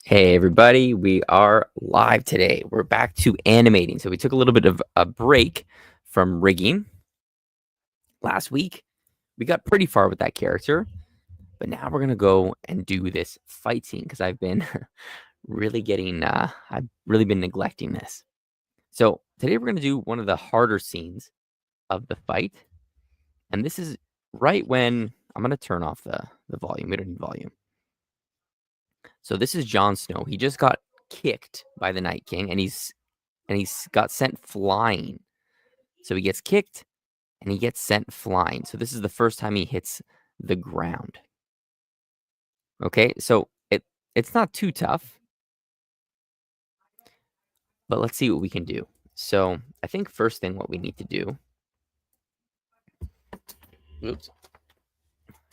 Hey everybody, we are live today. We're back to animating. So we took a little bit of a break from rigging last week. We got pretty far with that character, but now we're gonna go and do this fight scene because I've been I've really been neglecting this. So today we're gonna do one of the harder scenes of the fight, and this is right when I'm gonna turn off the volume. We don't need volume. So this is Jon Snow. He just got kicked by the Night King, and he's got sent flying. So he gets kicked and he gets sent flying. So this is the first time he hits the ground. Okay, so it's not too tough, but let's see what we can do. So I think first thing what we need to do. Oops,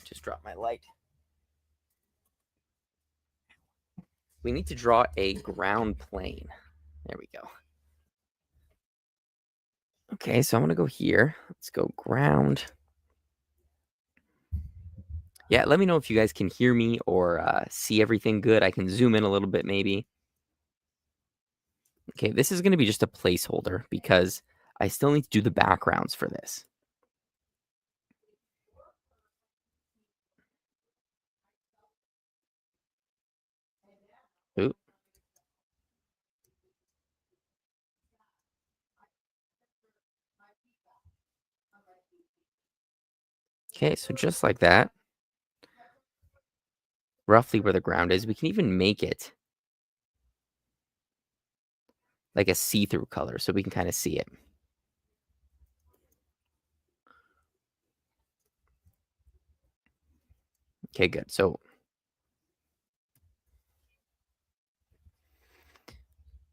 just dropped my light. We need to draw a ground plane. There we go. Okay, so I'm gonna go here. Let's go ground. Yeah, let me know if you guys can hear me or see everything good. I can zoom in a little bit maybe. Okay, this is going to be just a placeholder because I still need to do the backgrounds for this. Ooh. Okay, so just like that, roughly where the ground is, we can even make it like a see-through color so we can kind of see it. Okay, good. So,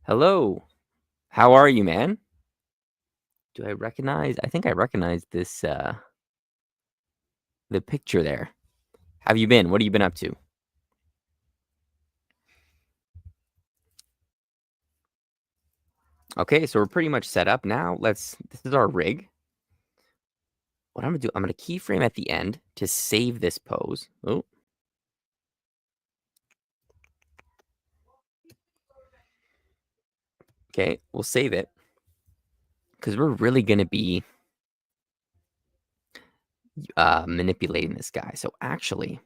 hello. How are you, man? Do I recognize? I think I recognize this, the picture there. How have you been? What have you been up to? Okay, so we're pretty much set up now. This is our rig. What I'm gonna do, I'm gonna keyframe at the end to save this pose. Oh. Okay, we'll save it because we're really gonna be manipulating this guy. So actually,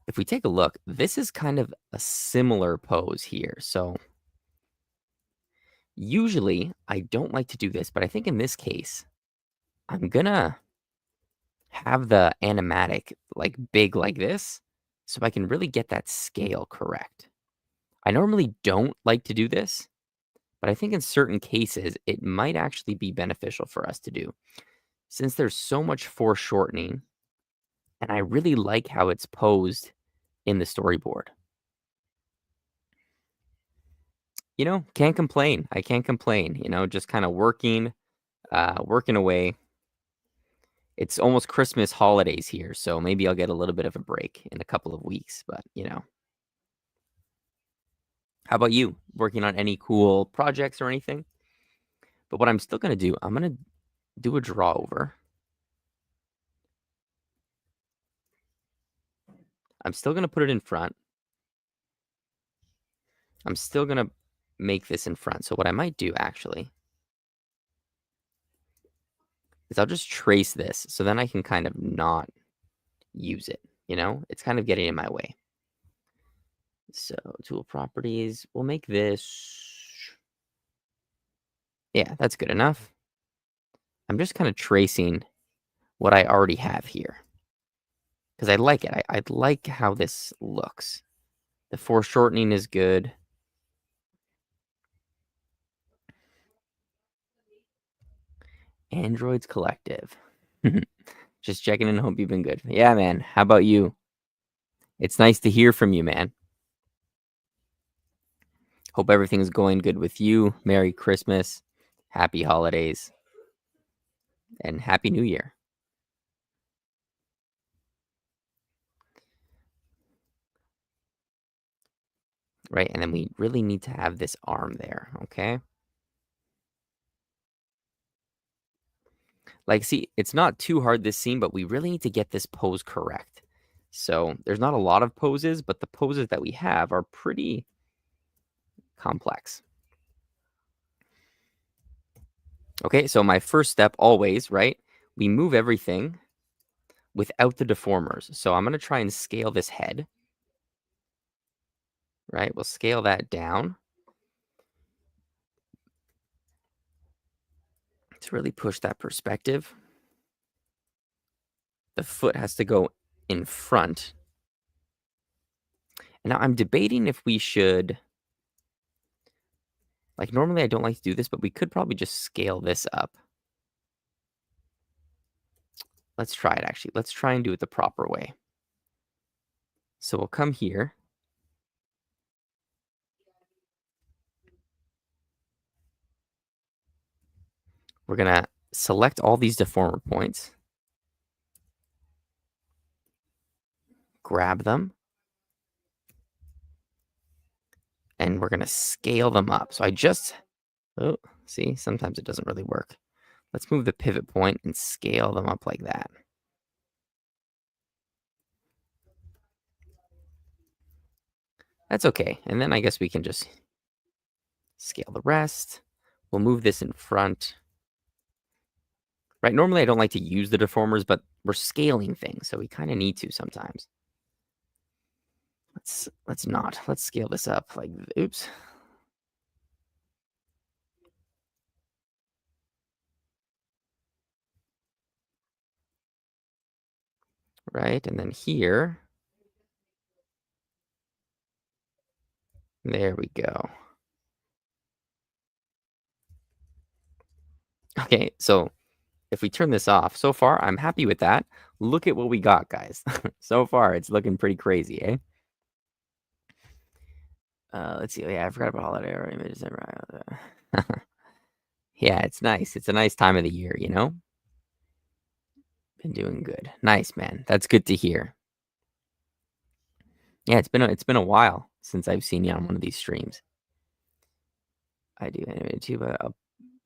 if we take a look, this is kind of a similar pose here. So usually I don't like to do this, but I think in this case, I'm gonna have the animatic like big like this so I can really get that scale correct. I normally don't like to do this, but I think in certain cases it might actually be beneficial for us to do since there's so much foreshortening and I really like how it's posed in the storyboard. Can't complain. I can't complain, just kind of working away. It's almost Christmas holidays here, so maybe I'll get a little bit of a break in a couple of weeks, but. How about you? Working on any cool projects or anything? But what I'm still going to do, I'm going to do a draw over. I'm still going to put it in front. I'm still going to make this in front. So what I might do actually is I'll just trace this so then I can kind of not use it. It's kind of getting in my way. So tool properties, we'll make this. Yeah, that's good enough. I'm just kind of tracing what I already have here because I like it. I like how this looks. The foreshortening is good. Androids Collective. Just checking in. Hope you've been good. Yeah, man. How about you? It's nice to hear from you, man. Hope everything's going good with you. Merry Christmas, happy holidays, and Happy New Year. Right, and then we really need to have this arm there, okay? Like, see, it's not too hard this scene, but we really need to get this pose correct. So there's not a lot of poses, but the poses that we have are pretty complex. Okay, so my first step always, right? We move everything without the deformers. So I'm going to try and scale this head, right? We'll scale that down to really push that perspective. The foot has to go in front. And now I'm debating if we should, like normally I don't like to do this, but we could probably just scale this up. Let's try it actually. Let's try and do it the proper way. So we'll come here. We're going to select all these deformer points. Grab them. And we're going to scale them up. So oh, see, sometimes it doesn't really work. Let's move the pivot point and scale them up like that. That's okay. And then I guess we can just scale the rest. We'll move this in front. Right, normally I don't like to use the deformers, but we're scaling things, so we kind of need to sometimes. Let's not. Let's scale this up like, oops. Right, and then here. There we go. Okay, so if we turn this off, so far I'm happy with that. Look at what we got, guys. So far, it's looking pretty crazy, eh? Let's see. Oh, yeah, I forgot about holiday images. Yeah, it's nice. It's a nice time of the year, you know? Been doing good. Nice, man. That's good to hear. Yeah, it's been a while since I've seen you on one of these streams. I do animate too, but I'll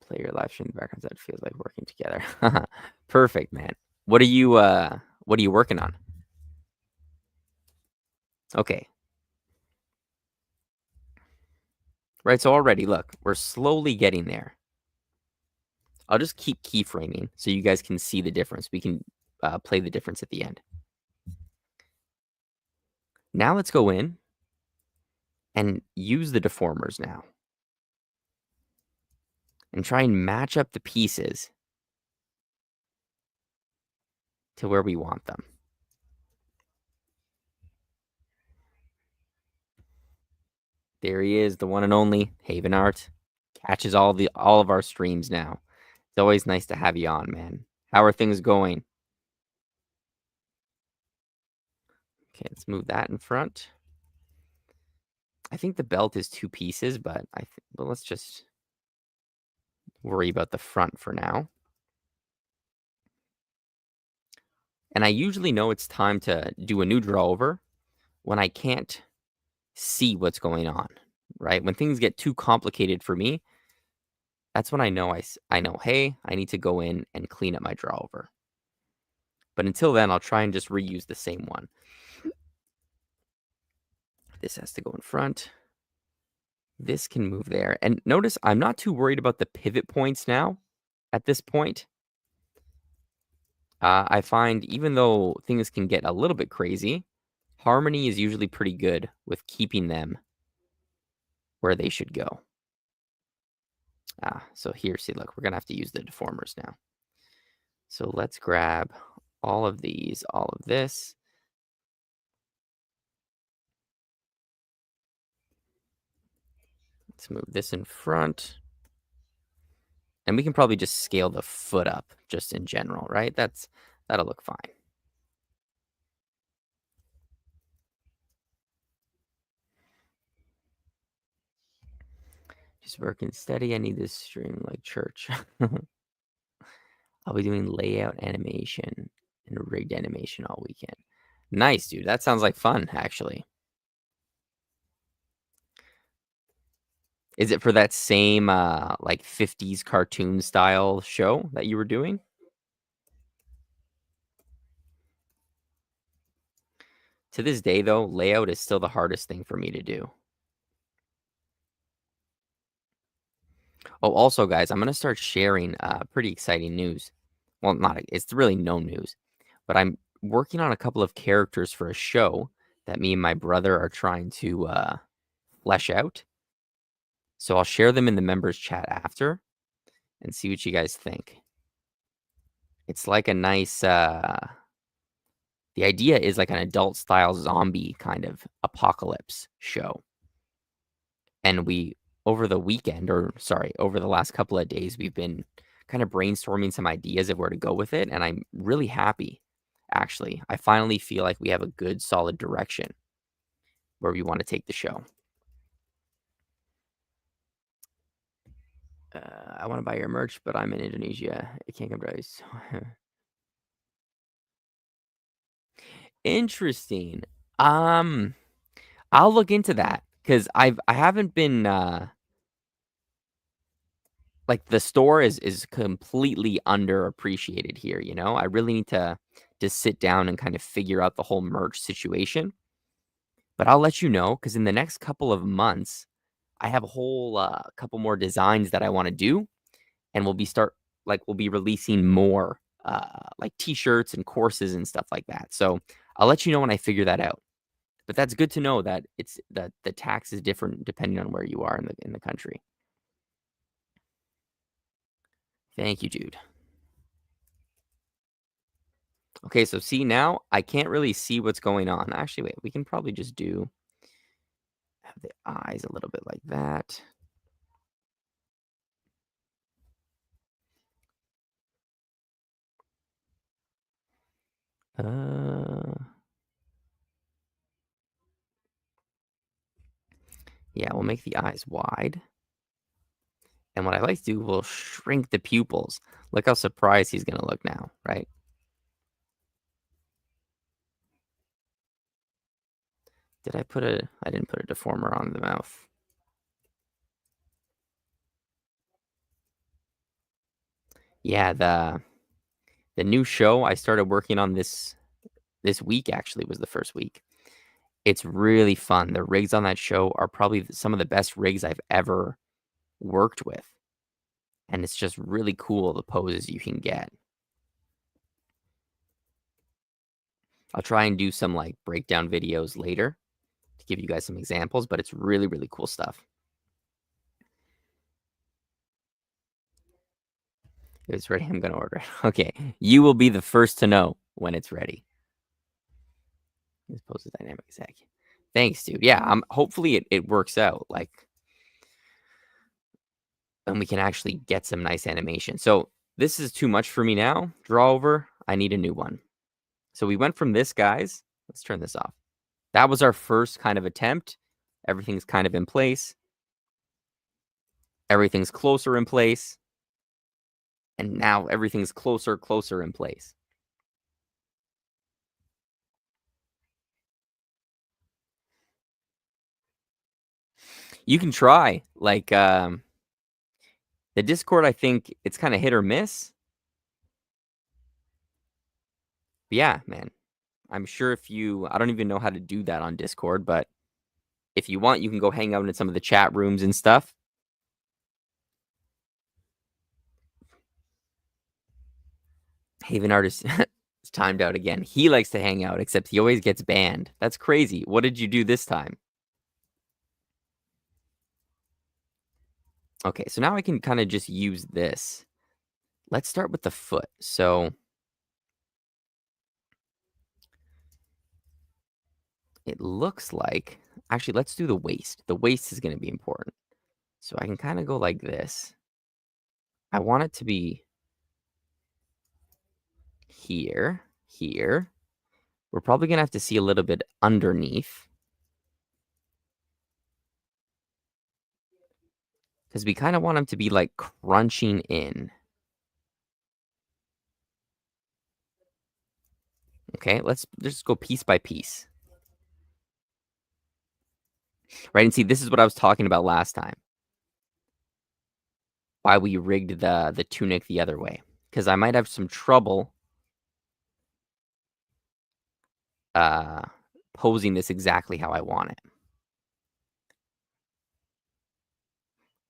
play your live stream in the background. That feels like working together. Perfect, man. What are you working on? Okay. Right, so already look, we're slowly getting there. I'll just keep keyframing so you guys can see the difference. We can play the difference at the end. Now let's go in and use the deformers now. And try and match up the pieces to where we want them. There he is, the one and only Haven Art. Catches all of our streams now. It's always nice to have you on, man. How are things going? Okay, let's move that in front. I think the belt is 2 pieces, but well, let's just worry about the front for now. And I usually know it's time to do a new draw over when I can't see what's going on, right? When things get too complicated for me, that's when I know I know, hey, I need to go in and clean up my draw over. But until then, I'll try and just reuse the same one. This has to go in front. This can move there. And notice I'm not too worried about the pivot points now at this point. I find even though things can get a little bit crazy, Harmony is usually pretty good with keeping them where they should go. So here, see, look, we're going to have to use the deformers now. So let's grab all of these, all of this. Let's move this in front. And we can probably just scale the foot up just in general, right? That'll look fine. Just working steady. I need this stream like church. I'll be doing layout animation and rigged animation all weekend. Nice, dude. That sounds like fun, actually. Is it for that same like 50s cartoon style show that you were doing? To this day, though, layout is still the hardest thing for me to do. Oh, also, guys, I'm gonna start sharing pretty exciting news. Well, not it's really no news, but I'm working on a couple of characters for a show that me and my brother are trying to flesh out. So I'll share them in the members chat after and see what you guys think. It's like a nice the idea is like an adult style zombie kind of apocalypse show. And we over the weekend or sorry, over the last couple of days we've been kind of brainstorming some ideas of where to go with it and I'm really happy actually. I finally feel like we have a good solid direction where we want to take the show. I want to buy your merch, but I'm in Indonesia. I can't come to us. Interesting. Um, I'll look into that because I haven't been like the store is completely underappreciated here. I really need to just sit down and kind of figure out the whole merch situation. But I'll let you know because in the next couple of months, I have a whole couple more designs that I want to do, and we'll be releasing more like t-shirts and courses and stuff like that. So I'll let you know when I figure that out. But that's good to know that it's that the tax is different depending on where you are in the country. Thank you, Jude. Okay, so see now I can't really see what's going on. Actually, wait, we can probably just have the eyes a little bit like that. Yeah, we'll make the eyes wide. And what I like to do, we'll shrink the pupils. Look how surprised he's gonna look now, right? I didn't put a deformer on the mouth. Yeah, the new show I started working on this week actually was the first week. It's really fun. The rigs on that show are probably some of the best rigs I've ever worked with. And it's just really cool the poses you can get. I'll try and do some like breakdown videos later to give you guys some examples, but it's really, really cool stuff. If it's ready, I'm gonna order it. Okay. You will be the first to know when it's ready. This pose is dynamic exec. Thanks, dude. Yeah, hopefully it works out. Like and we can actually get some nice animation. So this is too much for me now. Draw over. I need a new one. So we went from this, guys. Let's turn this off. That was our first kind of attempt. Everything's kind of in place. Everything's closer in place. And now everything's closer in place. You can try. Like the Discord, I think it's kind of hit or miss. But yeah, man. I'm sure I don't even know how to do that on Discord, but if you want, you can go hang out in some of the chat rooms and stuff. Haven Artist is timed out again. He likes to hang out, except he always gets banned. That's crazy. What did you do this time? Okay, so now I can kind of just use this. Let's start with the foot. So it looks like, actually, let's do the waist. The waist is going to be important. So I can kind of go like this. I want it to be here. We're probably going to have to see a little bit underneath. Because we kind of want him to be like crunching in. Okay, let's just go piece by piece. Right, and see, this is what I was talking about last time. Why we rigged the tunic the other way. Because I might have some trouble posing this exactly how I want it.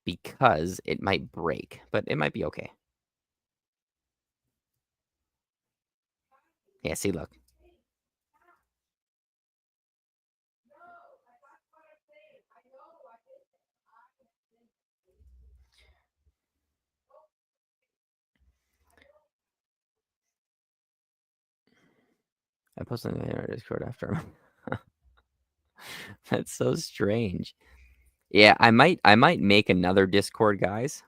Because it might break, but it might be okay. Yeah, see, look. I posted something in our Discord after. That's so strange. Yeah, I might make another Discord, guys,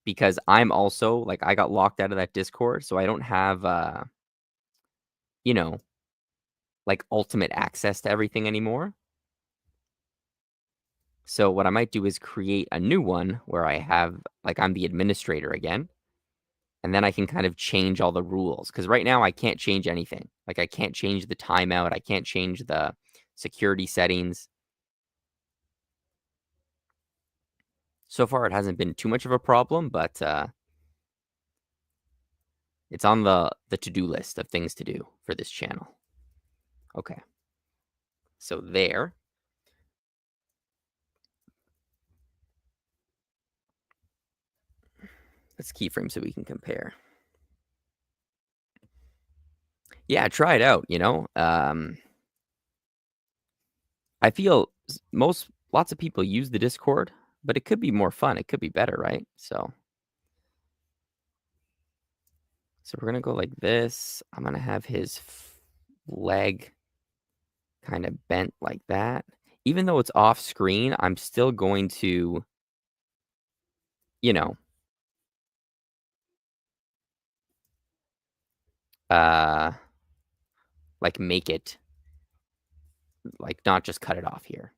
because I'm also like I got locked out of that Discord, so I don't have you know, like ultimate access to everything anymore. So what I might do is create a new one where I have like I'm the administrator again, and then I can kind of change all the rules because right now I can't change anything. Like I can't change the timeout, I can't change the security settings. So far, it hasn't been too much of a problem, but it's on the to-do list of things to do for this channel. Okay, so there. Let's keyframe so we can compare. Yeah, try it out. I feel lots of people use the Discord, but it could be more fun. It could be better, right? So we're gonna go like this. I'm gonna have his leg kind of bent like that. Even though it's off screen, I'm still going to, you know, uh, like make it like not just cut it off here.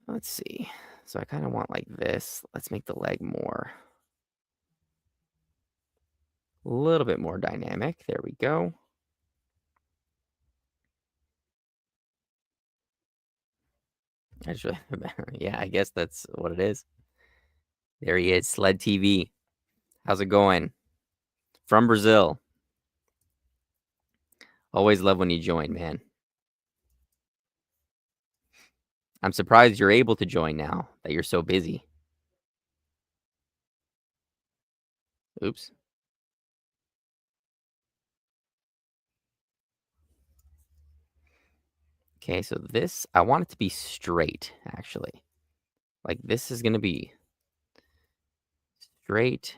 Let's see. So I kind of want like this. Let's make the leg a little bit more dynamic. There we go. Actually, yeah, I guess that's what it is. There he is, Sled TV. How's it going? From Brazil. Always love when you join, man. I'm surprised you're able to join now that you're so busy. Oops. Okay, so this, I want it to be straight, actually. Like this is going to be straight.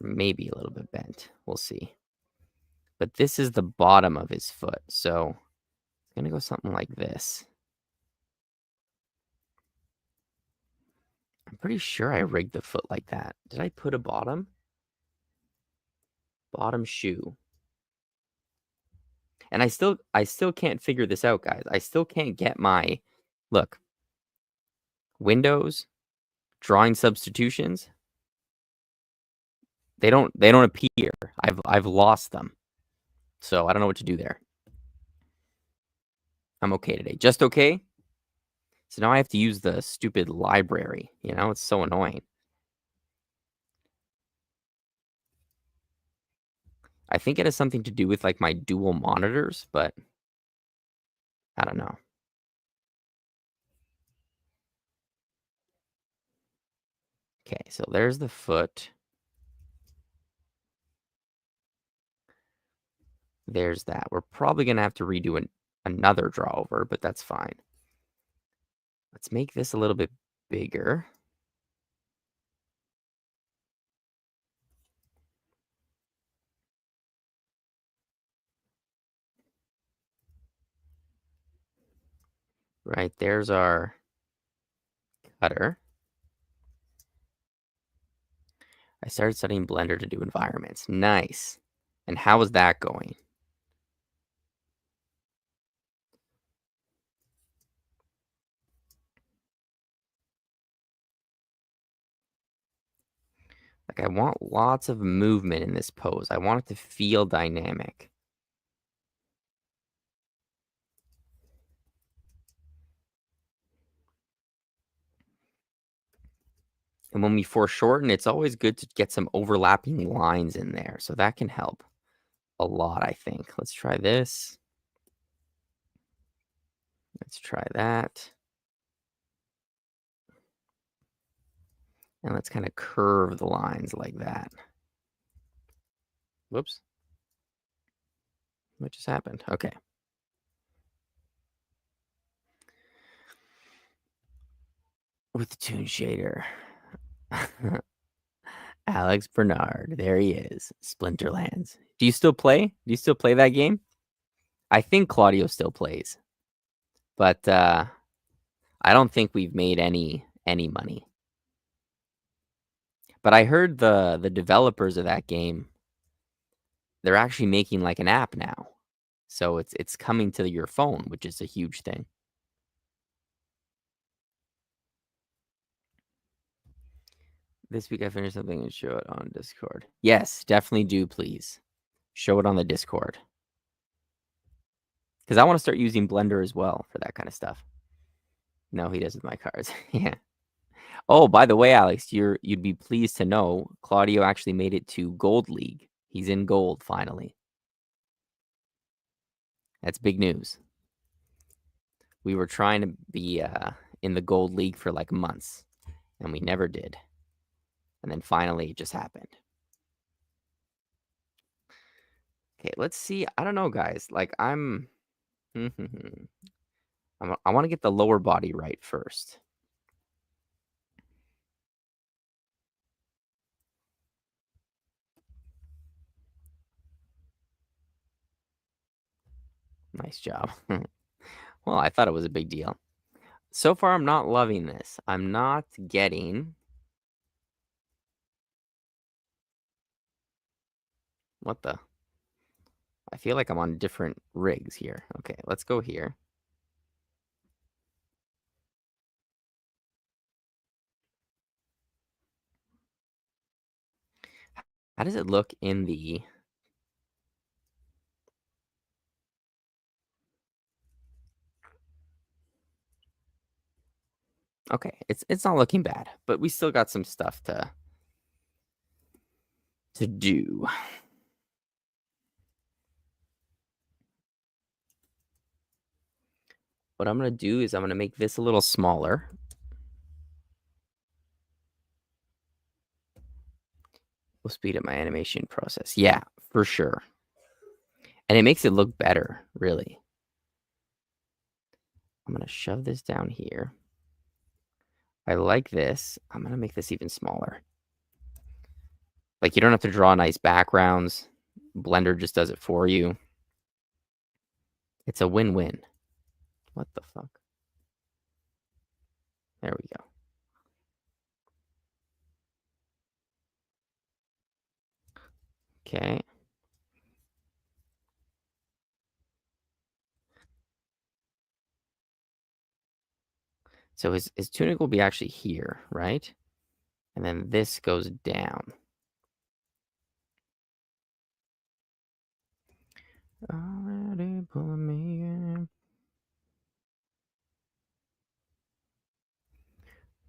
Maybe a little bit bent. We'll see. But this is the bottom of his foot. So it's going to go something like this. I'm pretty sure I rigged the foot like that. Did I put a bottom? Bottom shoe. And I still can't figure this out, guys. I still can't get my look. Windows, drawing substitutions. They don't appear. I've lost them. So I don't know what to do there. I'm okay today. Just okay? So now I have to use the stupid library. It's so annoying. I think it has something to do with like my dual monitors, but I don't know. Okay, so there's the foot. There's that. We're probably going to have to redo another draw over, but that's fine. Let's make this a little bit bigger. Right, there's our cutter. I started studying Blender to do environments. Nice. And how is that going? Like, I want lots of movement in this pose. I want it to feel dynamic. And when we foreshorten, it's always good to get some overlapping lines in there. So that can help a lot, I think. Let's try this. Let's try that. And let's kind of curve the lines like that. Whoops. What just happened? Okay. With the Toon Shader. Alex Bernard. There he is. Splinterlands. Do you still play? Do you still play that game? I think Claudio still plays. But I don't think we've made any money. But I heard the developers of that game, they're actually making like an app now. So it's coming to your phone, which is a huge thing. This week I finished something and show it on Discord. Yes, definitely do, please. Show it on the Discord. Because I want to start using Blender as well for that kind of stuff. No, he does with my cards. Yeah. Oh, by the way, Alex, you'd be pleased to know Claudio actually made it to Gold League. He's in gold finally. That's big news. We were trying to be in the Gold League for like months, and we never did. And then finally, it just happened. Okay, let's see. I don't know, guys. Like, I want to get the lower body right first. Nice job. Well, I thought it was a big deal. So far, I'm not loving this. I'm not getting... What the? I feel like I'm on different rigs here. Okay, let's go here. How does it look in the... Okay, it's not looking bad, but we still got some stuff to do. What I'm going to do is I'm going to make this a little smaller. Will speed up my animation process. Yeah, for sure. And it makes it look better, really. I'm going to shove this down here. I like this. I'm going to make this even smaller. Like, you don't have to draw nice backgrounds. Blender just does it for you. It's a win-win. What the fuck? There we go. Okay. So his tunic will be actually here, right? And then this goes down. Already pulling me in.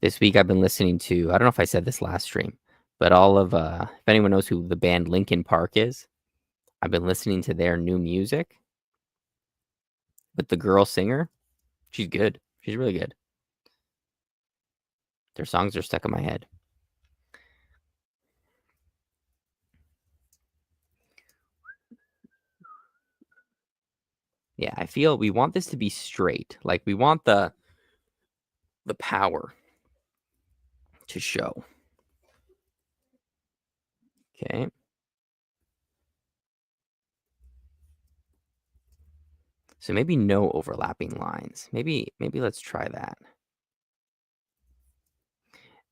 This week I've been listening to, I don't know if I said this last stream, but all of, if anyone knows who the band Linkin Park is, I've been listening to their new music. But the girl singer, she's good. She's really good. Their songs are stuck in my head. Yeah, I feel we want this to be straight. Like, we want the power to show. Okay. So maybe no overlapping lines. Maybe let's try that.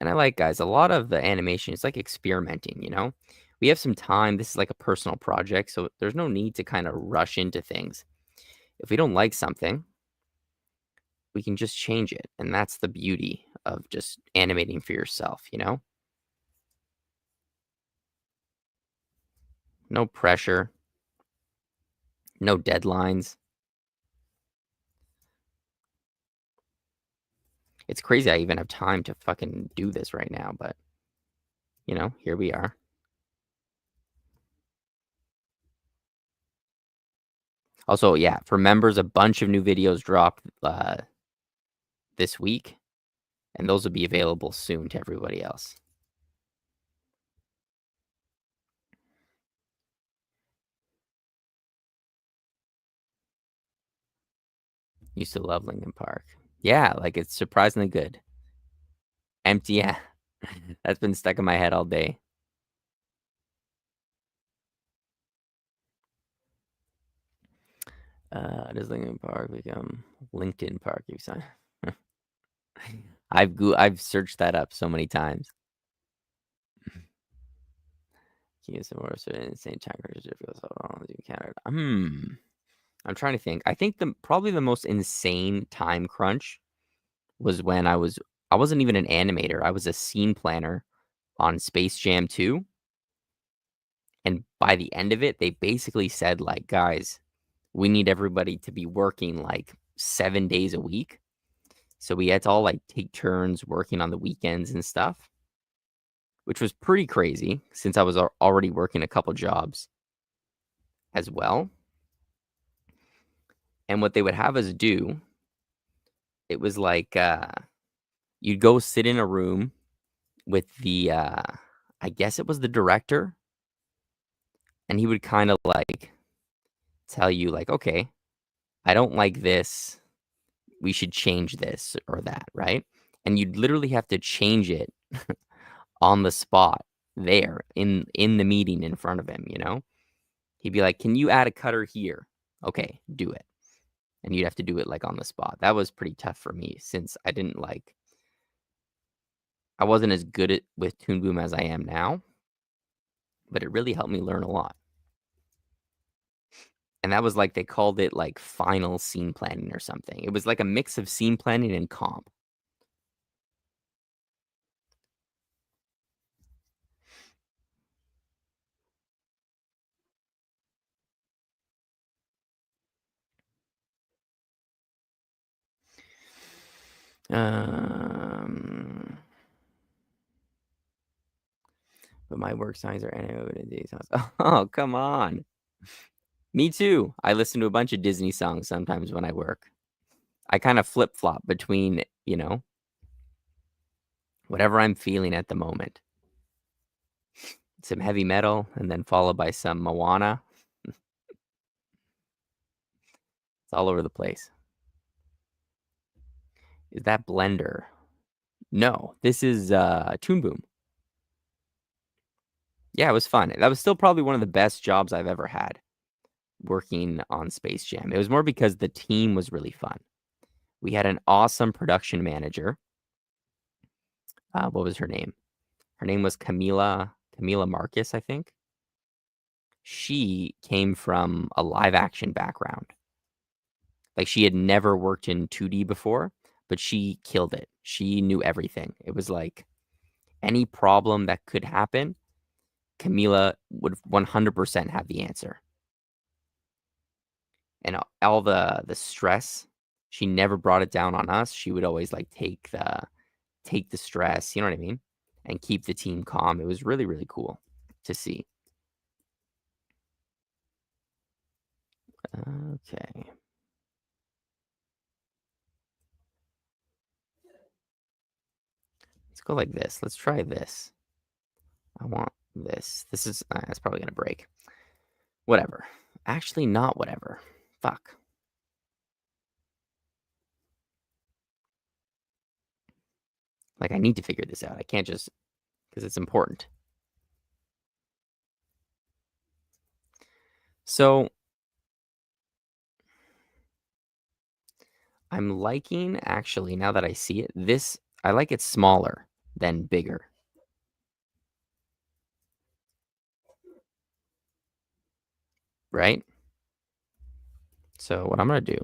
And I like, guys, a lot of the animation is like experimenting, you know? We have some time. This is like a personal project, so there's no need to kind of rush into things. If we don't like something, we can just change it. And that's the beauty of just animating for yourself, you know? No pressure, no deadlines. It's crazy I even have time to fucking do this right now, but Here we are. Also, yeah, for members, a bunch of new videos dropped this week, and those will be available soon to everybody else. Used to love Lincoln Park. Yeah, like it's surprisingly good. Empty, yeah. That's been stuck in my head all day. Does Lincoln Park become LinkedIn Park? You sign. I've searched that up so many times. Can you some more insane time crunches if you hold you counted? I'm trying to think. I think probably the most insane time crunch was when I wasn't even an animator. I was a scene planner on Space Jam 2. And by the end of it, they basically said, like, guys, we need everybody to be working like 7 days a week. So we had to all like take turns working on the weekends and stuff, which was pretty crazy since I was already working a couple jobs as well. And what they would have us do, it was like you'd go sit in a room with I guess it was the director, and he would kind of like tell you like, okay, I don't like this. We should change this or that, right? And you'd literally have to change it on the spot there in the meeting in front of him. He'd be like, "Can you add a cutter here?" Okay, do it. And you'd have to do it like on the spot. That was pretty tough for me since I wasn't as good with Toon Boom as I am now, but it really helped me learn a lot. And that was like they called it like final scene planning or something. It was like a mix of scene planning and comp. Um, but my work signs are animated. Oh, come on. Me too. I listen to a bunch of Disney songs sometimes when I work. I kind of flip flop between, whatever I'm feeling at the moment. Some heavy metal and then followed by some Moana. It's all over the place. Is that Blender? No, this is Toon Boom. Yeah, it was fun. That was still probably one of the best jobs I've ever had working on Space Jam. It was more because the team was really fun. We had an awesome production manager. What was her name? Her name was Camila Marcus, I think. She came from a live action background. Like she had never worked in 2D before, but she killed it. She knew everything. It was like any problem that could happen, Camila would 100% have the answer. And all the stress, she never brought it down on us. She would always like take the stress, you know what I mean? And keep the team calm. It was really, really cool to see. Okay. Let's go like this. Let's try this. I want this. This is it's probably gonna break. Whatever. Actually, not whatever. Fuck. Like I need to figure this out. I can't just because it's important. So I'm liking actually now that I see it. This I like it smaller than bigger. Right? So what I'm gonna do.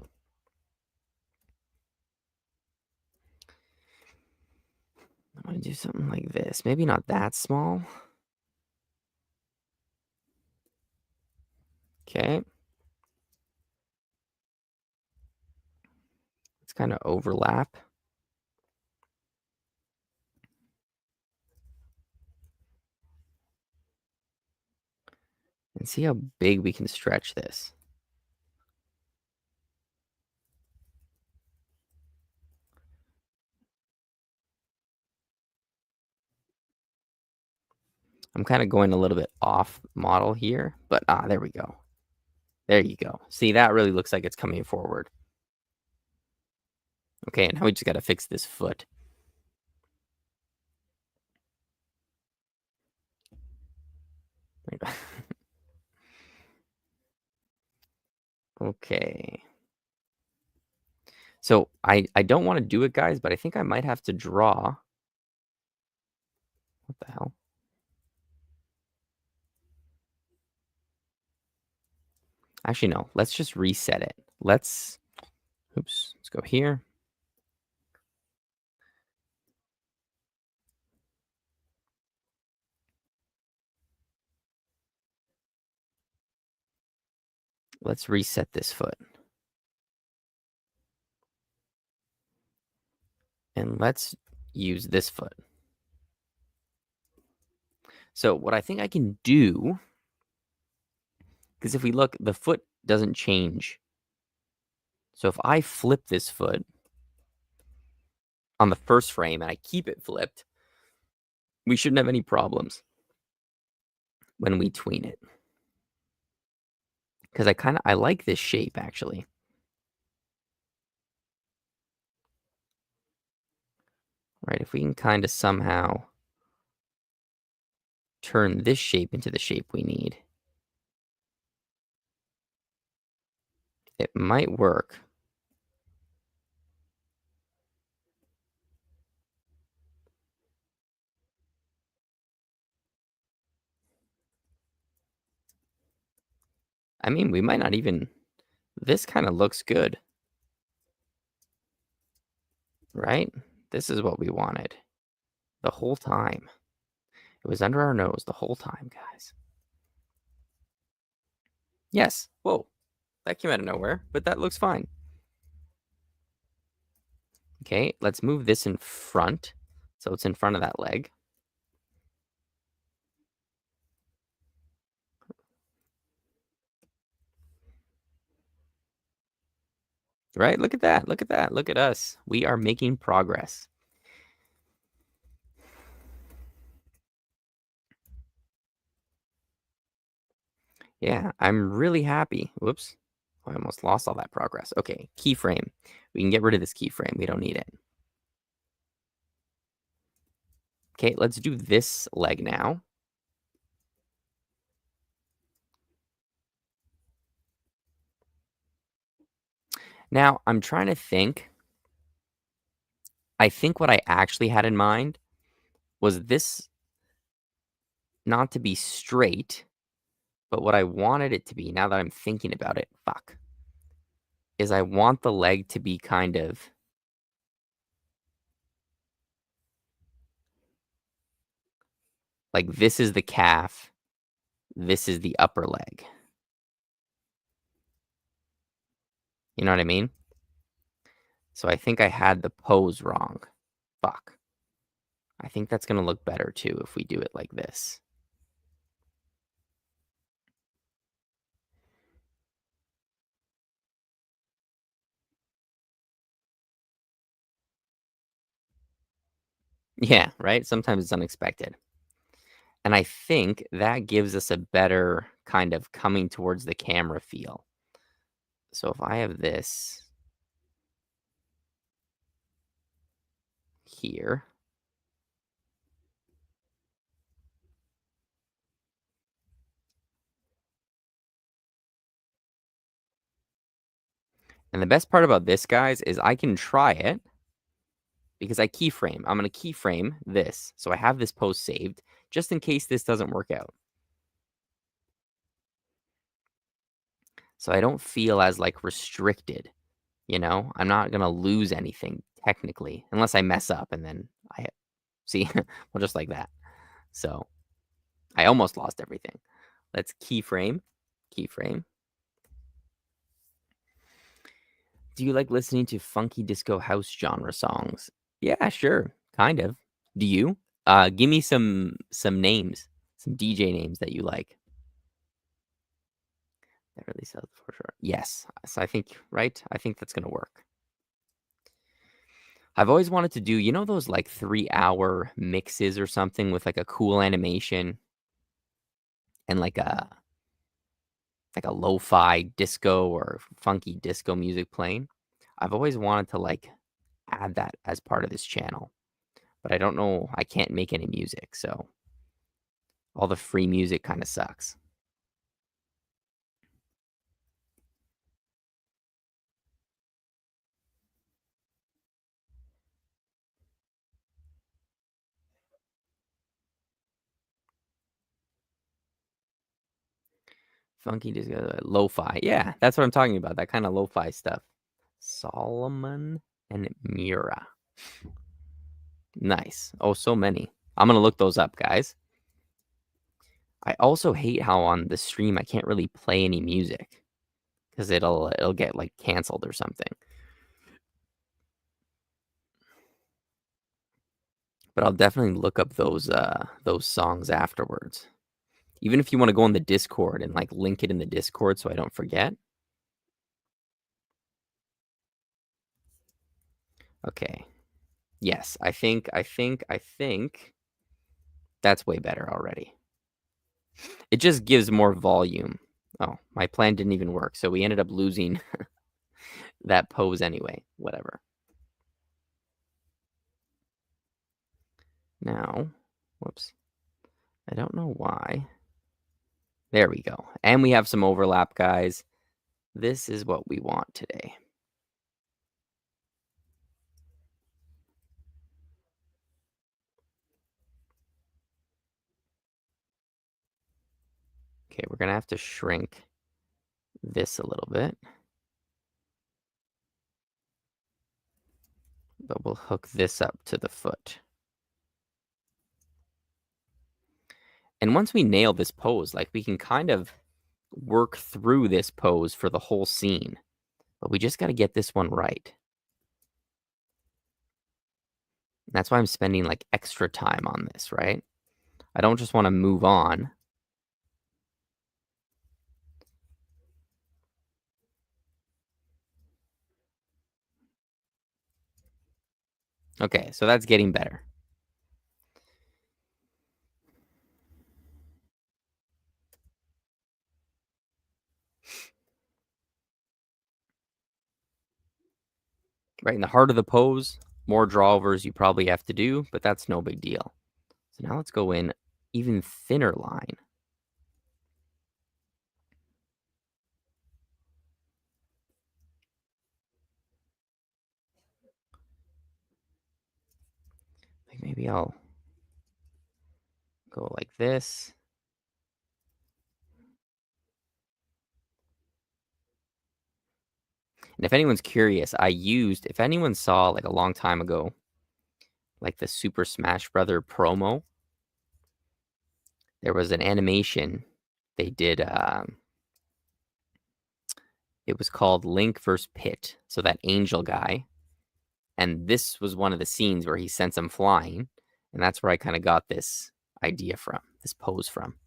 I'm gonna do something like this. Maybe not that small. Okay. Let's kind of overlap. and see how big we can stretch this. I'm kind of going a little bit off model here, but there we go. There you go. See, that really looks like it's coming forward. Okay, and now we just got to fix this foot. Okay. So I don't want to do it, guys, but I think I might have to draw. What the hell? Actually, no. Let's just reset it. Let's go here. Let's reset this foot. And let's use this foot. So what I think I can do, because if we look, the foot doesn't change. So if I flip this foot on the first frame and I keep it flipped, we shouldn't have any problems when we tween it. Because I like this shape, actually. Right, if we can kind of somehow turn this shape into the shape we need, it might work. I mean, we might not even... This kind of looks good. Right? This is what we wanted the whole time. It was under our nose the whole time, guys. Yes. Whoa. That came out of nowhere, but that looks fine. Okay, let's move this in front. So it's in front of that leg. Right? Look at that. Look at that. Look at us. We are making progress. Yeah, I'm really happy. Whoops. I almost lost all that progress. Okay, keyframe. We can get rid of this keyframe. We don't need it. Okay, let's do this leg now. Now, I'm trying to think. I think what I actually had in mind was this not to be straight, but what I wanted it to be, now that I'm thinking about it, is I want the leg to be kind of like this is the calf, this is the upper leg. You know what I mean? So I think I had the pose wrong. I think that's going to look better too if we do it like this. Yeah, right? Sometimes it's unexpected. And I think that gives us a better kind of coming towards the camera feel. So if I have this here, and the best part about this, guys, is I can try it because I keyframe. I'm going to keyframe this. So I have this pose saved just in case this doesn't work out. So I don't feel as like restricted, you know? I'm not going to lose anything technically unless I mess up and then I see, well, just like that. So I almost lost everything. Let's keyframe. Do you like listening to funky disco house genre songs? Yeah, sure. Kind of. Do you? Give me some names, some DJ names that you like. That really sells for sure. Yes. So I think, right? I think that's gonna work. I've always wanted to do, those like 3-hour mixes or something with like a cool animation and like a lo-fi disco or funky disco music playing. I've always wanted to like add that as part of this channel, but I don't know. I can't make any music, so all the free music kind of sucks. Funky disco, lo-fi. Yeah, that's what I'm talking about. That kind of lo-fi stuff. Solomon and Mira. Nice. Oh, so many. I'm gonna look those up, guys. I also hate how on the stream I can't really play any music because it'll get like canceled or something. But I'll definitely look up those songs afterwards. Even if you want to go on the Discord and like link it in the Discord so I don't forget. Okay. Yes, I think that's way better already. It just gives more volume. Oh, my plan didn't even work, so we ended up losing that pose anyway. Whatever. Now, whoops. I don't know why. There we go. And we have some overlap, guys. This is what we want today. Okay, we're going to have to shrink this a little bit. But we'll hook this up to the foot. And once we nail this pose, like we can kind of work through this pose for the whole scene. But we just got to get this one right. That's why I'm spending like extra time on this, right? I don't just want to move on. Okay, so that's getting better. Right in the heart of the pose, more drawovers you probably have to do, but that's no big deal. So now let's go in even thinner line. Like maybe I'll go like this. And if anyone's curious, if anyone saw like a long time ago, like the Super Smash Brother promo, there was an animation they did. It was called Link vs. Pit. So that angel guy. And this was one of the scenes where he sent him flying. And that's where I kind of got this idea from, this pose from.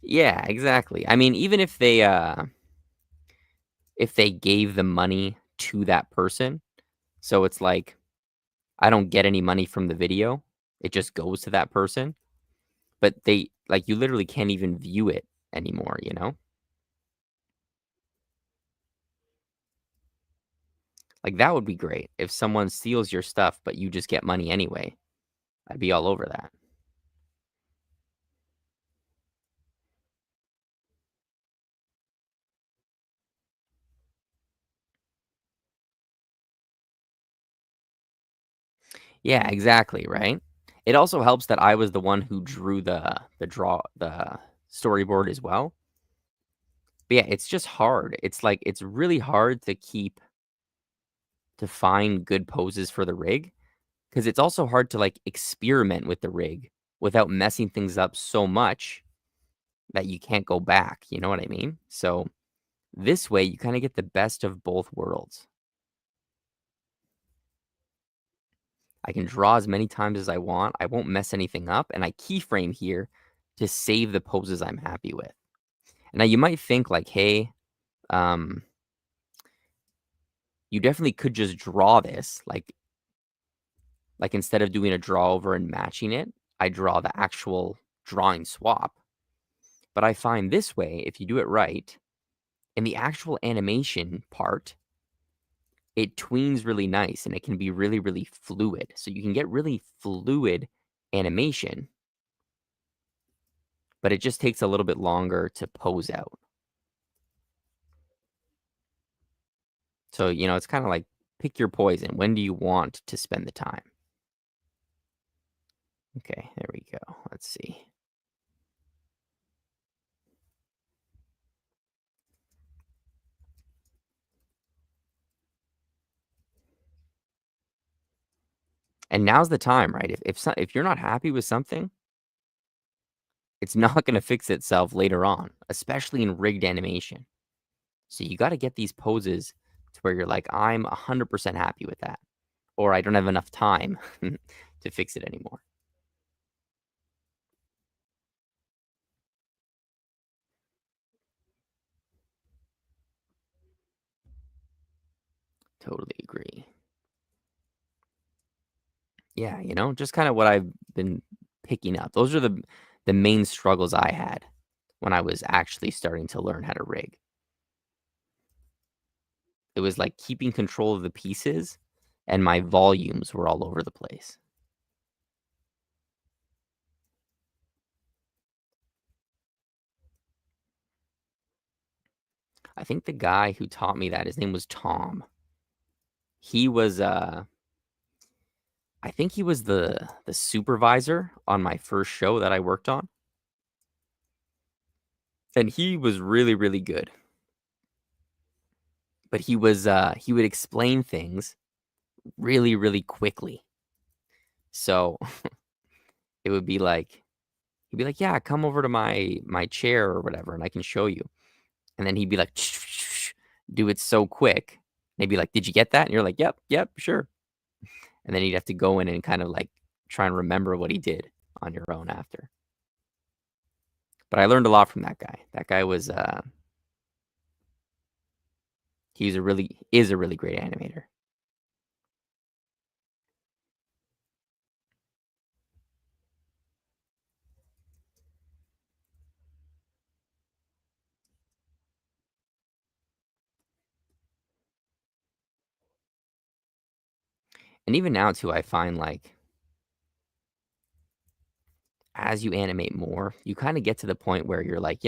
Yeah, exactly. I mean, even if they gave the money to that person, so it's like I don't get any money from the video. It just goes to that person. But they like you literally can't even view it anymore, you know? Like that would be great if someone steals your stuff but you just get money anyway. I'd be all over that. Yeah, exactly, right? It also helps that I was the one who drew the storyboard as well. But yeah, it's just hard. It's like it's really hard to find good poses for the rig because it's also hard to like experiment with the rig without messing things up so much that you can't go back. You know what I mean? So this way, you kind of get the best of both worlds. I can draw as many times as I want. I won't mess anything up, and I keyframe here to save the poses I'm happy with. Now you might think like, hey, um, you definitely could just draw this, like instead of doing a draw over and matching it, I draw the actual drawing swap. But I find this way, if you do it right, in the actual animation part, it tweens really nice and it can be really, really fluid. So you can get really fluid animation, but it just takes a little bit longer to pose out. So, it's kind of like pick your poison. When do you want to spend the time? Okay, there we go. Let's see. And now's the time, right? If you're not happy with something, it's not going to fix itself later on, especially in rigged animation. So you got to get these poses to where you're like, I'm 100% happy with that, or I don't have enough time to fix it anymore. Totally agree. Yeah, just kind of what I've been picking up. Those are the main struggles I had when I was actually starting to learn how to rig. It was like keeping control of the pieces, and my volumes were all over the place. I think the guy who taught me that, his name was Tom. He was I think he was the supervisor on my first show that I worked on. And he was really, really good. But he would explain things really, really quickly. So it would be like he'd be like, "Yeah, come over to my chair or whatever, and I can show you." And then he'd be like, do it so quick. And he'd be like, "Did you get that?" And you're like, "Yep, yep, sure." And then you'd have to go in and kind of like try and remember what he did on your own after. But I learned a lot from that guy. That guy was is a really great animator. And even now too, I find like as you animate more, you kind of get to the point where you're like,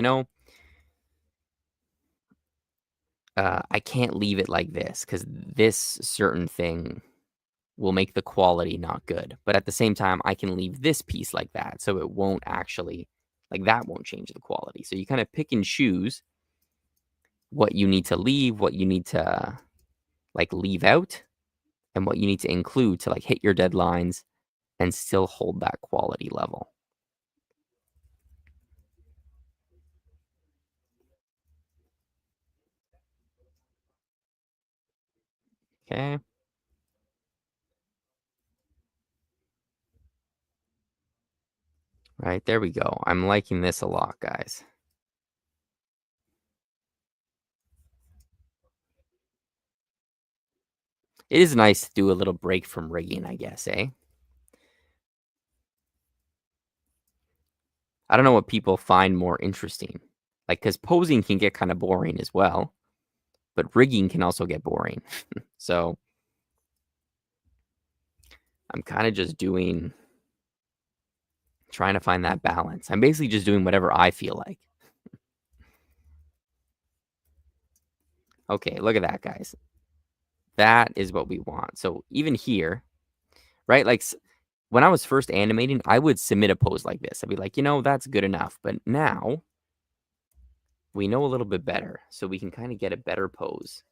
I can't leave it like this because this certain thing will make the quality not good. But at the same time, I can leave this piece like that, so it won't actually like that won't change the quality. So you kind of pick and choose what you need to leave, what you need to like leave out, and what you need to include to like hit your deadlines and still hold that quality level. Okay. Right, there we go. I'm liking this a lot, guys. It is nice to do a little break from rigging, I guess, eh? I don't know what people find more interesting. Like, because posing can get kind of boring as well, but rigging can also get boring. So I'm kind of just trying to find that balance. I'm basically just doing whatever I feel like. Okay, look at that, guys. That is what we want. So even here, right? Like when I was first animating, I would submit a pose like this. I'd be like, that's good enough. But now we know a little bit better. So we can kind of get a better pose.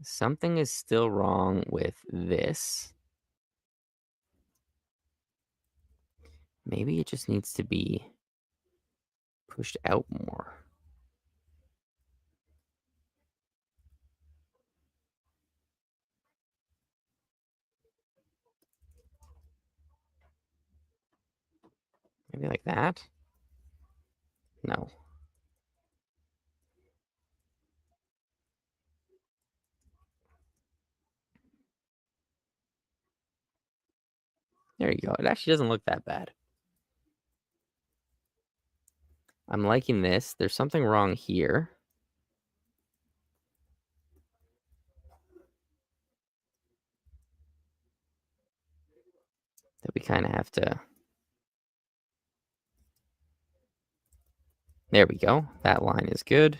Something is still wrong with this. Maybe it just needs to be pushed out more. Maybe like that? No. There you go. It actually doesn't look that bad. I'm liking this. There's something wrong here. That we kind of have to... There we go. That line is good.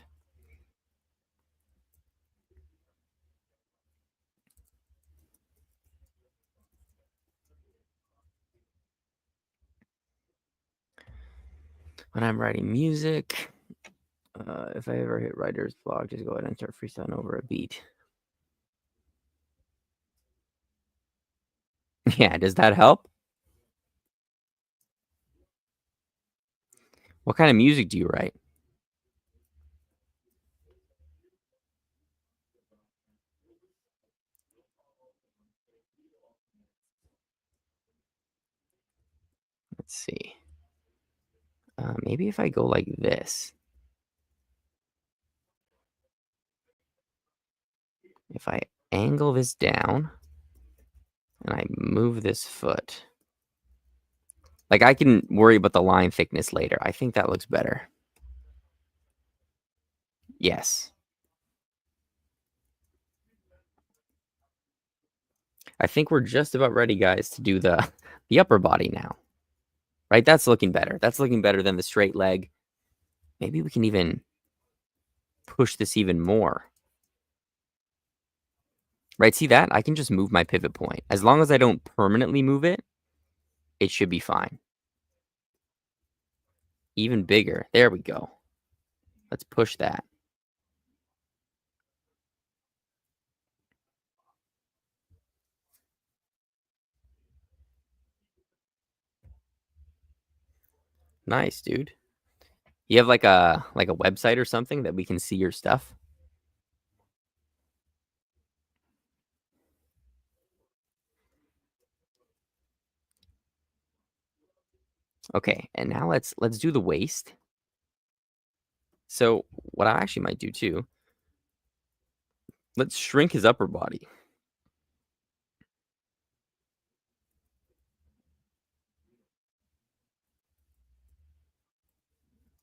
When I'm writing music, if I ever hit writer's block, just go ahead and start freestyling over a beat. Yeah, does that help? What kind of music do you write? Let's see. Maybe if I go like this. If I angle this down and I move this foot. Like, I can worry about the line thickness later. I think that looks better. Yes. I think we're just about ready, guys, to do the upper body now. Right? That's looking better. That's looking better than the straight leg. Maybe we can even push this even more. Right? See that? I can just move my pivot point. As long as I don't permanently move it, it should be fine. Even bigger. There we go. Let's push that. Nice, dude. You have like a website or something that we can see your stuff? Okay, and now let's do the waist. So what I actually might do too, let's shrink his upper body.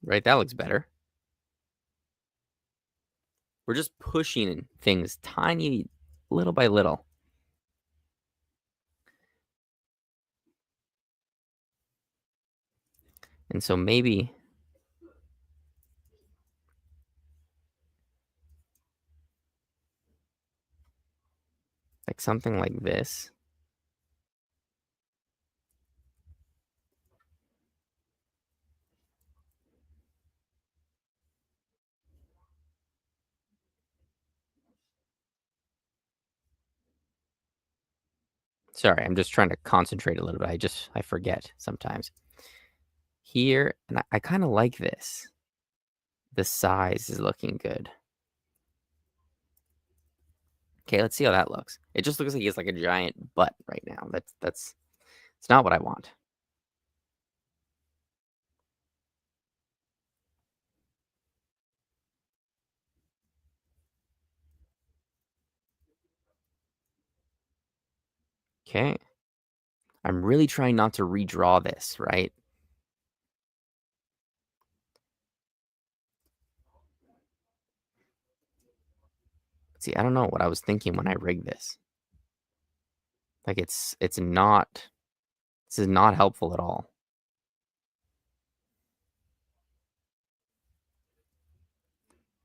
Right, that looks better. We're just pushing things tiny, little by little. And so maybe like something like this. Sorry, I'm just trying to concentrate a little bit. I forget sometimes. Here, and I kind of like this. The size is looking good. Okay, let's see how that looks. It just looks like he has like a giant butt right now. That's it's not what I want. Okay. I'm really trying not to redraw this, right? See, I don't know what I was thinking when I rigged this. Like it's not this is not helpful at all.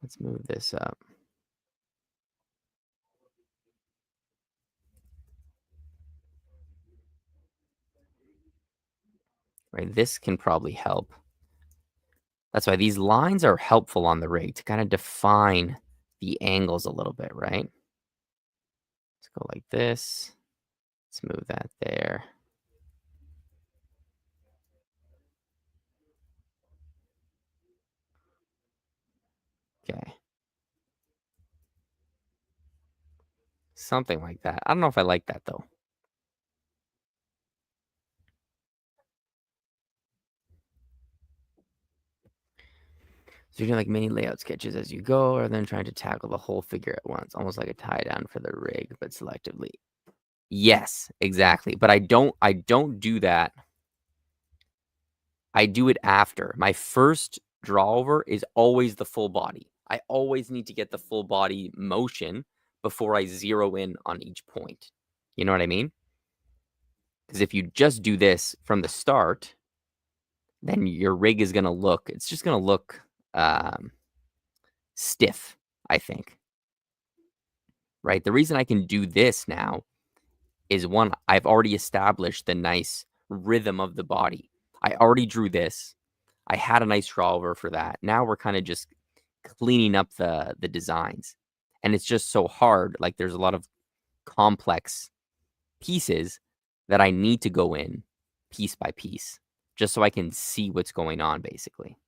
Let's move this up. Right, this can probably help. That's why these lines are helpful on the rig to kind of define the angles a little bit, right? Let's go like this. Let's move that there. Something like that. I don't know if I like that, though. So you're doing like mini layout sketches as you go, or then trying to tackle the whole figure at once, almost like a tie down for the rig, but selectively. Yes, exactly. But I don't do that. I do it after. My first draw over is always the full body. I always need to get the full body motion before I zero in on each point. You know what I mean? Because if you just do this from the start, then your rig is going to look, it's just going to look stiff, I think. Right? The reason I can do this now is one, I've already established the nice rhythm of the body. I already drew this. I had a nice draw over for that. Now we're kind of just cleaning up the designs. And it's just so hard. Like there's a lot of complex pieces that I need to go in piece by piece just so I can see what's going on, basically.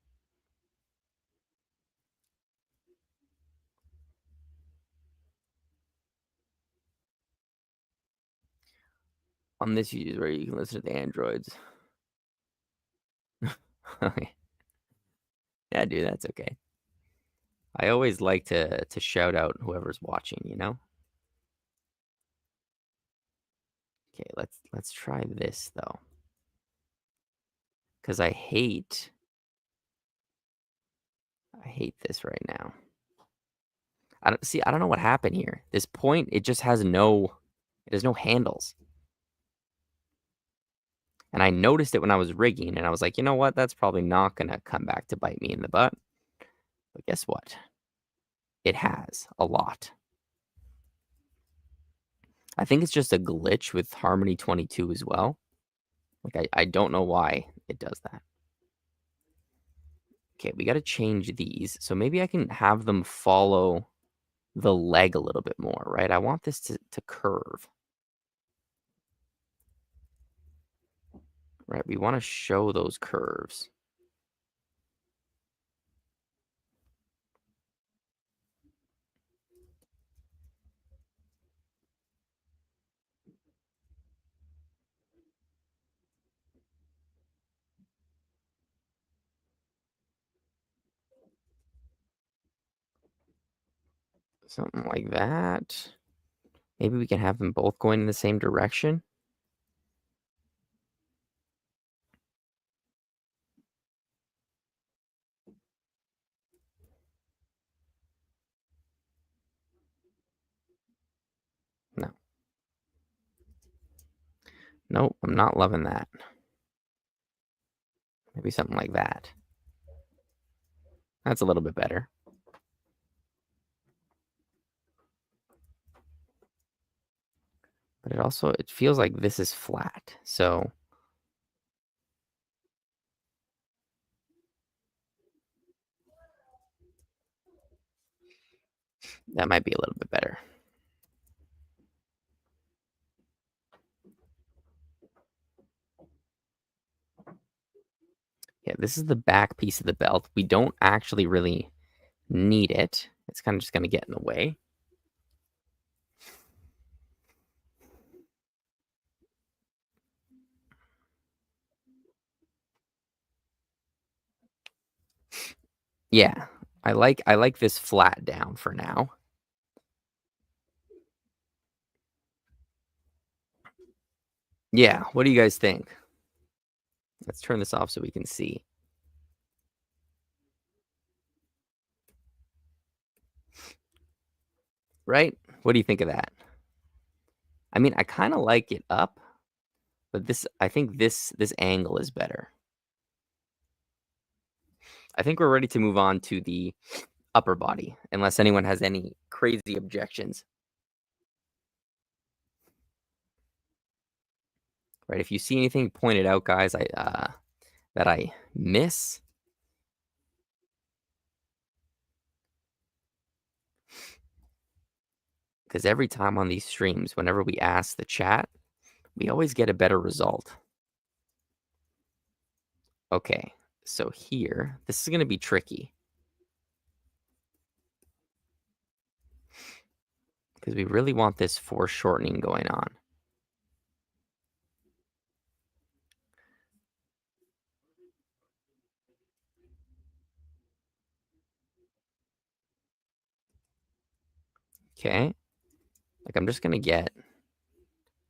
On this is where you can listen to the androids. Okay. Yeah, dude, that's okay. I always like to shout out whoever's watching, you know? Okay, let's try this though. Cuz I hate this right now. I don't know what happened here. This point, it just has it has no handles. And I noticed it when I was rigging, and I was like, you know what? That's probably not going to come back to bite me in the butt. But guess what? It has a lot. I think it's just a glitch with Harmony 22 as well. Like, I don't know why it does that. Okay, we got to change these. So maybe I can have them follow the leg a little bit more, right? I want this to curve. Right, we want to show those curves. Something like that. Maybe we can have them both going in the same direction. No. Nope, I'm not loving that. Maybe something like that. That's a little bit better. But it feels like this is flat. So that might be a little bit better. Yeah, this is the back piece of the belt. We don't actually really need it. It's kind of just going to get in the way. Yeah, I like this flat down for now. Yeah, what do you guys think? Let's turn this off so we can see. Right? What do you think of that? I mean, I kind of like it up, but I think this angle is better. I think we're ready to move on to the upper body, unless anyone has any crazy objections. Right? If you see anything pointed out, guys, that I miss, because every time on these streams, whenever we ask the chat, we always get a better result. Okay, so here, this is going to be tricky. because we really want this foreshortening going on. Okay. Like I'm just going to get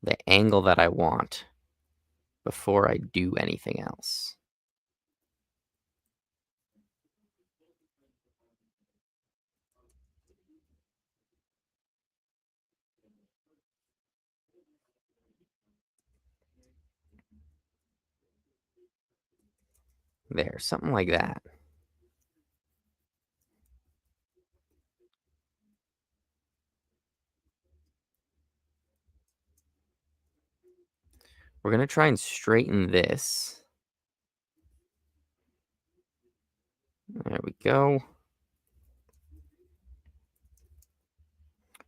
the angle that I want before I do anything else. There, something like that. We're going to try and straighten this. There we go.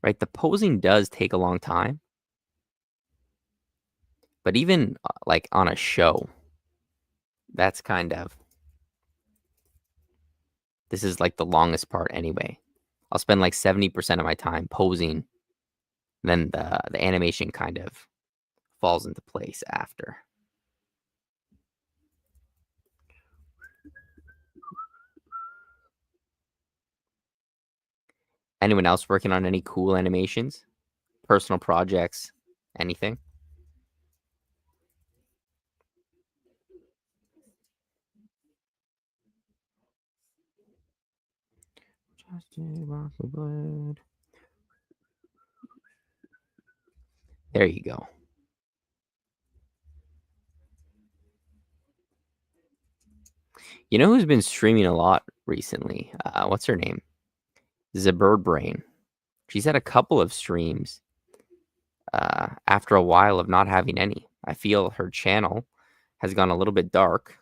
Right, the posing does take a long time. But even, like, on a show, that's kind of this is, like, the longest part anyway. I'll spend, like, 70% of my time posing, then the animation kind of falls into place after. Anyone else working on any cool animations? Personal projects? Anything? Just a rock of blood. There you go. You know who's been streaming a lot recently? What's her name? Bird Brain. She's had a couple of streams after a while of not having any. I feel her channel has gone a little bit dark,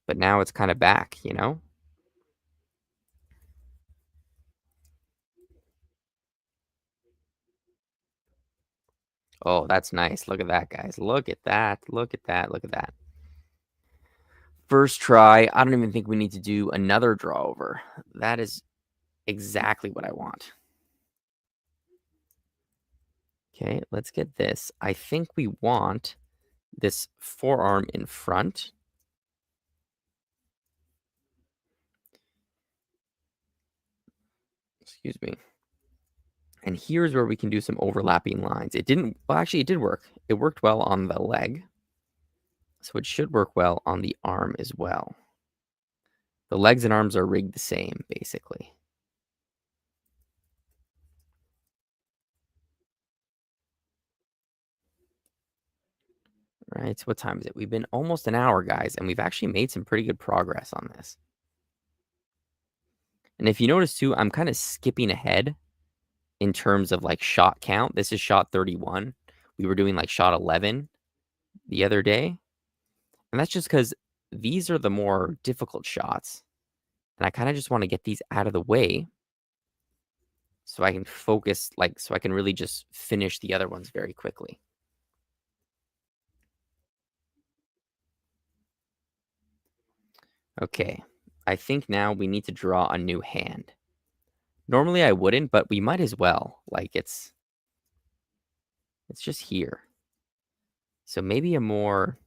but now it's kind of back, you know? Oh, that's nice. Look at that, guys. Look at that. Look at that. Look at that. First try. I don't even think we need to do another draw over. That is exactly what I want. Okay, let's get this. I think we want this forearm in front. Excuse me. And here's where we can do some overlapping lines. It didn't, well, actually, it did work. It worked well on the leg. So it should work well on the arm as well. The legs and arms are rigged the same, basically. Right, so what time is it? We've been almost an hour, guys, and we've actually made some pretty good progress on this. And if you notice too, I'm kind of skipping ahead in terms of like shot count. This is shot 31. We were doing like shot 11 the other day. And that's just because these are the more difficult shots. And I kind of just want to get these out of the way so I can focus, like, so I can really just finish the other ones very quickly. Okay, I think now we need to draw a new hand. Normally I wouldn't, but we might as well. Like it's just here. So maybe a more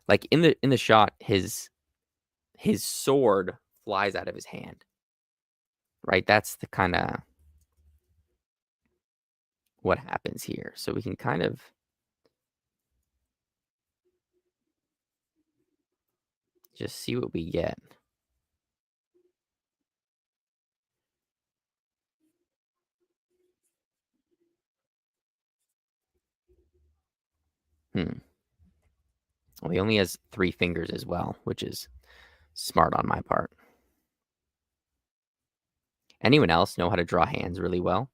like in the shot, his sword flies out of his hand. Right? That's the kind of what happens here. So we can kind of just see what we get. Hmm. Well, he only has 3 fingers as well, which is smart on my part. Anyone else know how to draw hands really well?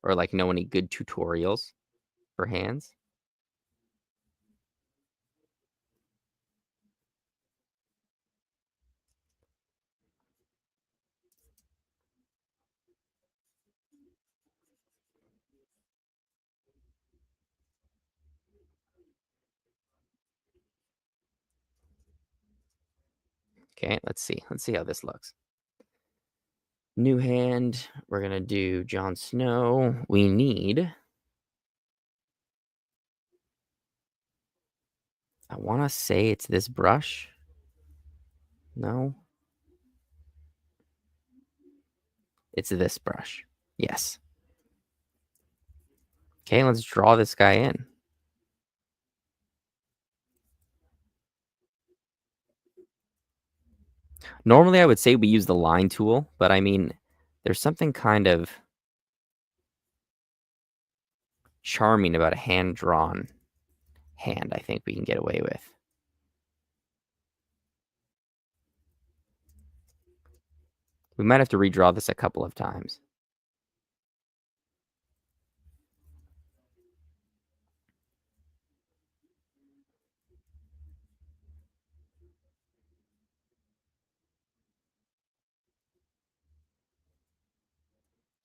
Or like know any good tutorials for hands? Okay, let's see. Let's see how this looks. New hand. We're going to do Jon Snow. We need... I want to say it's this brush. No. It's this brush. Yes. Okay, let's draw this guy in. Normally, I would say we use the line tool, but I mean, there's something kind of charming about a hand-drawn hand I think we can get away with. We might have to redraw this a couple of times.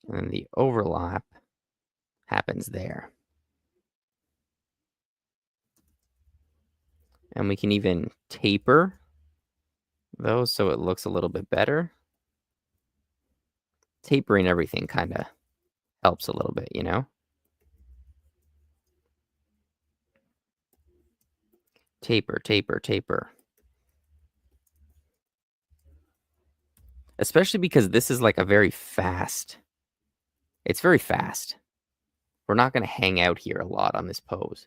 And then the overlap happens there. And we can even taper those so it looks a little bit better. Tapering everything kind of helps a little bit, you know? Taper, taper, taper. Especially because this is like a very fast. It's very fast. We're not going to hang out here a lot on this pose.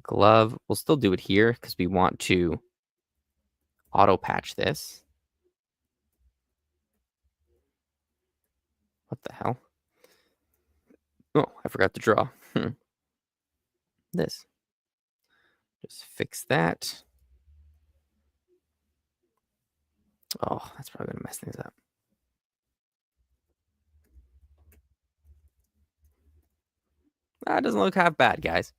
Glove, we'll still do it here because we want to auto patch this. What the hell? Oh, I forgot to draw. This. Just fix that. Oh, that's probably going to mess things up. That doesn't look half bad, guys.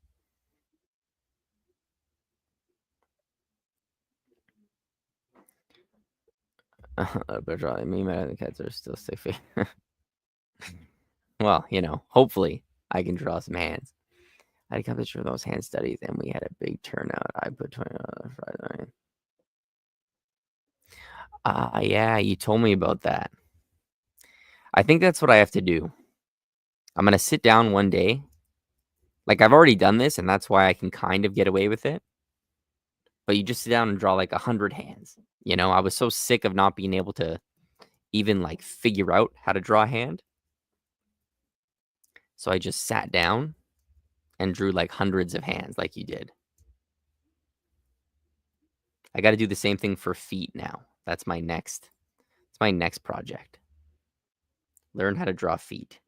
But drawing me, the cats are still safe. Well, you know, hopefully I can draw some hands. I had a competition for those hand studies, and we had a big turnout. I put 20 on Friday night. Yeah, you told me about that. I think that's what I have to do. I'm going to sit down one day. Like, I've already done this, and that's why I can kind of get away with it. But you just sit down and draw like 100 hands. You know, I was so sick of not being able to even like figure out how to draw a hand. So I just sat down and drew like hundreds of hands like you did. I got to do the same thing for feet now. That's my next project. Learn how to draw feet.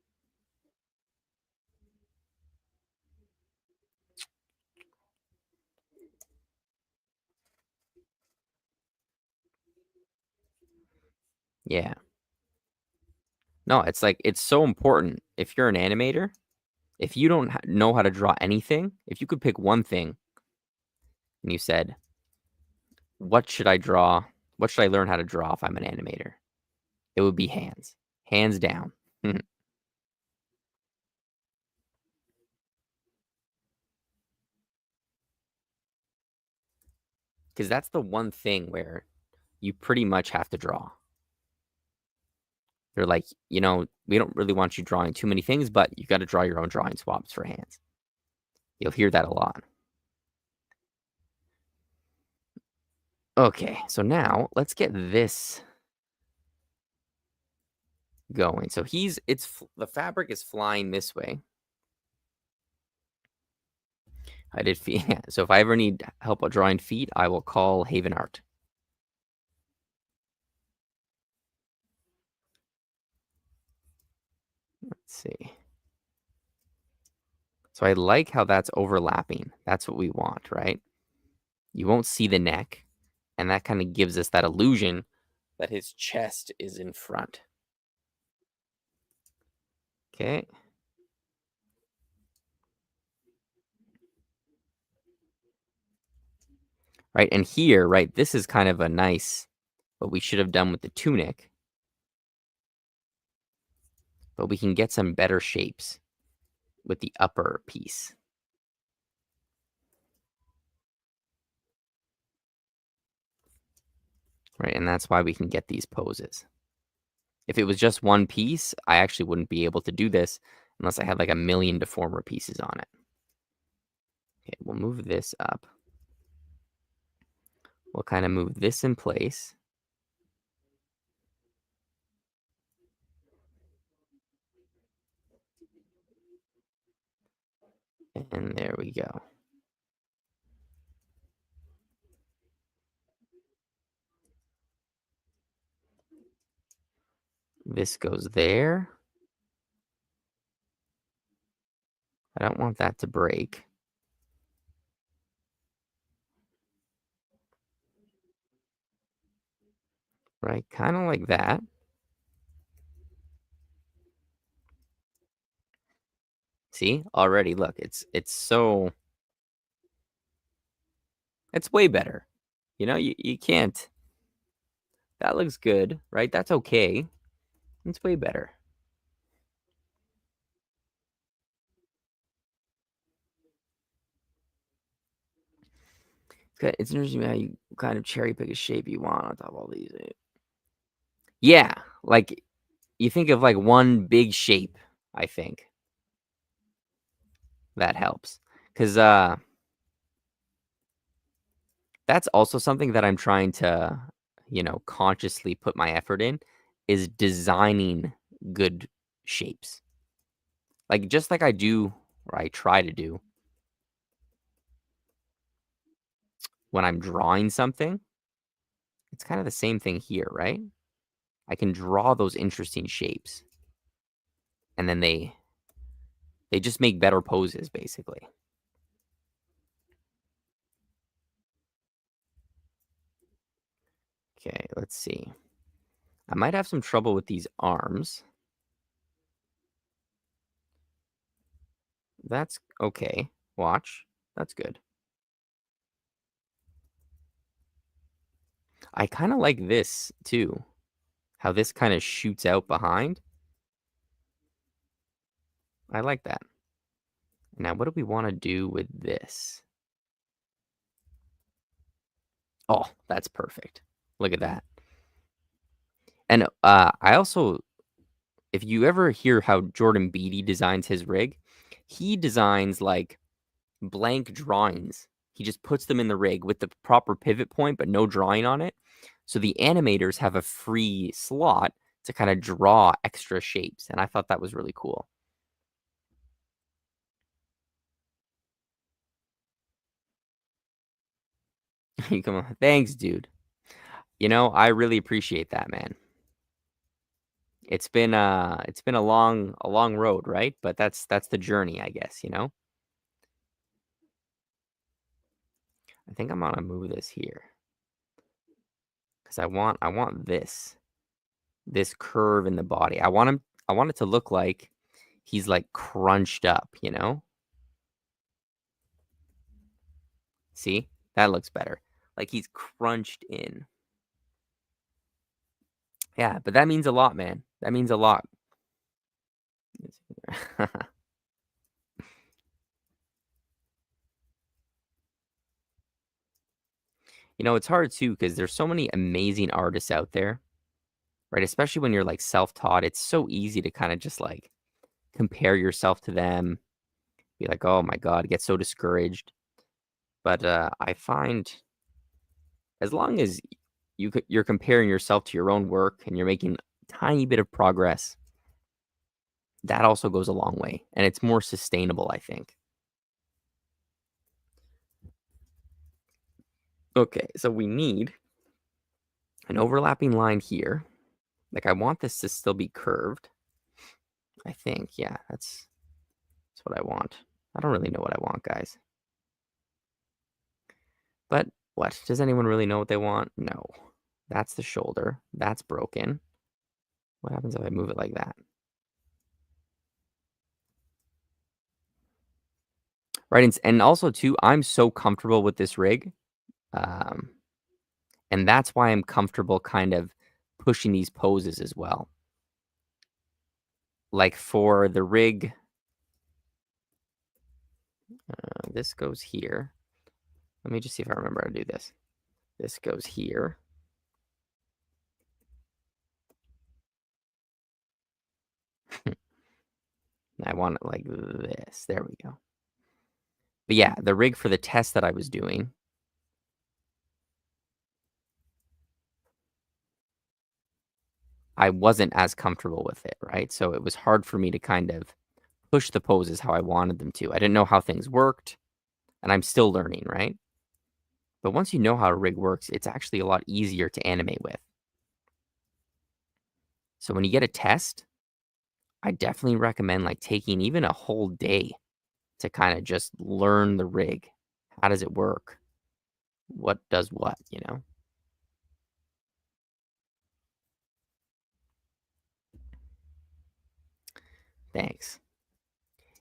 Yeah. No, it's like, it's so important. If you're an animator, if you don't know how to draw anything, if you could pick one thing and you said, what should I draw? What should I learn how to draw if I'm an animator? It would be hands. Hands down. Because that's the one thing where you pretty much have to draw. They're like, you know, we don't really want you drawing too many things, but you got to draw your own drawing swaps for hands. You'll hear that a lot. Okay, so now let's get this going. So the fabric is flying this way. I did feet. Yeah. So if I ever need help with drawing feet, I will call Haven Art. Let's see. So I like how that's overlapping. That's what we want, right? You won't see the neck, and that kind of gives us that illusion that his chest is in front. Okay. Right, and here, right, this is kind of a nice, what we should have done with the tunic. But we can get some better shapes with the upper piece. Right, and that's why we can get these poses. If it was just one piece, I actually wouldn't be able to do this unless I had like a million deformer pieces on it. Okay, we'll move this up. We'll kind of move this in place. And there we go. This goes there. I don't want that to break. Right, kind of like that. See, already, look, it's way better. You can't. That looks good, right? That's okay. It's way better. It's interesting how you kind of cherry pick a shape you want on top of all these. Yeah, like you think of like one big shape. I think that helps because that's also something that I'm trying to, consciously put my effort in is designing good shapes. Like just like I do or I try to do when I'm drawing something, it's kind of the same thing here, right? I can draw those interesting shapes and then they just make better poses basically. Okay, let's see. I might have some trouble with these arms. That's okay. Watch. That's good. I kind of like this too. How this kind of shoots out behind. I like that. Now, what do we want to do with this? Oh, that's perfect. Look at that. And I also, if you ever hear how Jordan Beatty designs his rig, he designs like blank drawings. He just puts them in the rig with the proper pivot point, but no drawing on it. So the animators have a free slot to kind of draw extra shapes. And I thought that was really cool. You come on. Thanks, dude. I really appreciate that, man. It's been a long road, right? But that's the journey, I guess. I think I'm gonna move this here because I want this curve in the body. I want it to look like he's like crunched up. See? That looks better. Like he's crunched in. Yeah, but that means a lot, man. That means a lot. It's hard too because there's so many amazing artists out there, right? Especially when you're like self-taught. It's so easy to kind of just like compare yourself to them, be like, "Oh my god," get so discouraged. But I find as long as you're comparing yourself to your own work and you're making a tiny bit of progress, that also goes a long way, and it's more sustainable, I think. Okay, so we need an overlapping line here. Like I want this to still be curved. I think, yeah, that's what I want. I don't really know what I want, guys. But what? Does anyone really know what they want? No. That's the shoulder. That's broken. What happens if I move it like that? Right. And also, too, I'm so comfortable with this rig. Um, and that's why I'm comfortable kind of pushing these poses as well. Like for the rig, this goes here. Let me just see if I remember how to do this. This goes here. I want it like this. There we go. But yeah, the rig for the test that I was doing, I wasn't as comfortable with it, right? So it was hard for me to kind of push the poses how I wanted them to. I didn't know how things worked, and I'm still learning, right? But once you know how a rig works, it's actually a lot easier to animate with. So when you get a test, I definitely recommend like taking even a whole day to kind of just learn the rig. How does it work? What does what, you know? Thanks.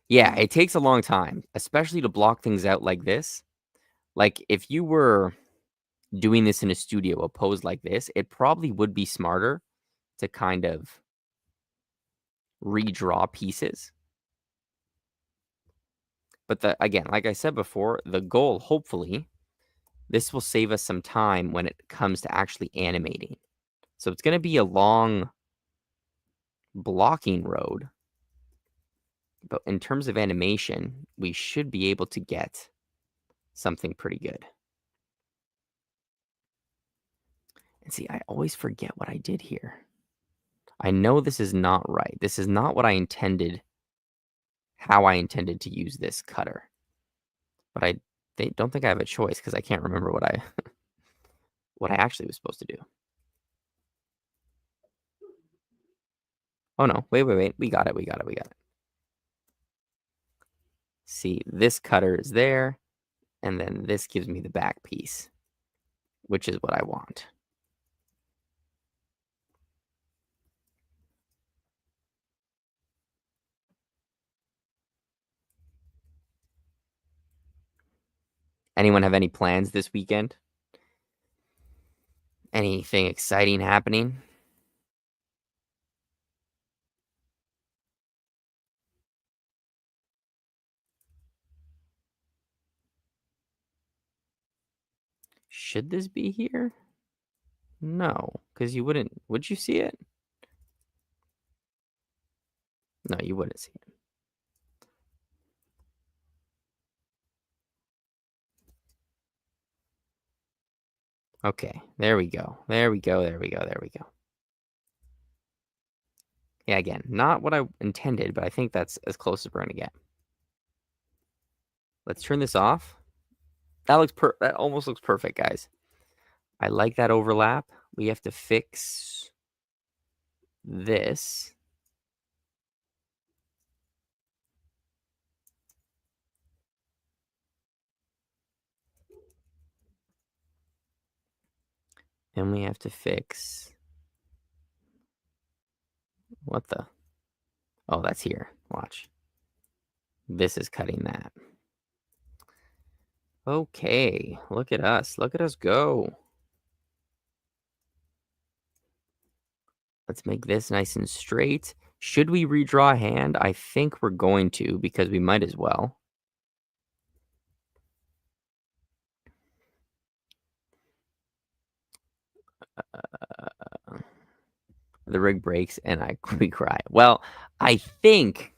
Yeah, it takes a long time, especially to block things out like this. Like if you were doing this in a studio, a pose like this, it probably would be smarter to kind of redraw pieces. But again, like I said before, the goal, hopefully, this will save us some time when it comes to actually animating. So it's going to be a long blocking road. But in terms of animation, we should be able to get something pretty good. And see, I always forget what I did here. I know this is not right. This is not what I intended, how I intended to use this cutter. But they don't think I have a choice because I can't remember what I what I actually was supposed to do. Oh no, wait. We got it. See, this cutter is there, and then this gives me the back piece, which is what I want. Anyone have any plans this weekend? Anything exciting happening? Should this be here? No, because you wouldn't. Would you see it? No, you wouldn't see it. Okay, there we go. There we go. Yeah, again, not what I intended, but I think that's as close as we're gonna get. Let's turn this off. That almost looks perfect, guys. I like that overlap. We have to fix this. And we have to fix what the? Oh, that's here. Watch. This is cutting that. Okay, look at us. Look at us go. Let's make this nice and straight. Should we redraw a hand? I think we're going to because we might as well. The rig breaks and we cry. Well, I think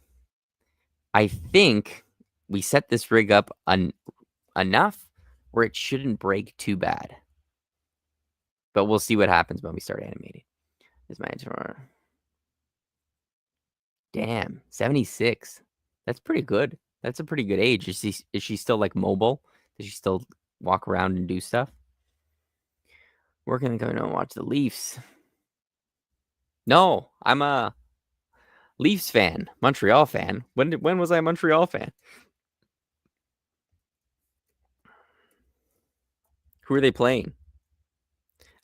we set this rig up enough where it shouldn't break too bad. But we'll see what happens when we start animating. Is my answer? Damn, 76. That's pretty good. That's a pretty good age. Is she still like mobile? Does she still walk around and do stuff? We're gonna go and watch the Leafs. No, I'm a Leafs fan, Montreal fan. When was I a Montreal fan? Who are they playing?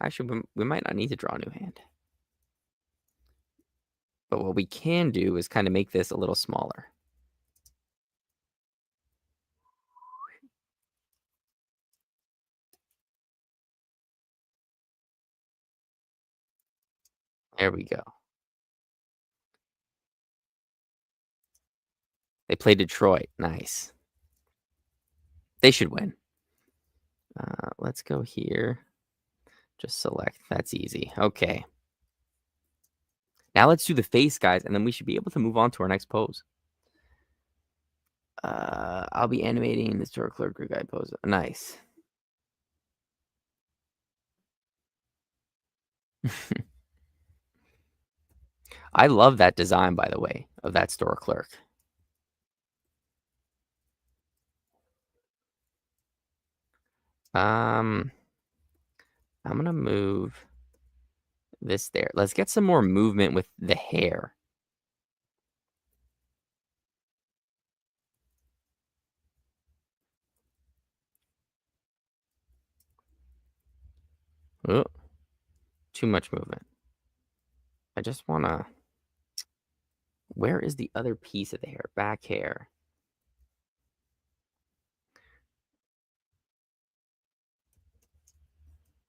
Actually, we might not need to draw a new hand. But what we can do is kind of make this a little smaller. There we go. They play Detroit. Nice. They should win. Let's go here. Just select. That's easy. Okay. Now let's do the face, guys, and then we should be able to move on to our next pose. I'll be animating the store clerk guy pose. Nice. I love that design, by the way, of that store clerk. I'm gonna move this there. Let's get some more movement with the hair. Oh, too much movement. I just wanna. Where is the other piece of the hair? Back hair.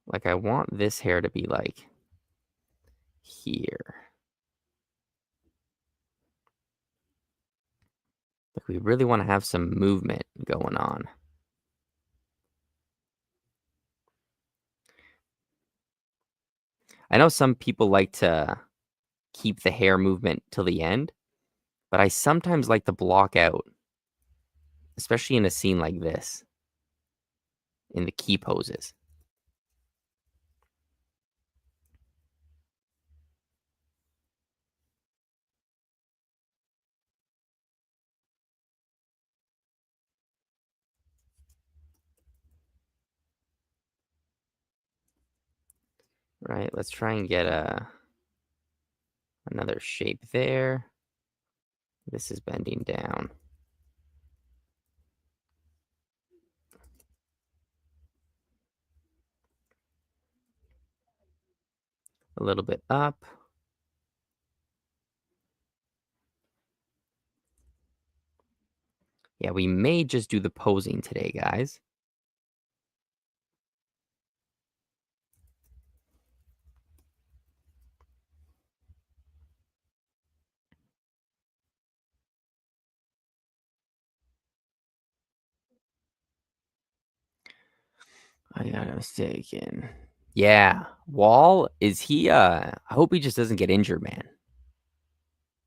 Like, I want this hair to be like here. Like, we really want to have some movement going on. I know some people like to keep the hair movement till the end, but I sometimes like to block out, especially in a scene like this, in the key poses. Right, let's try and get another shape there. This is bending down. A little bit up. Yeah, we may just do the posing today, guys. I got mistaken. Yeah, Wall, is he, I hope he just doesn't get injured, man.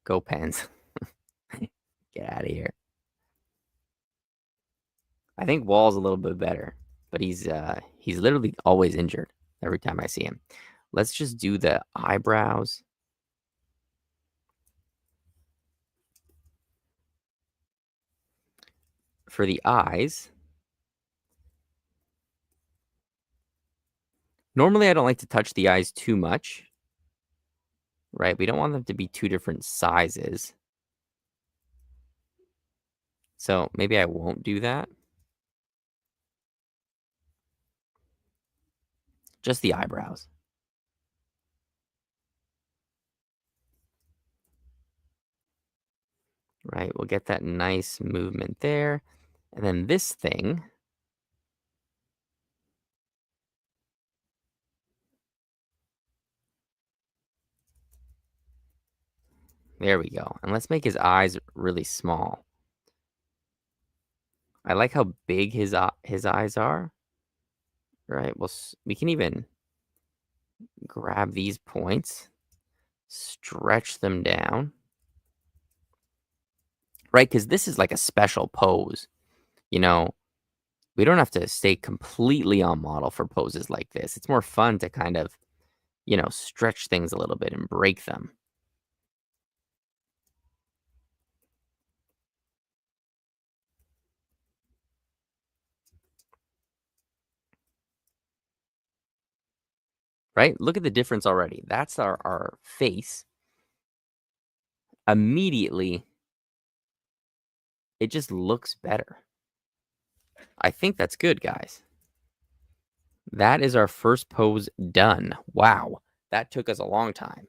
Go Pens. Get out of here. I think Wall's a little bit better, but he's literally always injured every time I see him. Let's just do the eyebrows. For the eyes, normally I don't like to touch the eyes too much, right? We don't want them to be two different sizes. So maybe I won't do that. Just the eyebrows. Right, we'll get that nice movement there. And then this thing, there we go. And let's make his eyes really small. I like how big his eyes are. Right, we can even grab these points, stretch them down. Right, because this is like a special pose. You know, we don't have to stay completely on model for poses like this. It's more fun to kind of, stretch things a little bit and break them. Right? Look at the difference already. That's our face. Immediately, it just looks better. I think that's good, guys. That is our first pose done. Wow. That took us a long time.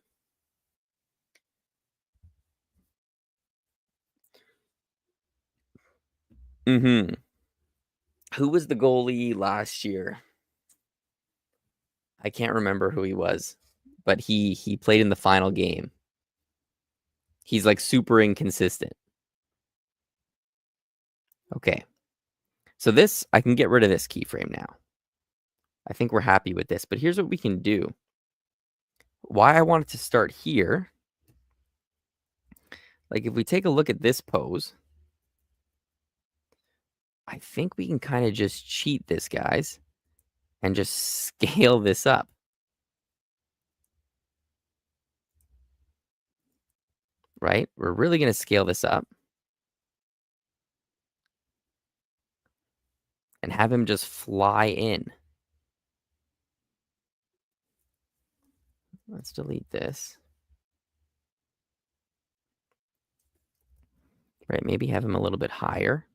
Mm-hmm. Who was the goalie last year? I can't remember who he was, but he played in the final game. He's like super inconsistent. Okay. So this, I can get rid of this keyframe now. I think we're happy with this, but here's what we can do. Why I wanted to start here, like if we take a look at this pose, I think we can kind of just cheat this, guys, and just scale this up, right? We're really going to scale this up and have him just fly in. Let's delete this. Right, maybe have him a little bit higher.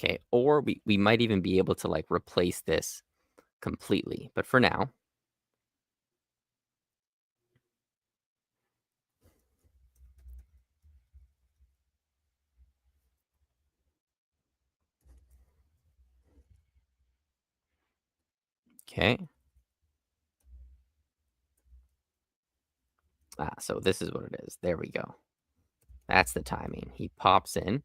Okay, or we might even be able to, like, replace this completely. But for now, okay. So this is what it is. There we go. That's the timing. He pops in.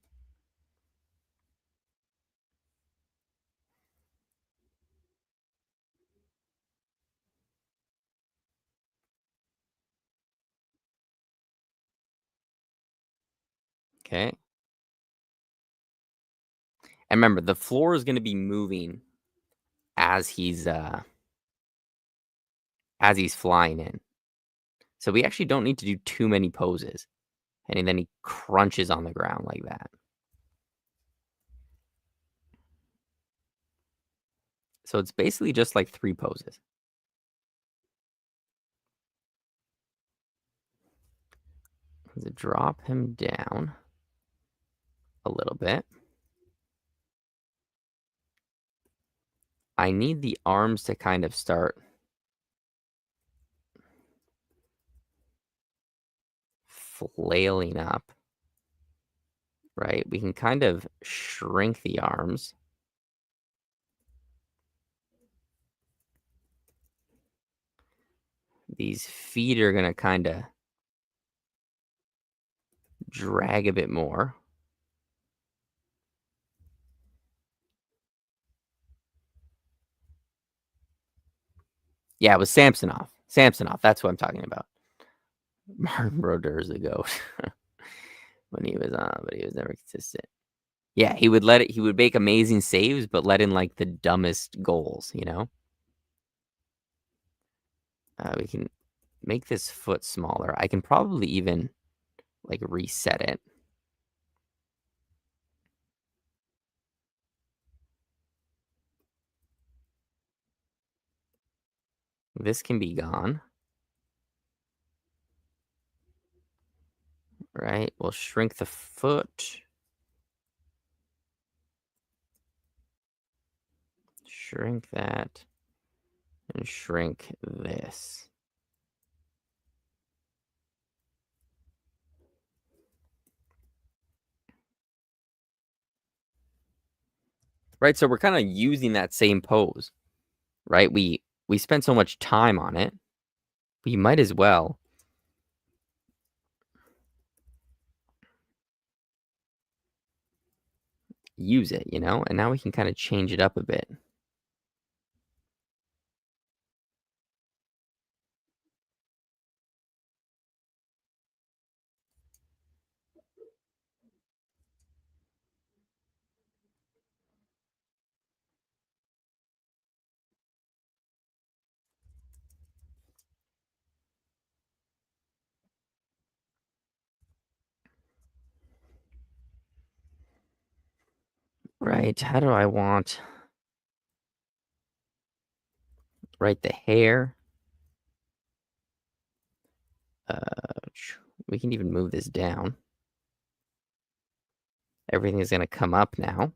Okay. And remember, the floor is going to be moving as he's flying in. So we actually don't need to do too many poses. And then he crunches on the ground like that. So it's basically just like 3 poses. Let's drop him down a little bit. I need the arms to kind of start flailing up, right? We can kind of shrink the arms. These feet are going to kind of drag a bit more. Yeah, it was Samsonov. Samsonov, that's what I'm talking about. Martin Brodeur a goat when he was on, but he was never consistent. Yeah, he would make amazing saves, but let in like the dumbest goals, you know? We can make this foot smaller. I can probably even like reset it. This can be gone. Right? We'll shrink the foot. Shrink that. And shrink this. Right? So we're kind of using that same pose. Right? We spent so much time on it. We might as well use it, you know? And now we can kind of change it up a bit. Right? How do I want, right, the hair? Uh, we can even move this down. Everything is going to come up now.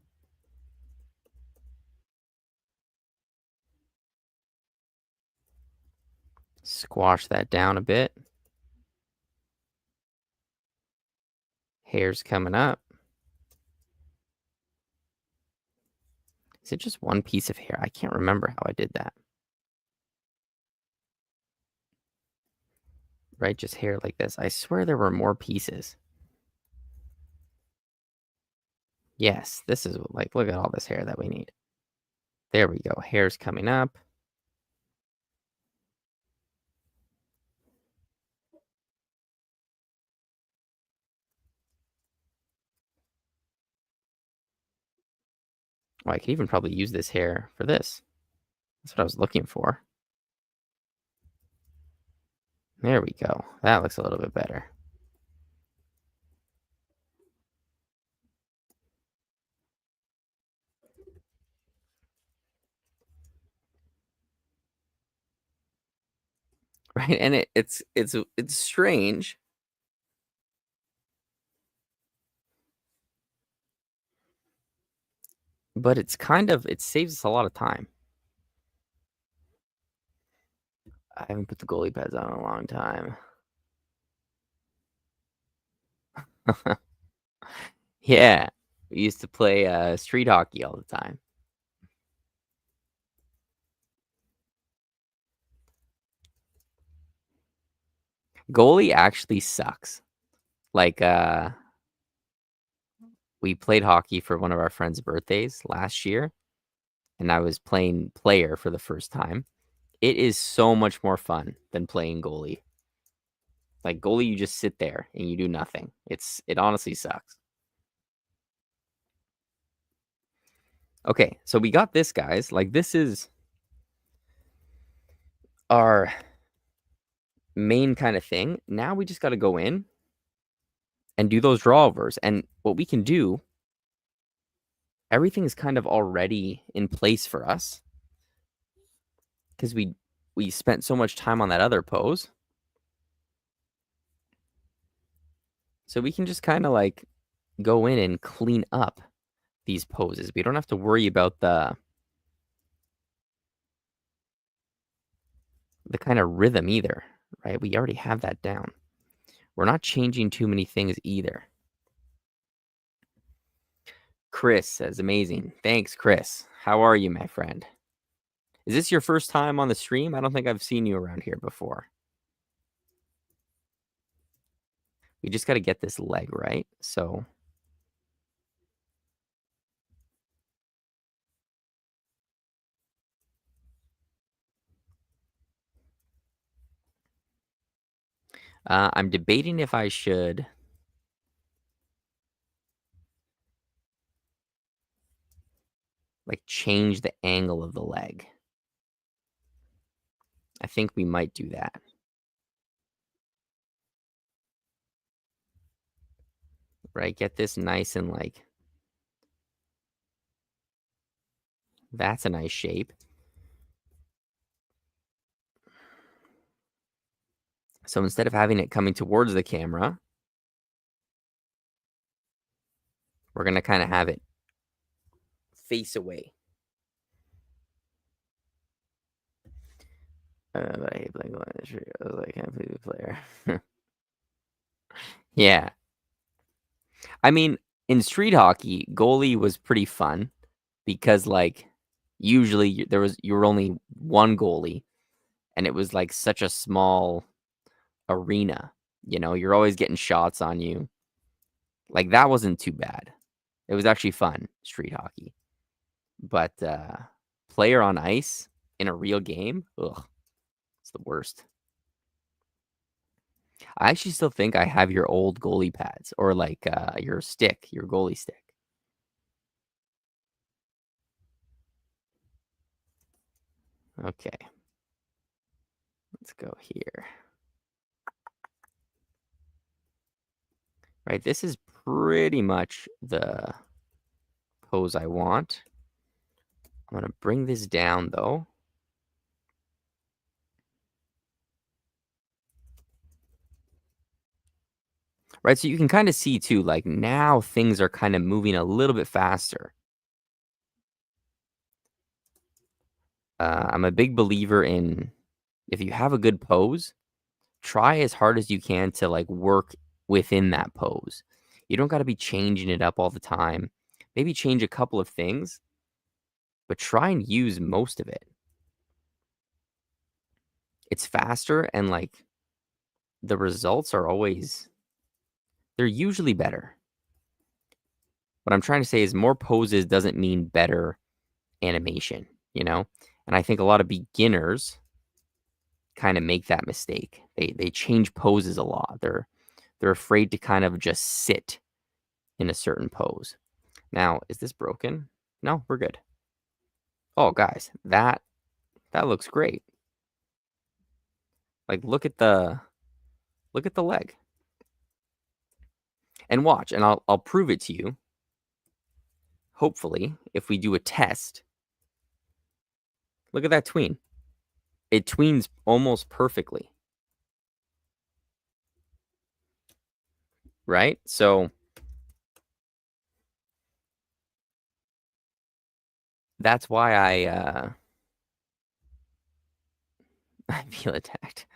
Squash that down a bit. Hair's coming up. Is it just one piece of hair? I can't remember how I did that. Right, just hair like this. I swear there were more pieces. Yes, this is like, look at all this hair that we need. There we go. Hair's coming up. Oh, I could even probably use this hair for this. That's what I was looking for. There we go. That looks a little bit better. Right? And it's strange, but it's kind of it saves us a lot of time. I haven't put the goalie pads on in a long time. Yeah. We used to play street hockey all the time. Goalie actually sucks. Like we played hockey for one of our friends' birthdays last year, and I was playing player for the first time. It is so much more fun than playing goalie. Like goalie, you just sit there and you do nothing. It honestly sucks. Okay, so we got this, guys. Like this is our main kind of thing. Now we just got to go in and do those drawovers. And what we can do, everything is kind of already in place for us because we spent so much time on that other pose. So we can just kind of like go in and clean up these poses. We don't have to worry about the kind of rhythm either, right? We already have that down. We're not changing too many things either. Chris says, amazing. Thanks, Chris. How are you, my friend? Is this your first time on the stream? I don't think I've seen you around here before. We just got to get this leg right. So I'm debating if I should like change the angle of the leg. I think we might do that. Right? Get this nice and like, that's a nice shape. So instead of having it coming towards the camera, we're going to kind of have it face away. I hate playing goalie in the street. I was like, I can't play the player. Yeah. I mean, in street hockey, goalie was pretty fun because like usually you were only one goalie and it was like such a small arena. You know, you're always getting shots on you. Like that wasn't too bad. It was actually fun, street hockey. But player on ice in a real game, ugh, it's the worst. I actually still think I have your old goalie pads or like your stick, your goalie stick. Okay. Let's go here. Right, this is pretty much the pose I want. I'm going to bring this down, though. Right, so you can kind of see, too, like, now things are kind of moving a little bit faster. I'm a big believer in if you have a good pose, try as hard as you can to, like, work within that pose. You don't got to be changing it up all the time. Maybe change a couple of things, but try and use most of it. It's faster and, like, the results are always they're usually better. What I'm trying to say is more poses doesn't mean better animation, you know? And I think a lot of beginners kind of make that mistake. They change poses a lot. They're afraid to kind of just sit in a certain pose. Now, is this broken? No, we're good. Oh, guys, that looks great. Like look at the leg. And watch, and I'll prove it to you. Hopefully, if we do a test. Look at that tween. It tweens almost perfectly. Right? So that's why I feel attacked.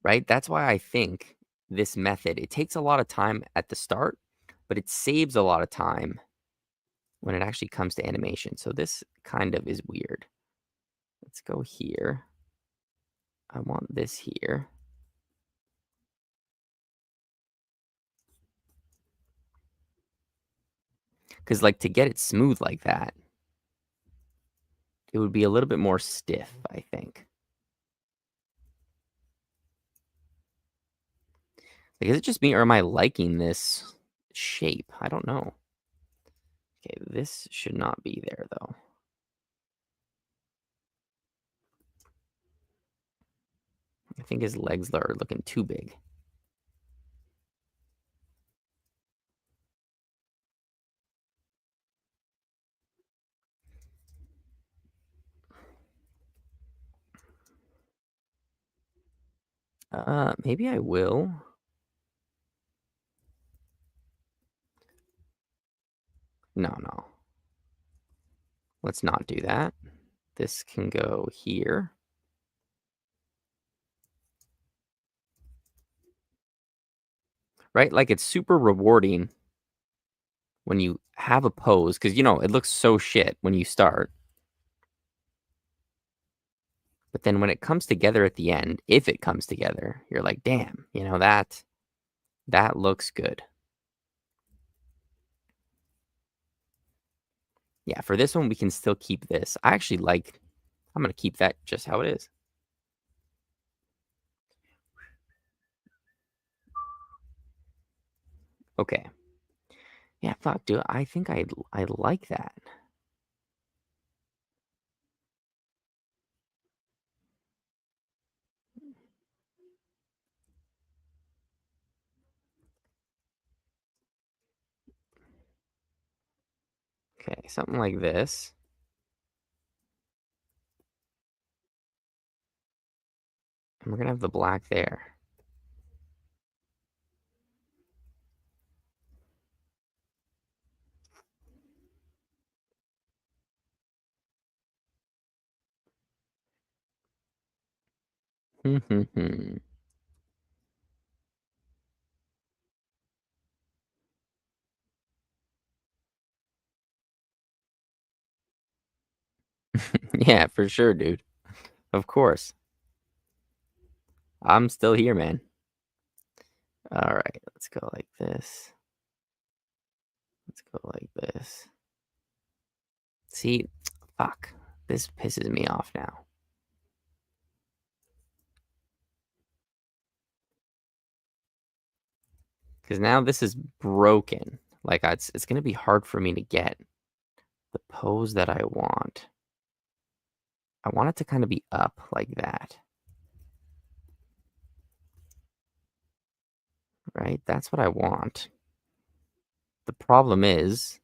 Right? That's why I think this method, it takes a lot of time at the start, but it saves a lot of time when it actually comes to animation. So this kind of is weird. Let's go here. I want this here. Because like to get it smooth like that, it would be a little bit more stiff, I think. Like, is it just me or am I liking this shape? I don't know. Okay, this should not be there though. I think his legs are looking too big. Maybe I will. No, no. Let's not do that. This can go here. Right? Like it's super rewarding when you have a pose because you know it looks so shit when you start. But then when it comes together at the end, if it comes together, you're like, damn, you know, that looks good. Yeah, for this one, we can still keep this. I actually like, I'm going to keep that just how it is. Okay. Yeah, fuck, dude. I think I like that. Okay, something like this. And we're going to have the black there. Yeah, for sure, dude. Of course. I'm still here, man. All right, let's go like this. Let's go like this. See, fuck. This pisses me off now. Because now this is broken. Like, it's going to be hard for me to get the pose that I want. I want it to kind of be up like that. Right? That's what I want. The problem is,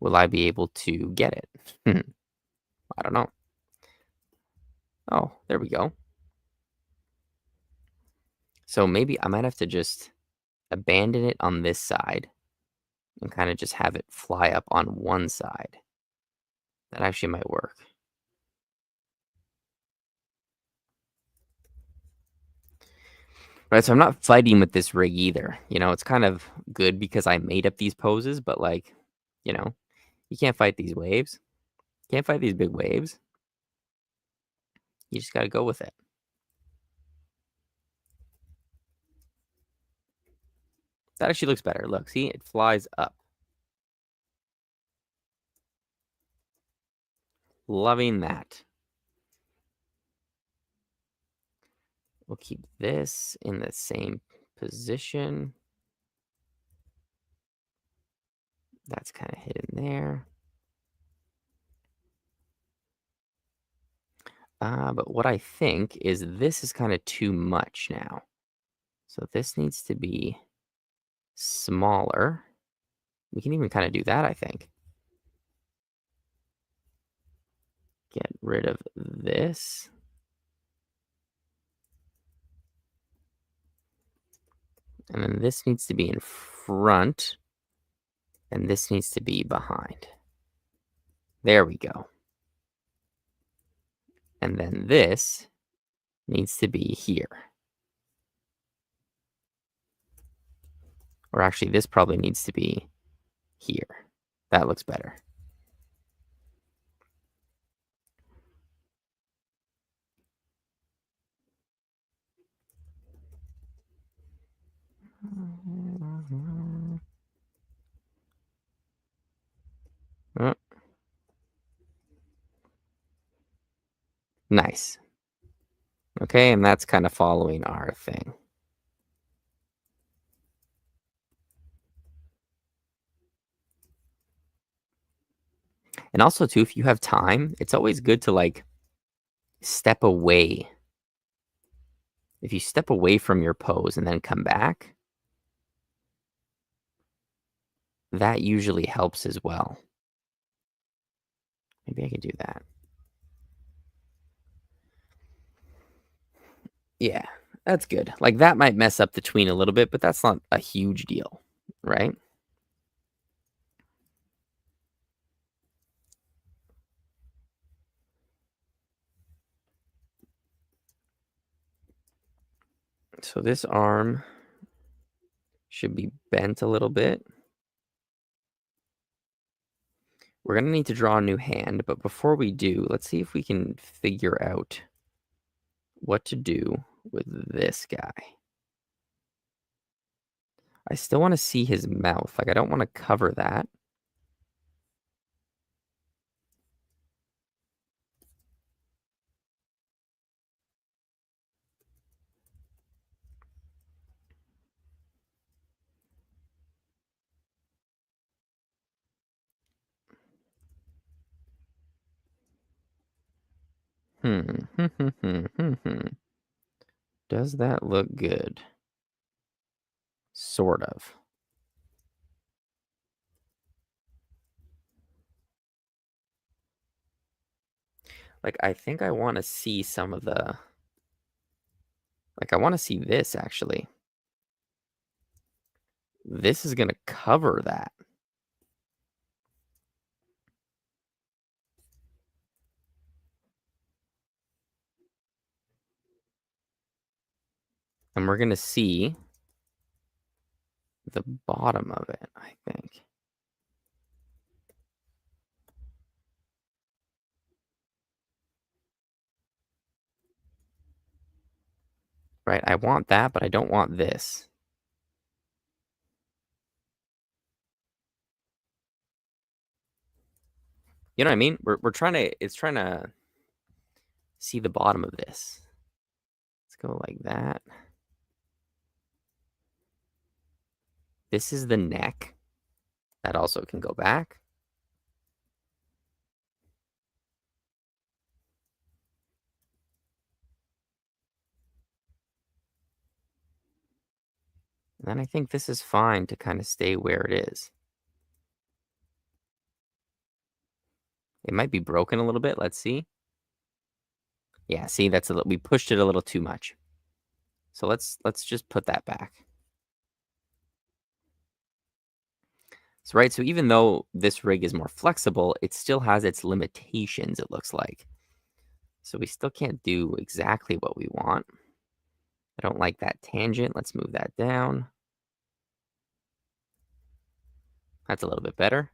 will I be able to get it? I don't know. Oh, there we go. So maybe I might have to just abandon it on this side and kind of just have it fly up on one side. That actually might work. Right, so I'm not fighting with this rig either. You know, it's kind of good because I made up these poses, but like, you know, you can't fight these waves. Can't fight these big waves. You just got to go with it. That actually looks better. Look, see, it flies up. Loving that. We'll keep this in the same position. That's kind of hidden there. But what I think is this is kind of too much now. So this needs to be smaller. We can even kind of do that, I think. Get rid of this. And then this needs to be in front. And this needs to be behind. There we go. And then this needs to be here. Or actually, this probably needs to be here. That looks better. Oh, nice. Okay, and that's kind of following our thing. And also, too, if you have time, it's always good to, like, step away. If you step away from your pose and then come back, that usually helps as well. Maybe I could do that. Yeah, that's good. Like, that might mess up the tween a little bit, but that's not a huge deal, right? So this arm should be bent a little bit. We're going to need to draw a new hand, but before we do, let's see if we can figure out what to do with this guy. I still want to see his mouth. Like, I don't want to cover that. Does that look good? Sort of. Like, I think I want to see some of the... Like, I want to see this, actually. This is going to cover that. And we're going to see the bottom of it, I think. Right, I want that, but I don't want this. You know what I mean? We're trying to... It's trying to see the bottom of this. Let's go like that. This is the neck. That also can go back. And then I think this is fine to kind of stay where it is. It might be broken a little bit. Let's see. Yeah, see, we pushed it a little too much. So let's just put that back. So right, so even though this rig is more flexible, it still has its limitations, it looks like. So we still can't do exactly what we want. I don't like that tangent. Let's move that down. That's a little bit better.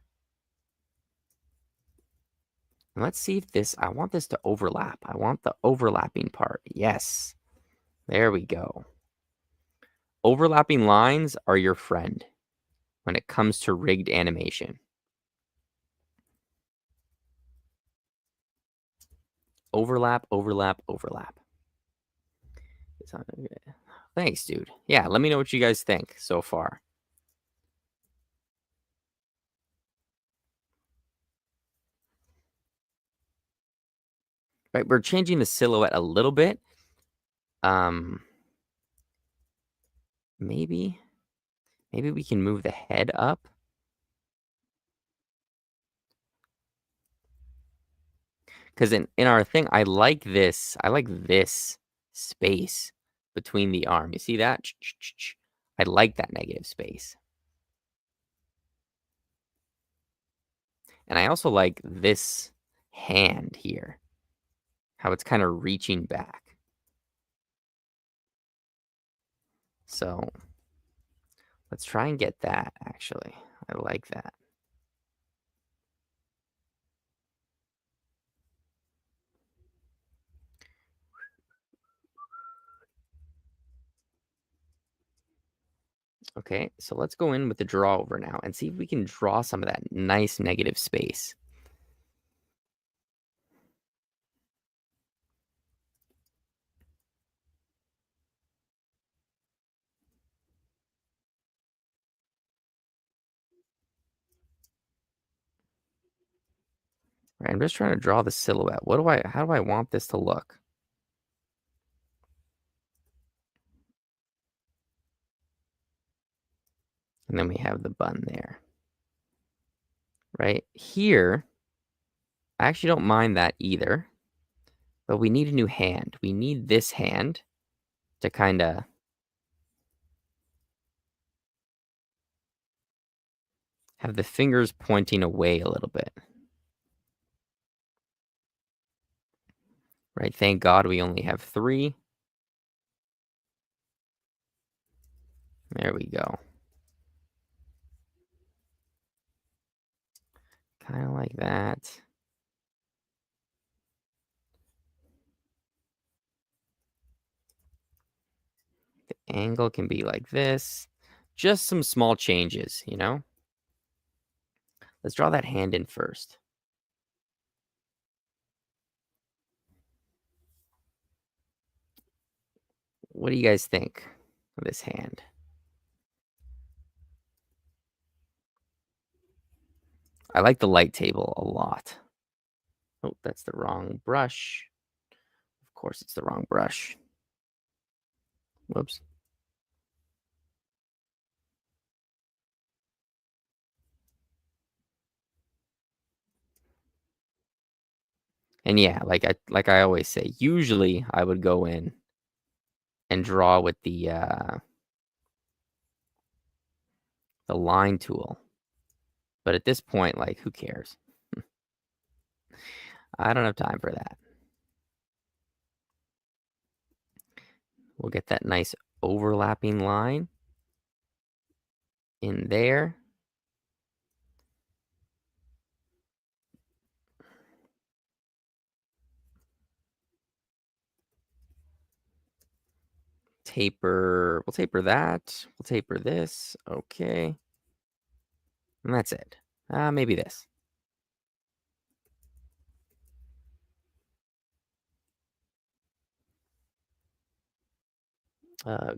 And let's see if this... I want this to overlap. I want the overlapping part. Yes. There we go. Overlapping lines are your friend when it comes to rigged animation. Overlap, overlap, overlap. Thanks, dude. Yeah, let me know what you guys think so far. Right, we're changing the silhouette a little bit. Um, maybe we can move the head up. Because in our thing, I like this. I like this space between the arm. You see that? I like that negative space. And I also like this hand here, how it's kind of reaching back. So let's try and get that, actually. I like that. Okay, so let's go in with the draw over now and see if we can draw some of that nice negative space. Right, I'm just trying to draw the silhouette. How do I want this to look? And then we have the bun there. Right here, I actually don't mind that either. But we need a new hand. We need this hand to kind of have the fingers pointing away a little bit. Right? Thank God we only have 3. There we go. Kind of like that. The angle can be like this. Just some small changes, you know? Let's draw that hand in first. What do you guys think of this hand? I like the light table a lot. Oh, that's the wrong brush. Of course, it's the wrong brush. Whoops. And yeah, like I always say, usually I would go in and draw with the line tool. But at this point, like, who cares? I don't have time for that. We'll get that nice overlapping line in there. We'll taper that. We'll taper this. Okay. And that's it. Maybe this.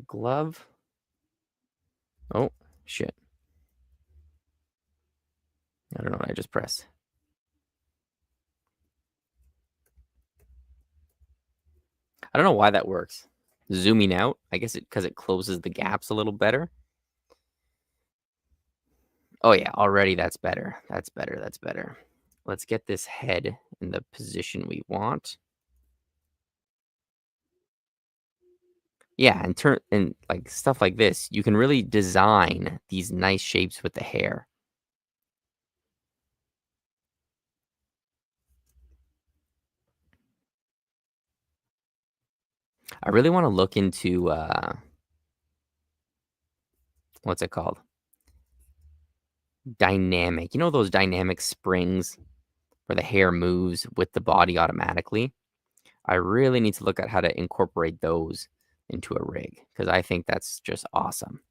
Glove. Oh, shit. I don't know what I just pressed. I don't know why that works. Zooming out, I guess because it closes the gaps a little better. Oh yeah, already that's better. That's better. That's better. Let's get this head in the position we want. Yeah, and like stuff like this, you can really design these nice shapes with the hair. I really want to look into what's it called? Dynamic. You know those dynamic springs where the hair moves with the body automatically? I really need to look at how to incorporate those into a rig because I think that's just awesome.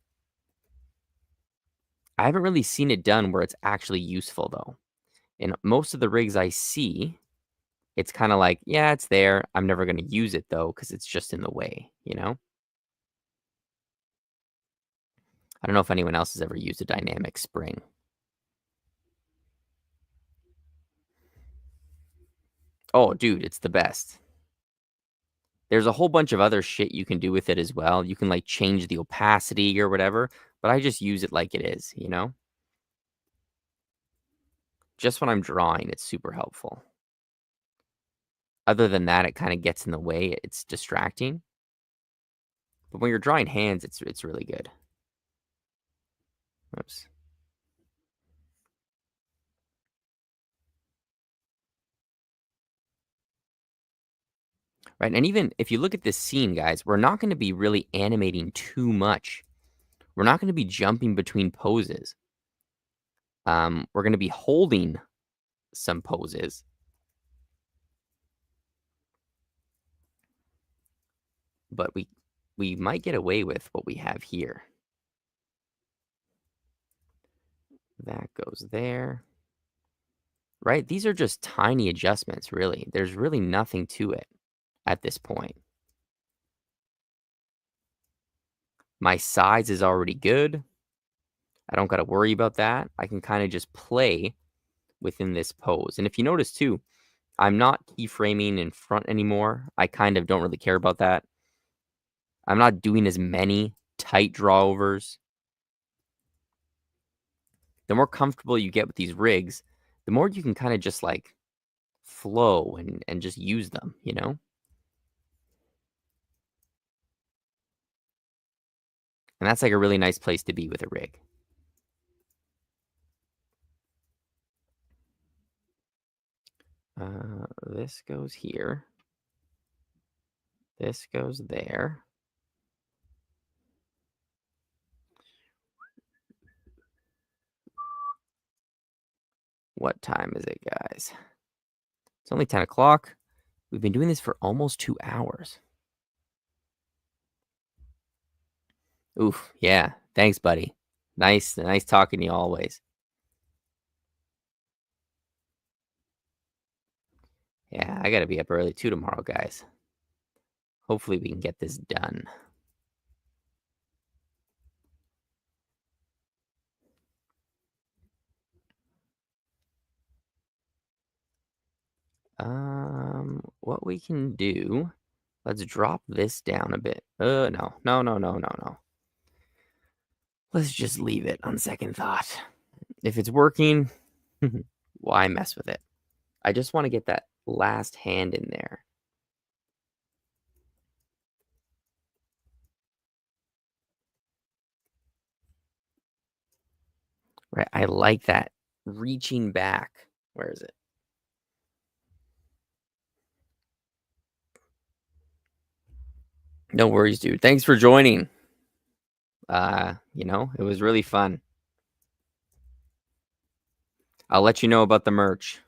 I haven't really seen it done where it's actually useful though. In most of the rigs I see, it's kinda like, "Yeah, it's there. I'm never gonna use it though because it's just in the way," you know? I don't know if anyone else has ever used a dynamic spring. Oh, dude, it's the best. There's a whole bunch of other shit you can do with it as well. You can, like, change the opacity or whatever, but I just use it like it is, you know? Just when I'm drawing, it's super helpful. Other than that, it kinda gets in the way, it's distracting, but when you're drawing hands, it's really good. Oops. Right, and even if you look at this scene, guys, we're not gonna be really animating too much. We're not gonna be jumping between poses. We're gonna be holding some poses, but we might get away with what we have here. That goes there. Right? These are just tiny adjustments, really. There's really nothing to it at this point. My size is already good. I don't got to worry about that. I can kind of just play within this pose. And if you notice too, I'm not keyframing in front anymore. I kind of don't really care about that. I'm not doing as many tight drawovers. The more comfortable you get with these rigs, the more you can kind of just like flow and just use them, you know? And that's like a really nice place to be with a rig. This goes here. This goes there. What time is it, guys? It's only 10 o'clock. We've been doing this for almost 2 hours. Oof, yeah. Thanks, buddy. Nice talking to you always. Yeah, I gotta be up early too tomorrow, guys. Hopefully we can get this done. What we can do, let's drop this down a bit. No. No, no, no, no, no. Let's just leave it on second thought. If it's working, why mess with it? I just want to get that last hand in there. Right, I like that. Reaching back. Where is it? No worries, dude. Thanks for joining. It was really fun. I'll let you know about the merch.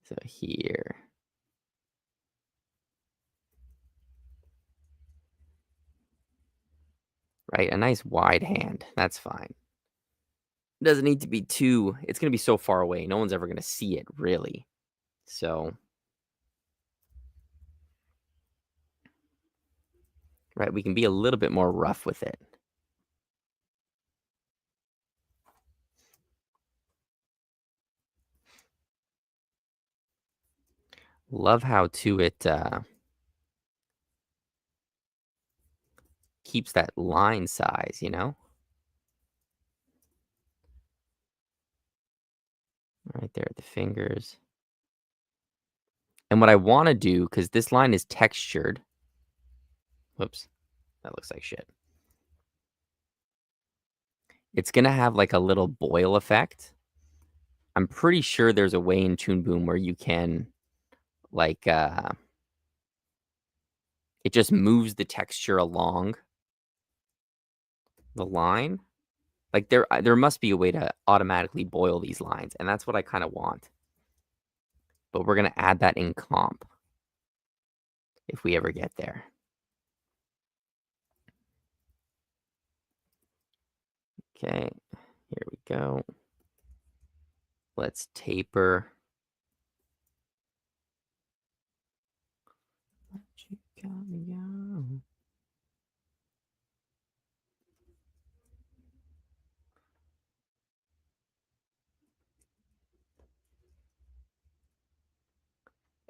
So here. Right, a nice wide hand. That's fine. It doesn't need to be too it's gonna be so far away. No one's ever gonna see it really. So, right, we can be a little bit more rough with it. Love how too it keeps that line size, you know? Right there at the fingers. And what I wanna do, do, because this line is textured. Whoops, that looks like shit. It's gonna have, like, a little boil effect. I'm pretty sure there's a way in Toon Boom where you can, like, it just moves the texture along the line. Like, there must be a way to automatically boil these lines, and that's what I kinda want. but we're going to add that in comp if we ever get there. Okay, here we go. Let's taper.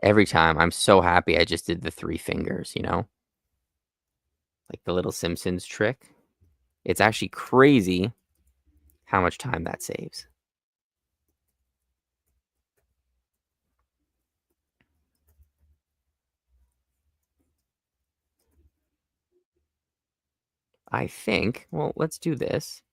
Every time, I'm so happy I just did the 3 fingers, you know? Like the little Simpsons trick. It's actually crazy how much time that saves. I think, well, let's do this.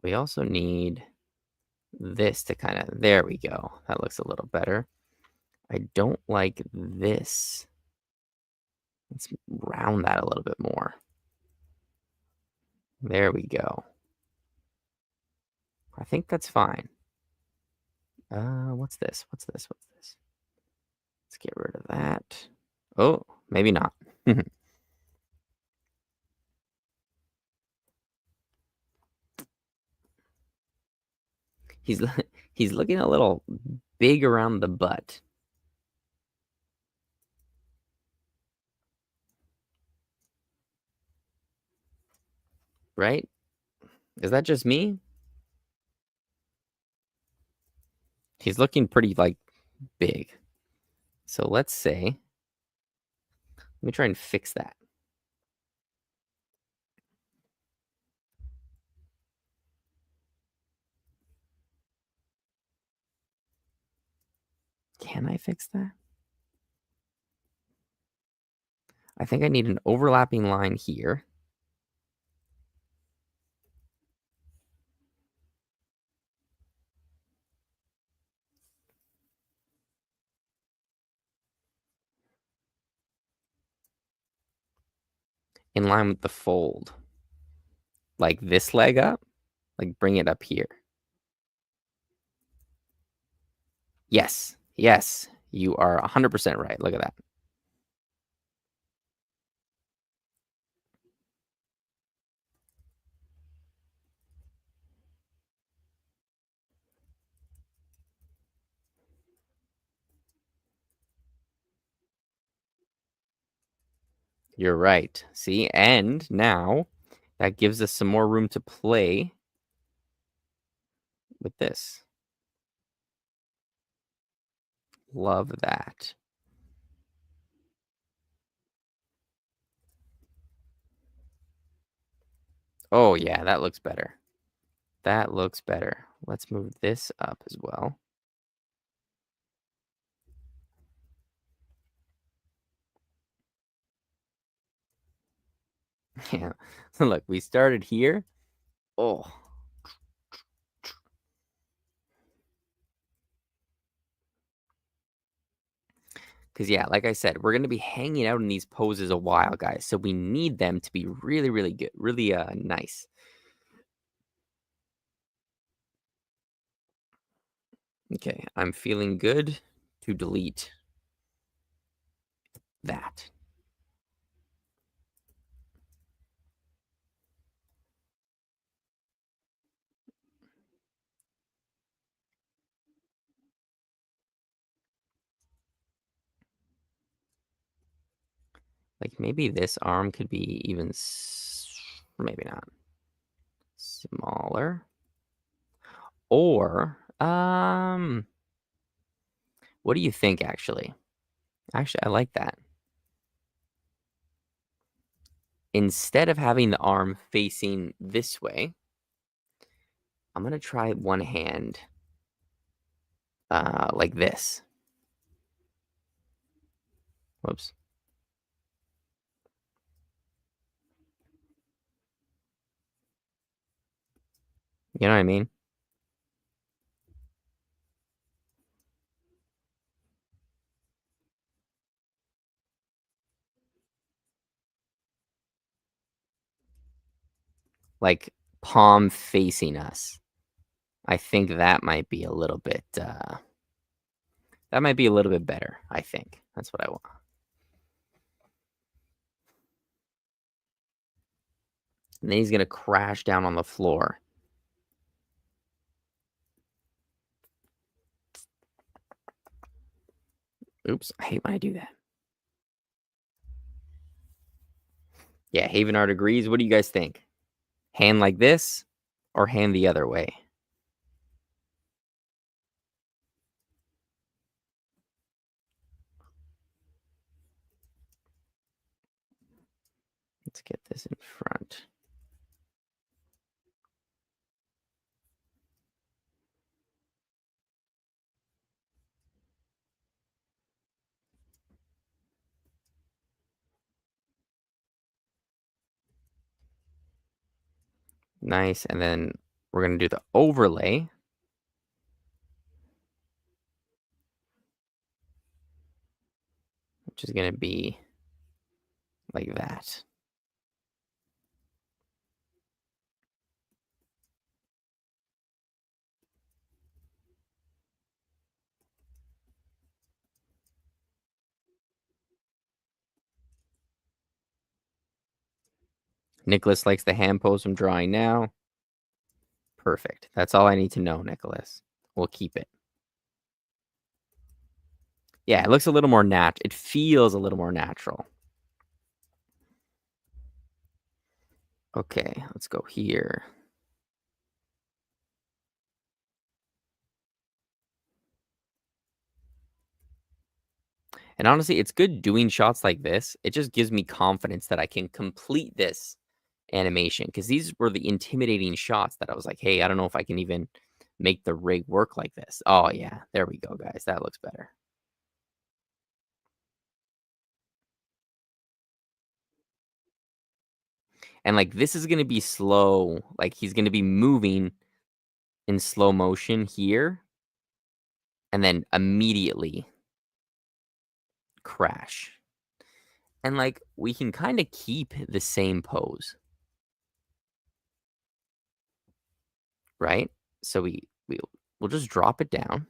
We also need this to kind of, there we go. That looks a little better. I don't like this. Let's round that a little bit more. There we go. I think that's fine. What's this? What's this? What's this? Let's get rid of that. Oh, maybe not. He's he's looking a little big around the butt. Right? Is that just me? He's looking pretty, like, big. So let's say, let me try and fix that. Can I fix that? I think I need an overlapping line here. In line with the fold. Like this leg up. Like bring it up here. Yes. Yes. You are 100% right. Look at that. You're right. See? And now that gives us some more room to play with this. Love that. Oh, yeah, that looks better. That looks better. Let's move this up as well. Yeah. So look, we started here. Oh. Because, yeah, like I said, we're going to be hanging out in these poses a while, guys. So we need them to be really, really good, really nice. Okay, I'm feeling good to delete that. Like maybe this arm could be even, maybe not, smaller. Or, what do you think, actually? Actually, I like that. Instead of having the arm facing this way, I'm going to try one hand like this. Whoops. You know what I mean? like palm facing us. I think that might be a little bit better, I think. That's what I want. And then he's gonna crash down on the floor. Oops, I hate when I do that. Yeah, Havenart agrees. What do you guys think? Hand like this or hand the other way? Let's get this in front. Nice. And then we're going to do the overlay. Which is going to be like that. Nicholas likes the hand pose I'm drawing now. Perfect. That's all I need to know, Nicholas. We'll keep it. Yeah, it looks a little more natural. It feels a little more natural. Okay, let's go here. And honestly, it's good doing shots like this. It just gives me confidence that I can complete this animation because these were the intimidating shots that I was like, hey, I don't know if I can even make the rig work like this. Oh, yeah. There we go, guys. That looks better. And like this is going to be slow. Like he's going to be moving in slow motion here and then immediately crash. And like we can kind of keep the same pose. Right? So we'll just drop it down.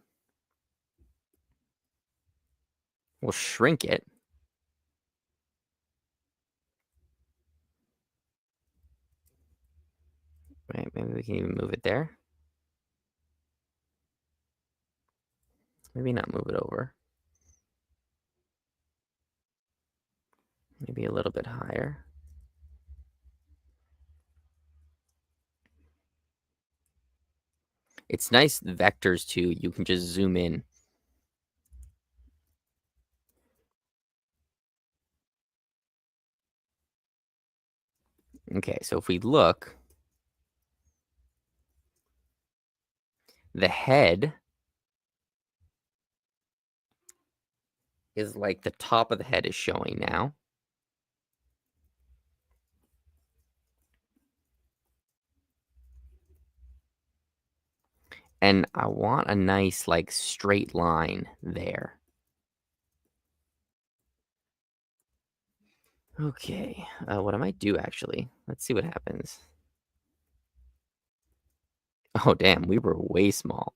We'll shrink it. Right, maybe we can even move it there. Maybe not move it over. Maybe a little bit higher. It's nice vectors too. You can just zoom in. Okay, so if we look, the head is like the top of the head is showing now. And I want a nice like straight line there. Okay, what I might do actually, let's see what happens. Oh, damn, we were way small.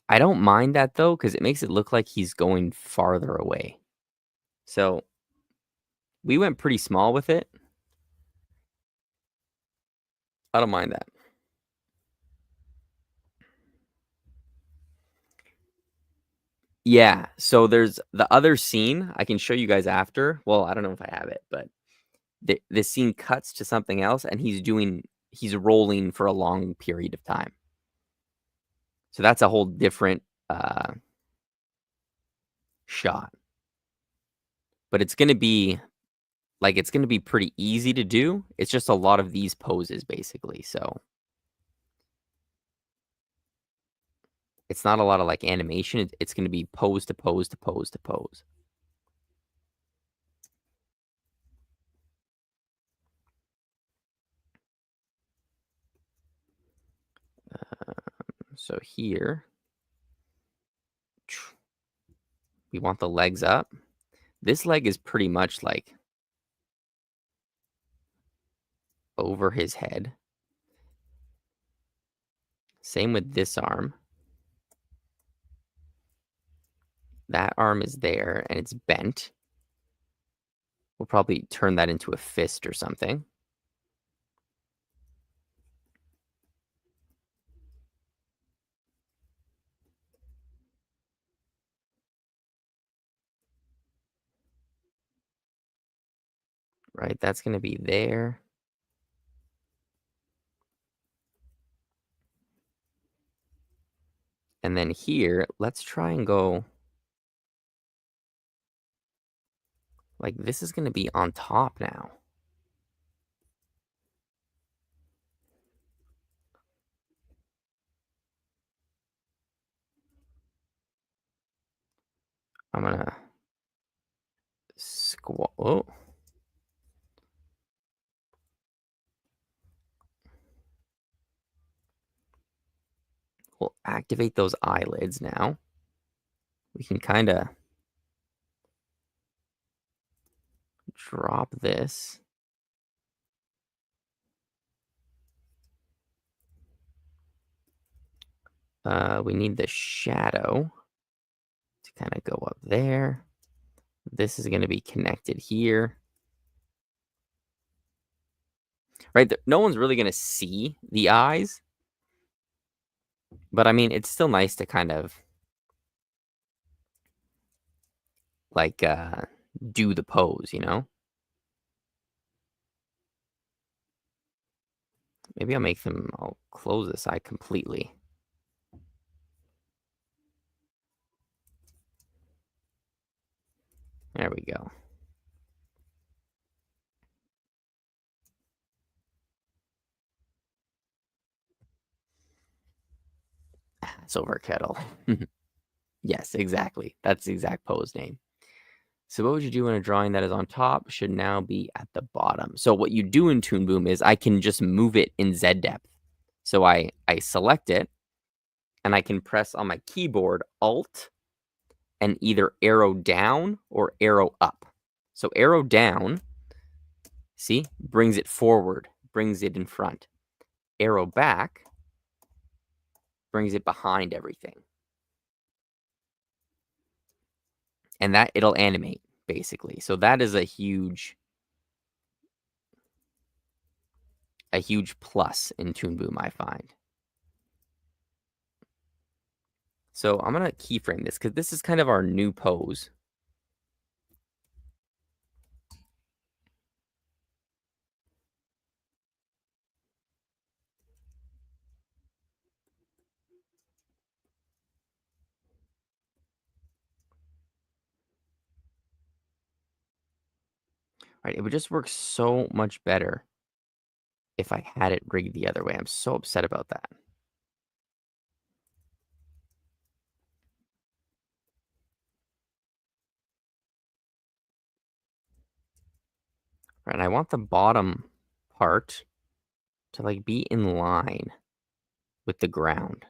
I don't mind that though, because it makes it look like he's going farther away. So we went pretty small with it. I don't mind that. Yeah, so there's the other scene I can show you guys after. Well, I don't know if I have it, but this scene cuts to something else, and he's rolling for a long period of time. So that's a whole different shot. But it's gonna be pretty easy to do. It's just a lot of these poses basically. So it's not a lot of like animation. It's gonna be pose to pose to pose to pose. So here we want the legs up. this leg is pretty much like over his head. Same with this arm. That arm is there and it's bent. We'll probably turn that into a fist or something. Right, that's going to be there. And then here, let's try and go like this is going to be on top now. I'm going to squat. Oh. We'll activate those eyelids now. We can kind of drop this. We need the shadow to kind of go up there. This is going to be connected here. Right? No one's really going to see the eyes. But I mean, it's still nice to kind of like do the pose, you know? Maybe I'll close this eye completely. There we go. Silver kettle. Yes, exactly. That's the exact pose name. So what would you do in a drawing that is on top should now be at the bottom? So what you do in Toon Boom is I can just move it in Z depth. So I select it and I can press on my keyboard Alt and either arrow down or arrow up. So arrow down, see, brings it forward, brings it in front. Arrow back brings it behind everything. And that it'll animate, basically. So that is a huge plus in Toon Boom, I find. So I'm going to keyframe this because this is kind of our new pose. Right, it would just work so much better if I had it rigged the other way. I'm so upset about that. Right, and I want the bottom part to like be in line with the ground.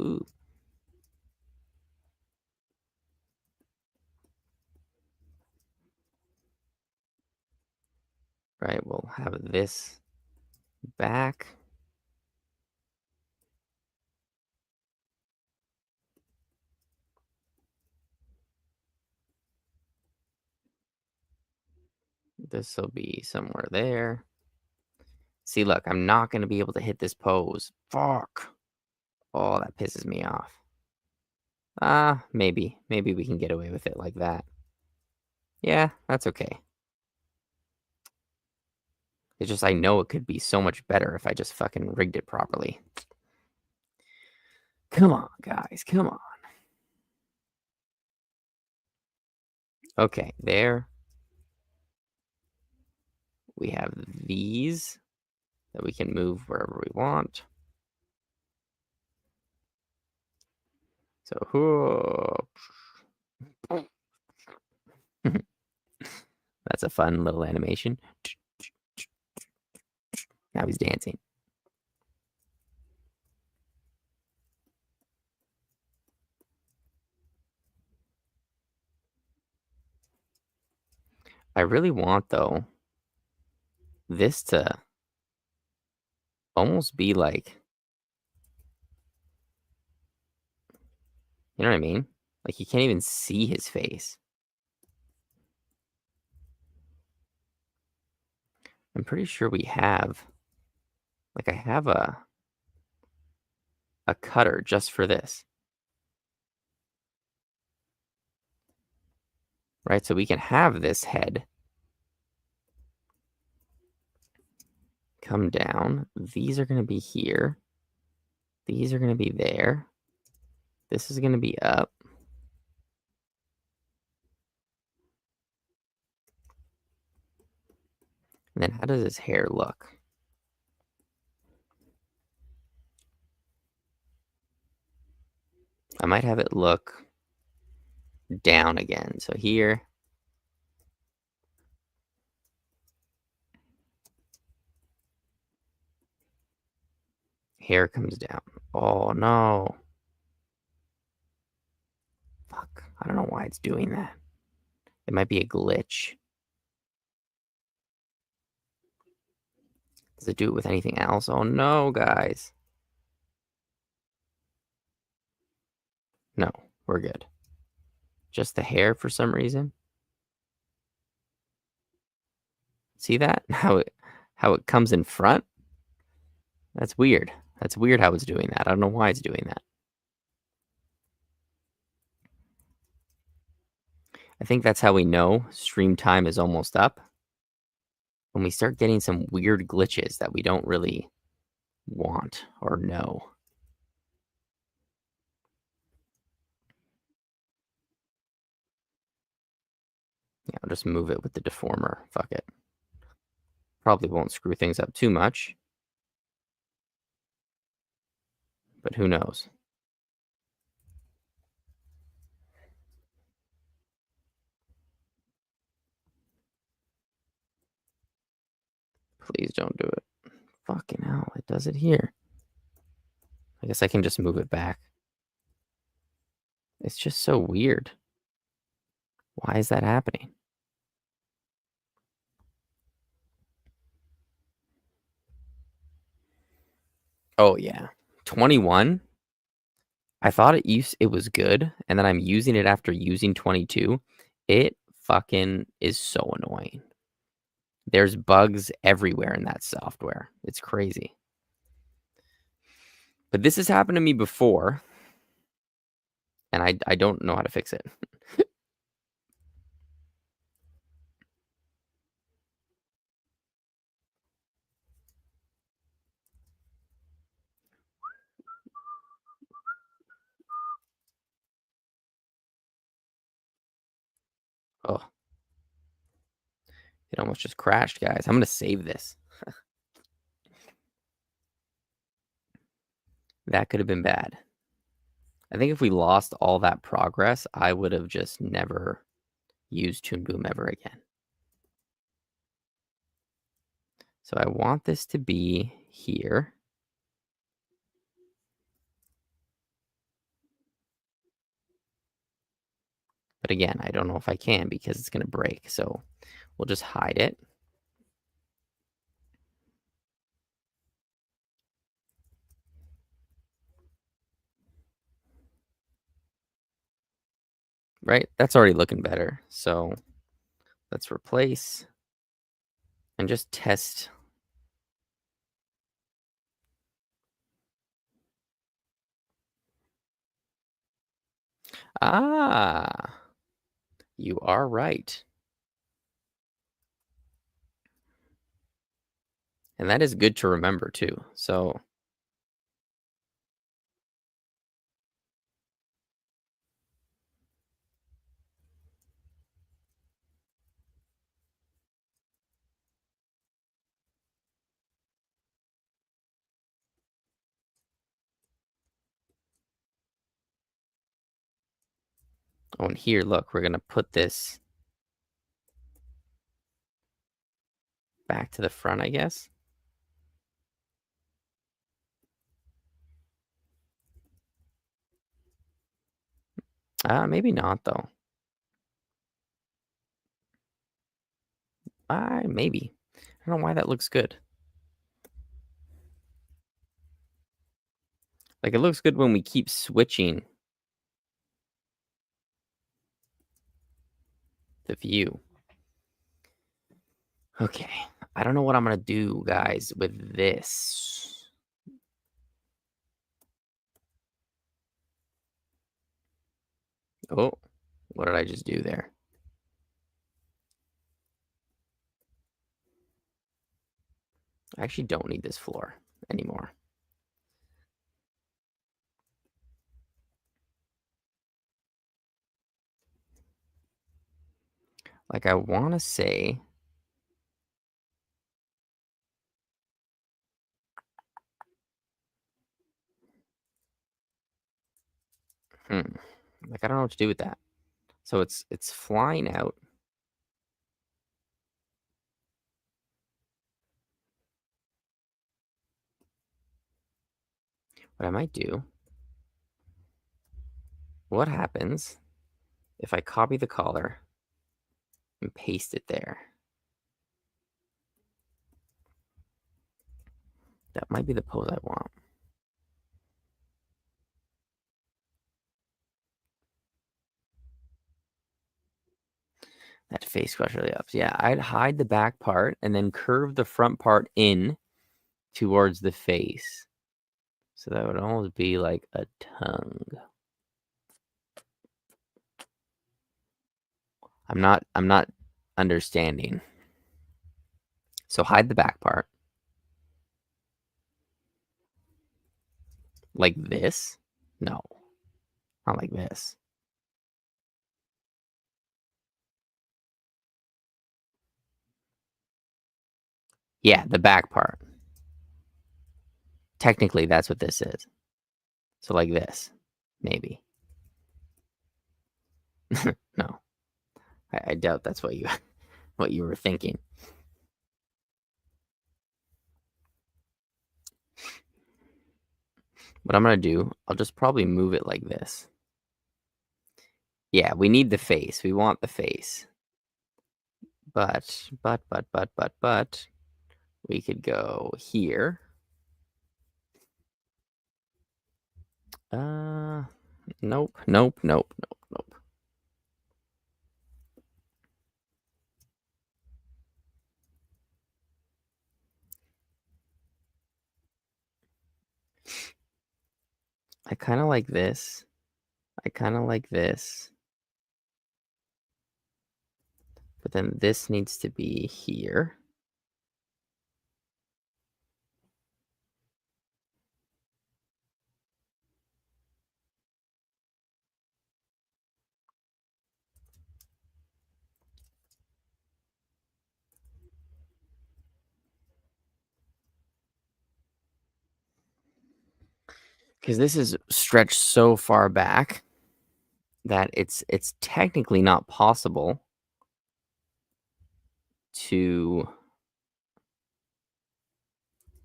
Ooh. Right, we'll have this back. This will be somewhere there. See, look, I'm not going to be able to hit this pose. Fuck. Oh, that pisses me off. Maybe. Maybe we can get away with it like that. Yeah, that's okay. It's just I know it could be so much better if I just fucking rigged it properly. Come on, guys. Come on. Okay, there. We have these that we can move wherever we want. So, that's a fun little animation. Now he's dancing. I really want, though, this to almost be like, you know what I mean? Like, you can't even see his face. I'm pretty sure we have, like, I have a cutter just for this. Right? So we can have this head come down. These are going to be here. These are going to be there. This is going to be up. And then how does his hair look? I might have it look down again. So here. Hair comes down. Oh, no. Fuck. I don't know why it's doing that. It might be a glitch. Does it do it with anything else? Oh, no, guys. No, we're good. Just the hair for some reason. See that? How it comes in front? That's weird. That's weird how it's doing that. I don't know why it's doing that. I think that's how we know stream time is almost up. When we start getting some weird glitches that we don't really want or know. Yeah, I'll just move it with the deformer. Fuck it. Probably won't screw things up too much. But who knows? Please don't do it. Fucking hell, it does it here. I guess I can just move it back. It's just so weird. Why is that happening? Oh, yeah. 21? I thought it was good, and then I'm using it after using 22. It fucking is so annoying. There's bugs everywhere in that software. It's crazy. But this has happened to me before, and I don't know how to fix it. Oh, it almost just crashed, guys. I'm going to save this. That could have been bad. I think if we lost all that progress, I would have just never used Toon Boom ever again. So I want this to be here. But again, I don't know if I can because it's going to break. So we'll just hide it. Right? That's already looking better. So let's replace and just test. Ah, you are right. And that is good to remember too. So oh, and here, look, we're going to put this back to the front, I guess. Maybe not though. Maybe. I don't know why that looks good. Like, it looks good when we keep switching the view. Okay. I don't know what I'm gonna do, guys, with this. Oh, what did I just do there? I actually don't need this floor anymore. Like, I want to say, like, I don't know what to do with that. So it's flying out. What I might do, what happens if I copy the collar and paste it there? That might be the pose I want. That face crush really ups. Yeah, I'd hide the back part and then curve the front part in towards the face. So that would almost be like a tongue. I'm not understanding. So hide the back part. Like this? No. Not like this. Yeah, the back part. Technically, that's what this is. So like this, maybe. No, I doubt that's what you what you were thinking. What I'm gonna do, I'll just probably move it like this. Yeah, we need the face. We want the face. But, we could go here. Nope, nope, nope, nope, nope. I kind of like this. I kind of like this. But then this needs to be here. Because this is stretched so far back that it's technically not possible to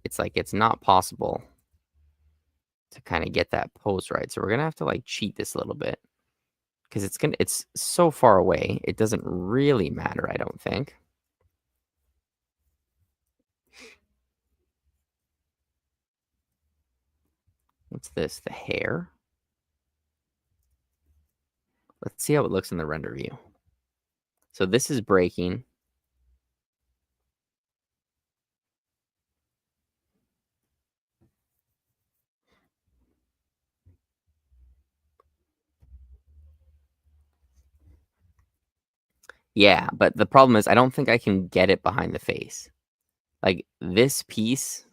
it's not possible to kind of get that pose right. So we're gonna have to like cheat this a little bit because it's so far away. It doesn't really matter, I don't think. What's this? The hair? Let's see how it looks in the render view. So this is breaking. Yeah, but the problem is I don't think I can get it behind the face. Like this piece,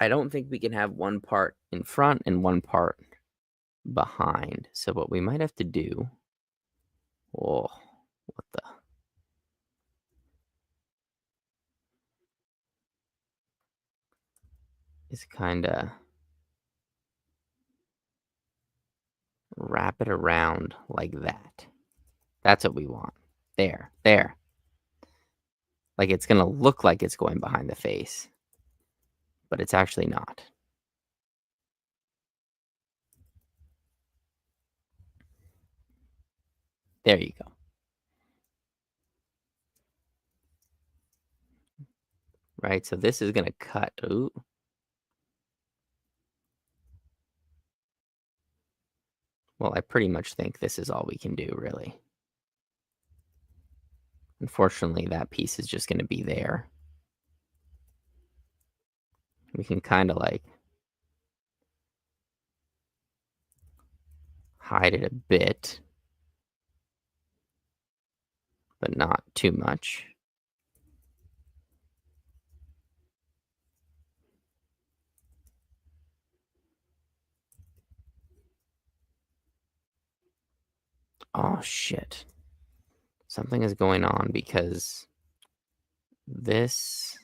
I don't think we can have one part in front and one part behind. So what we might have to do, oh, what the? Is kind of wrap it around like that. That's what we want. There, there. Like it's going to look like it's going behind the face, but it's actually not. There you go. Right, so this is gonna cut. Ooh. Well, I pretty much think this is all we can do, really. Unfortunately, that piece is just gonna be there. We can kinda, like, hide it a bit, but not too much. Oh, shit. Something is going on because this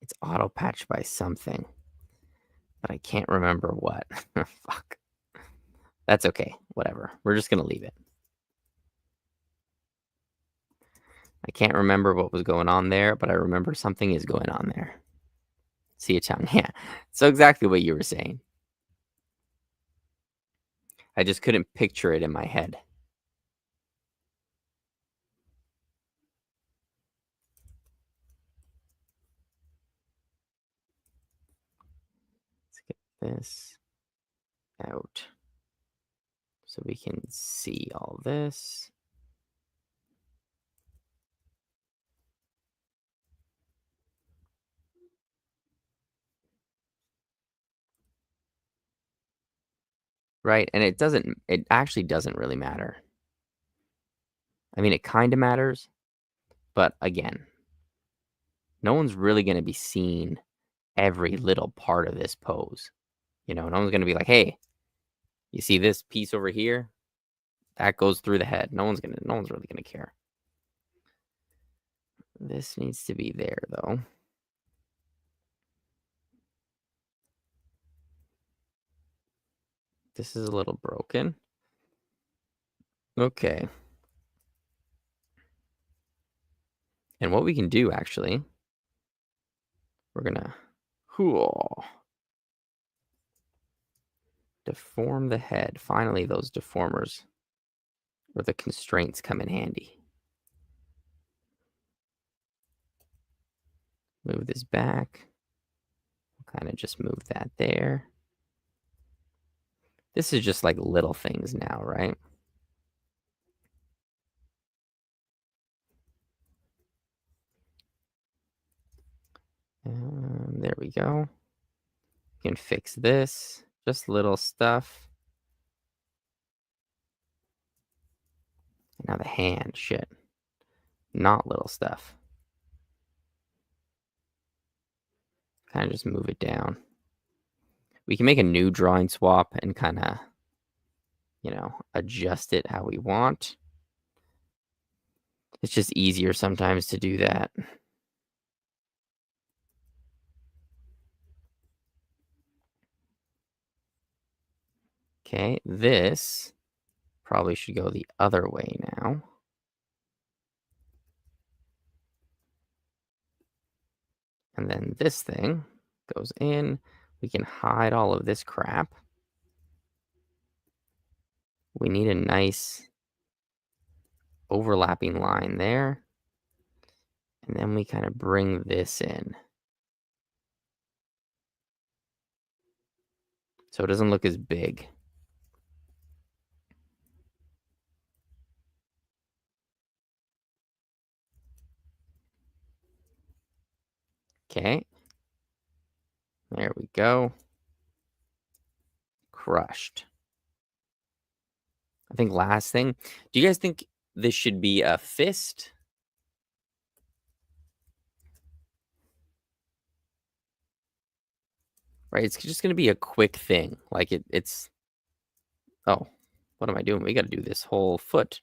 it's auto patched by something, but I can't remember what. Fuck. That's okay. Whatever. We're just gonna leave it. I can't remember what was going on there, but I remember something is going on there. See a town. Yeah. So exactly what you were saying. I just couldn't picture it in my head. Let's get this out so we can see all this. Right? And it actually doesn't really matter. I mean, it kind of matters, but again, no one's really going to be seeing every little part of this pose. No one's going to be like, "Hey, you see this piece over here? That goes through the head." No one's really going to care. This needs to be there though. This is a little broken. Okay. And what we can do actually, we're going to deform the head. Finally, those deformers or the constraints come in handy. Move this back. Kind of just move that there. This is just like little things now, right? There we go. We can fix this. Just little stuff. Now the hand, shit. Not little stuff. Kind of just move it down. We can make a new drawing swap and kind of, adjust it how we want. It's just easier sometimes to do that. Okay, this probably should go the other way now. And then this thing goes in. We can hide all of this crap. We need a nice overlapping line there. And then we kind of bring this in. So it doesn't look as big. Okay. There we go. Crushed. I think last thing. Do you guys think this should be a fist? Right? It's just going to be a quick thing. Like it's. Oh, what am I doing? We got to do this whole foot.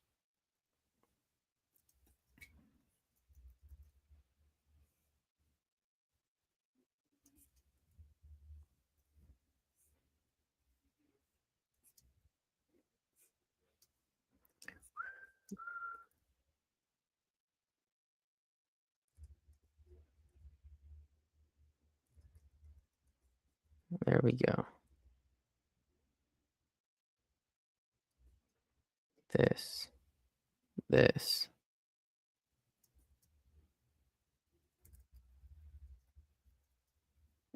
There we go. This.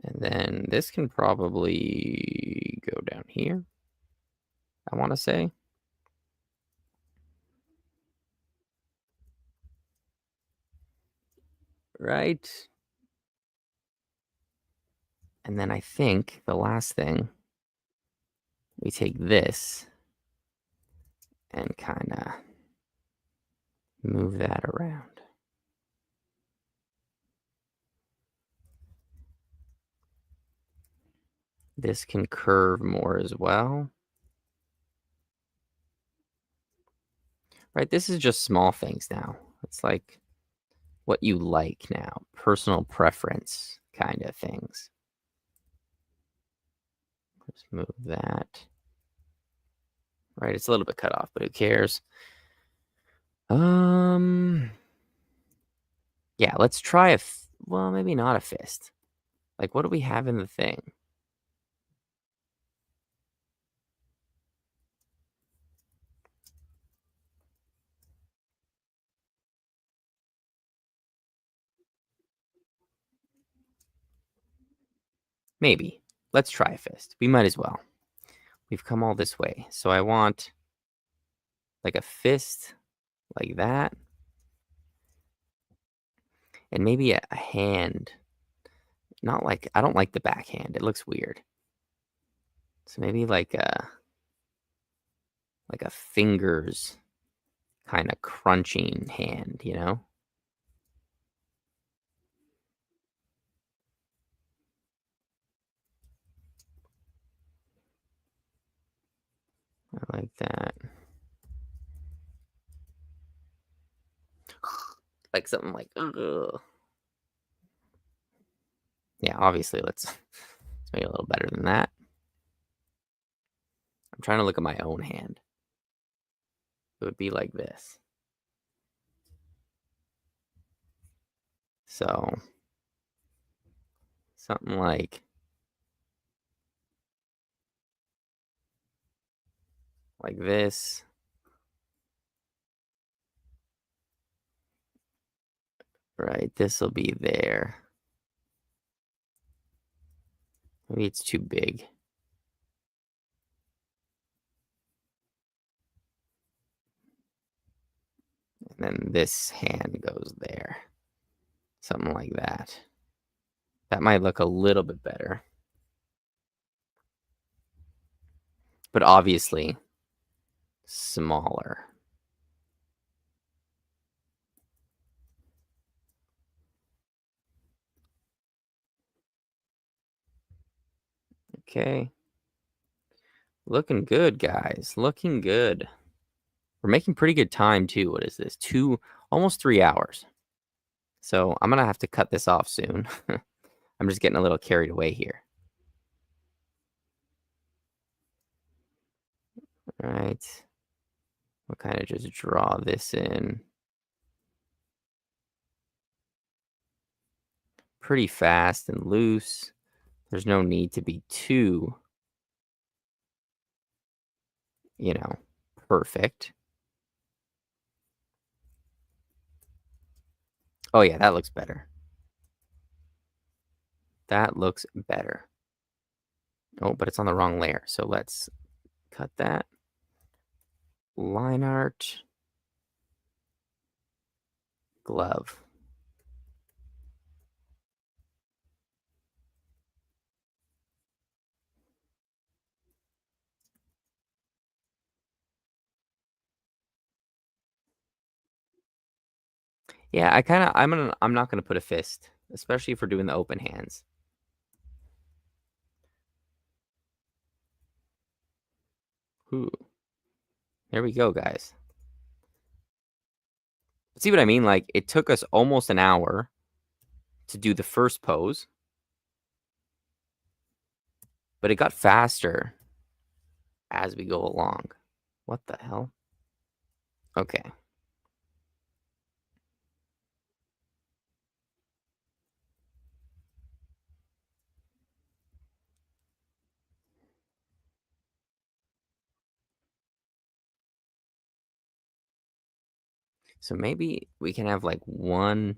And then this can probably go down here, I want to say. Right? And then I think the last thing, we take this and kind of move that around. This can curve more as well. Right? This is just small things now. It's like what you like now, personal preference kind of things. Let's move that. Right, it's a little bit cut off, but who cares? Yeah, let's try well, maybe not a fist. Like, what do we have in the thing? Maybe. Let's try a fist. We might as well. We've come all this way. So I want like a fist like that. And maybe a hand. Not like, I don't like the backhand. It looks weird. So maybe like a fingers kind of crunching hand, you know? I like that. Like something like, ugh. Yeah, obviously, let's make it a little better than that. I'm trying to look at my own hand. It would be like this. So, something like this. Right, this will be there. Maybe it's too big. And then this hand goes there. Something like that. That might look a little bit better. But obviously, smaller. Okay. Looking good, guys. Looking good. We're making pretty good time, too. What is this? Almost 3 hours. So I'm going to have to cut this off soon. I'm just getting a little carried away here. All right. We'll kind of just draw this in. Pretty fast and loose. There's no need to be too, perfect. Oh, yeah, that looks better. That looks better. Oh, but it's on the wrong layer. So let's cut that. Line art. Glove. Yeah, I'm not gonna put a fist, especially if we're doing the open hands. Ooh. There we go, guys. See what I mean? Like, it took us almost an hour to do the first pose, but it got faster as we go along. What the hell? Okay. So maybe we can have like one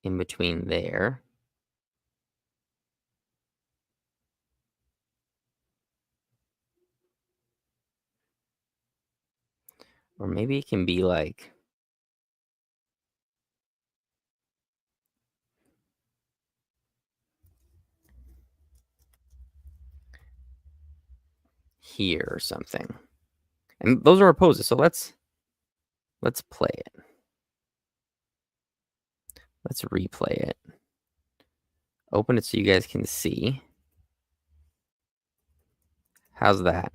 in between there. Or maybe it can be like here or something. And those are our poses. So let's play it. Let's replay it. Open it so you guys can see. How's that?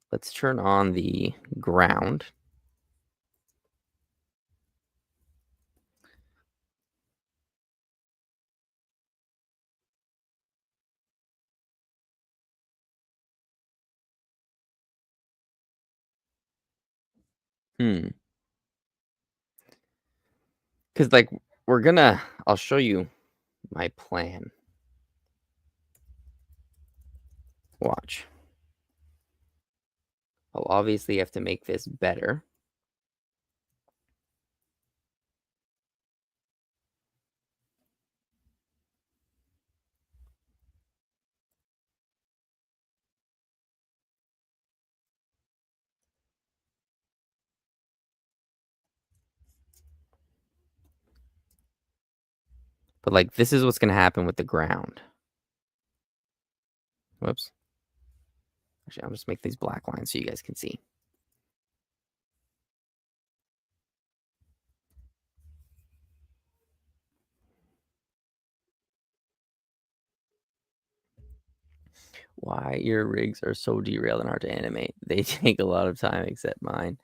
Let's turn on the ground. Hmm. Because like I'll show you my plan. Watch. I'll obviously have to make this better. But like this is what's gonna happen with the ground. Whoops. Actually, I'll just make these black lines so you guys can see. Why your rigs are so derailed and hard to animate. They take a lot of time, except mine.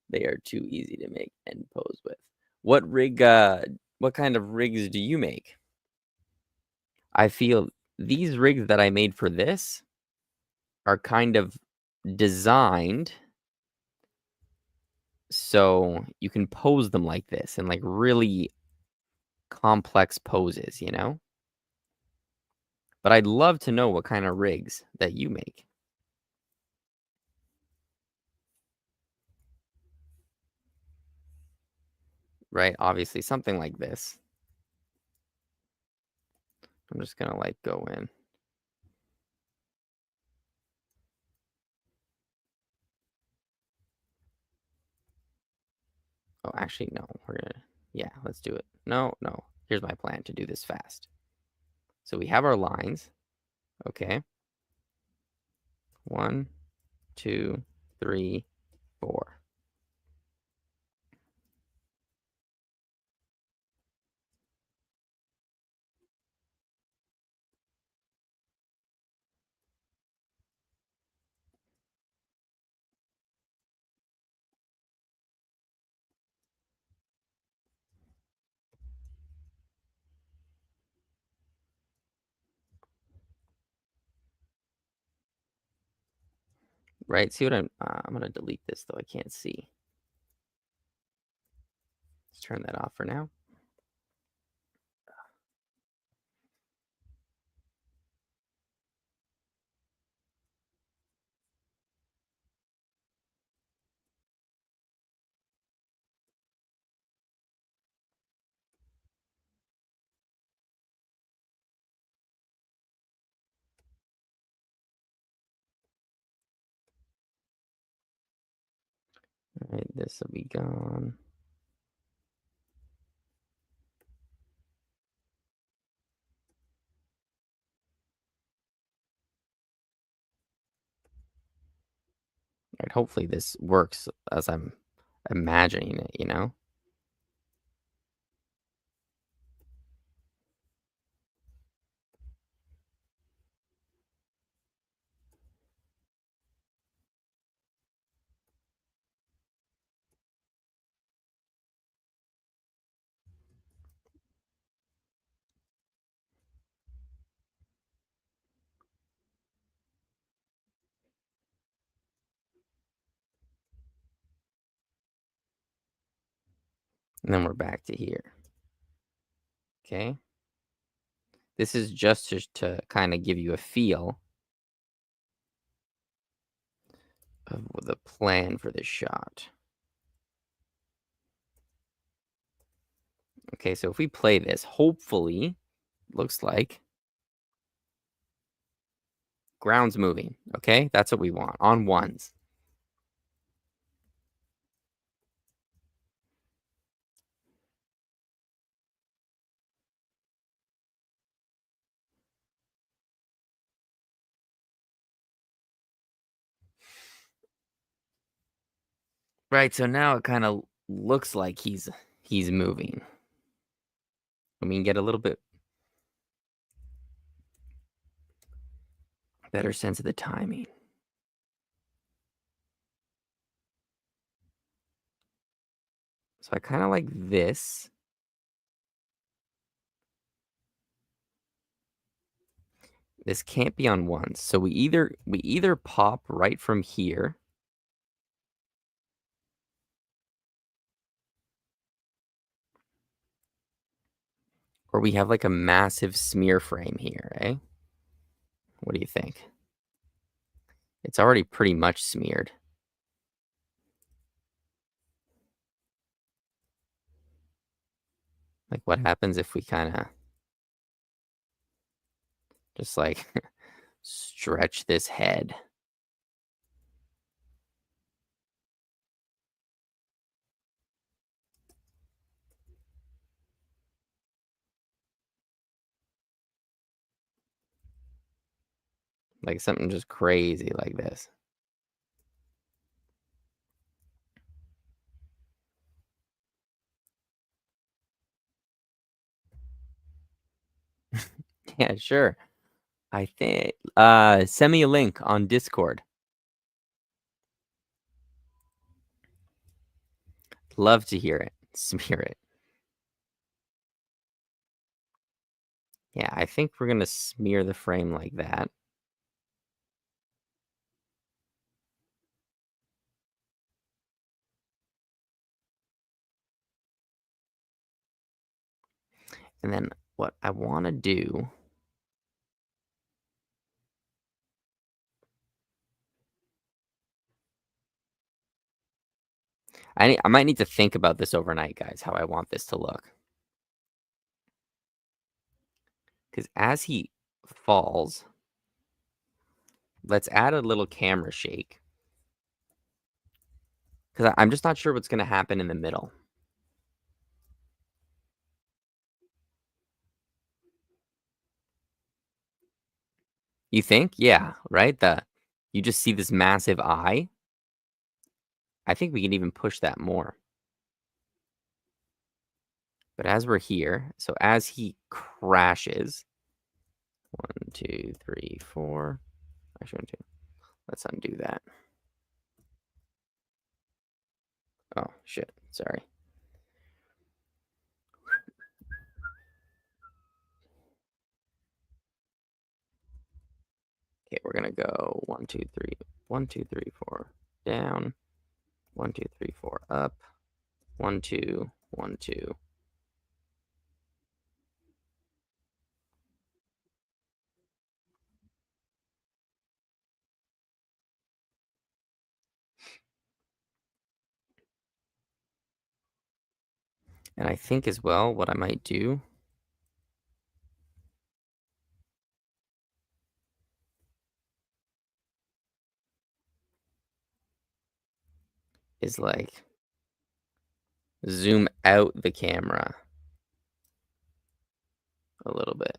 They are too easy to make and pose with. What kind of rigs do you make? I feel these rigs that I made for this are kind of designed so you can pose them like this in like really complex poses, you know? But I'd love to know what kind of rigs that you make. Right? Obviously, something like this. I'm just gonna like go in. Oh, actually, no. Yeah, let's do it. No, no. Here's my plan to do this fast. So we have our lines. Okay. 1, 2, 3, 4. Right? See what I'm gonna delete this though. I can't see. Let's turn that off for now. All right, this will be gone. All right, hopefully this works as I'm imagining it, you know? And then we're back to here. Okay. This is just to kind of give you a feel of the plan for this shot. Okay, so if we play this, hopefully, looks like ground's moving. Okay, that's what we want on ones. Right, so now it kind of looks like he's moving. I mean, get a little bit better sense of the timing. So I kind of like this. This can't be on ones. So we either pop right from here, or we have like a massive smear frame here, eh? What do you think? It's already pretty much smeared. Like, what happens if we kind of just like stretch this head? Like something just crazy like this. Yeah, sure. I think send me a link on Discord. Love to hear it. Smear it. Yeah, I think we're gonna smear the frame like that. And then what I want to do I might need to think about this overnight, guys, how I want this to look. Because as he falls, let's add a little camera shake. Because I'm just not sure what's going to happen in the middle. You think? Yeah, right? You just see this massive eye. I think we can even push that more. But as we're here, so as he crashes, 1, 2, 3, 4. Actually, 1, 2. Let's undo that. Oh, shit. Sorry. Okay, we're going to go 1, 2, 3. 1, 2, 3, 4. Down. 1, 2, 3, 4. Up. 1, 2. 1, 2. And I think as well, what I might do is like zoom out the camera a little bit.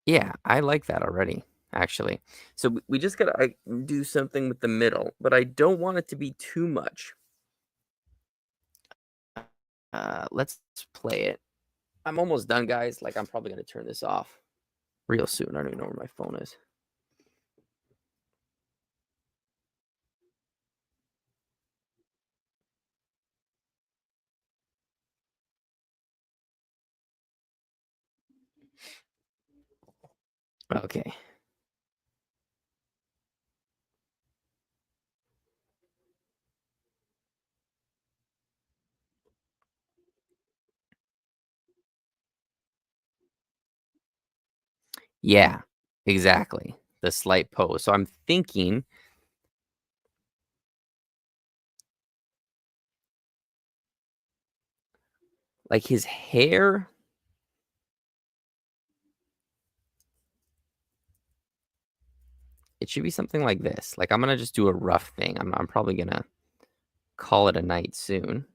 Yeah, I like that already, actually. So we just gotta do something with the middle, but I don't want it to be too much. Let's play it. I'm almost done, guys. Like, I'm probably gonna turn this off real soon. I don't even know where my phone is. Okay. Yeah, exactly. The slight pose. So I'm thinking, like, his hair, it should be something like this. Like, I'm gonna just do a rough thing. I'm probably gonna call it a night soon.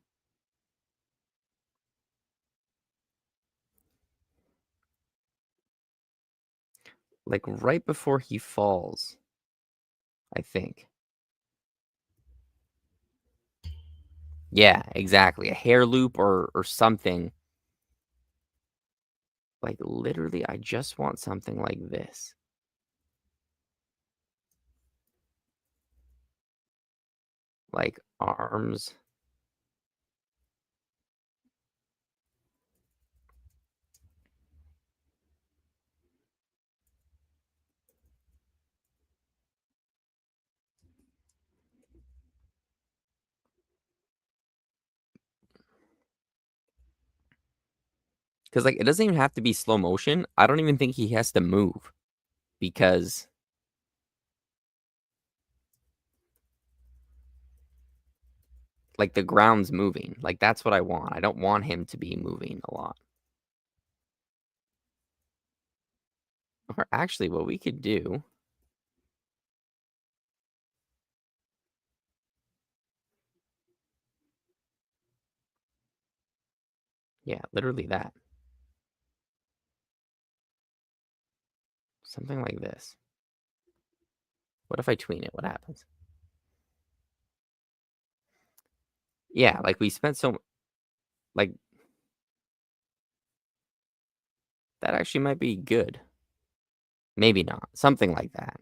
Like, right before he falls, I think. Yeah, exactly. A hair loop or something. Like, literally, I just want something like this. Like, arms. Because, like, it doesn't even have to be slow motion. I don't even think he has to move because, like, the ground's moving. Like, that's what I want. I don't want him to be moving a lot. Or actually, what we could do, yeah, literally that. Something like this. What if I tween it? What happens? Yeah, like, we spent so like, that actually might be good. Maybe not. Something like that.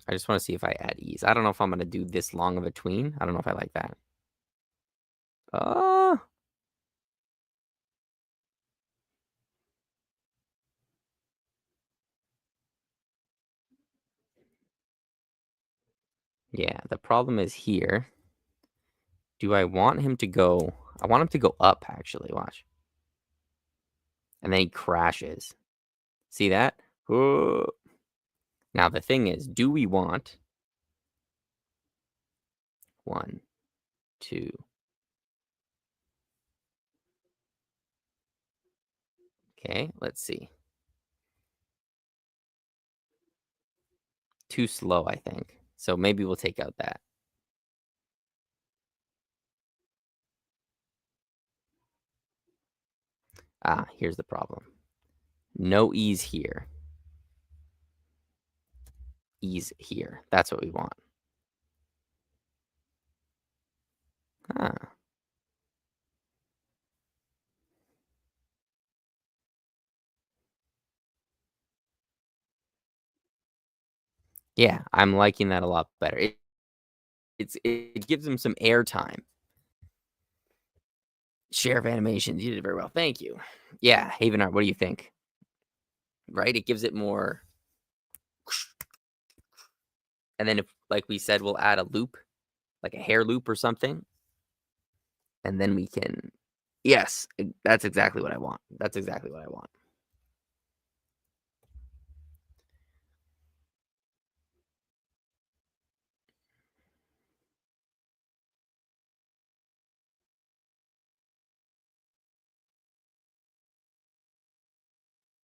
I just wanna see if I add ease. I don't know if I'm gonna do this long of a tween. I don't know if I like that. Uh, yeah, the problem is here. Do I want him to go I want him to go up, actually, watch. And then he crashes. See that? Ooh. Now the thing is, do we want 1, 2. Okay, let's see. Too slow, I think. So maybe we'll take out that. Ah, here's the problem. No ease here. Ease here. That's what we want. Ah, yeah, I'm liking that a lot better. It gives him some airtime. Share of animations. You did very well. Thank you. Yeah, Haven Art, what do you think? Right? It gives it more. And then if, like we said, we'll add a loop, like a hair loop or something. And then we can. Yes, that's exactly what I want. That's exactly what I want.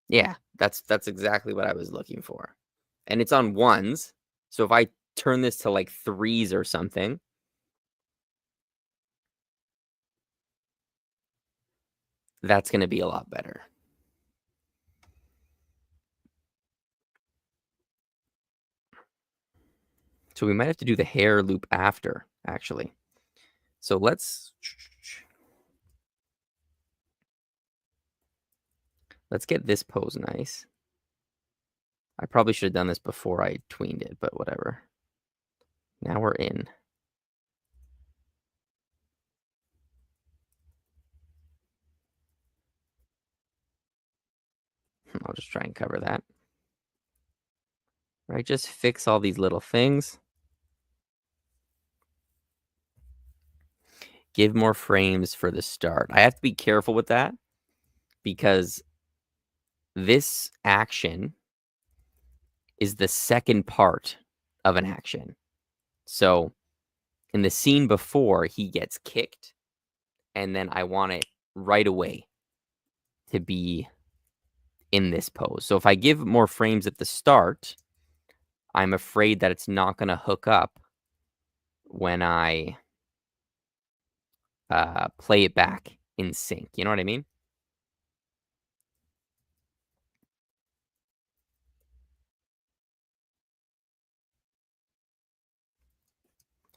Yeah, that's exactly what I was looking for. And it's on ones. So if I turn this to like threes or something, that's going to be a lot better. So we might have to do the hair loop after, actually. So let's get this pose nice. I probably should have done this before I tweened it, but whatever. Now we're in. I'll just try and cover that. Right, just fix all these little things. Give more frames for the start. I have to be careful with that because this action is the second part of an action. So in the scene before, he gets kicked, and then I want it right away to be in this pose. So if I give more frames at the start, I'm afraid that it's not going to hook up when I play it back in sync. You know what I mean?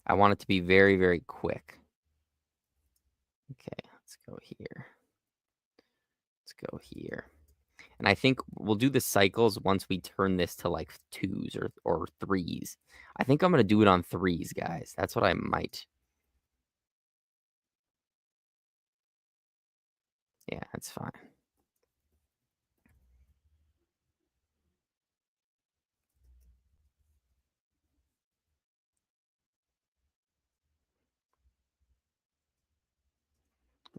I want it to be very, very quick. Okay, let's go here. Let's go here. And I think we'll do the cycles once we turn this to like 2s or 3s. I think I'm going to do it on 3s, guys. That's what I might. Yeah, that's fine.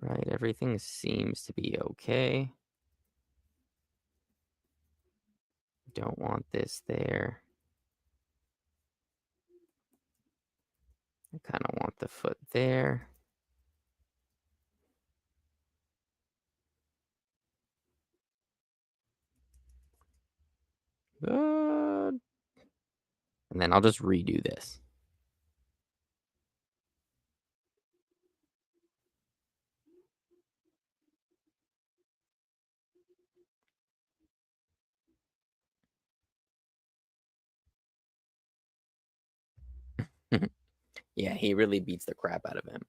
Right, everything seems to be okay. Don't want this there. I kind of want the foot there. Good. And then I'll just redo this. Yeah, he really beats the crap out of him.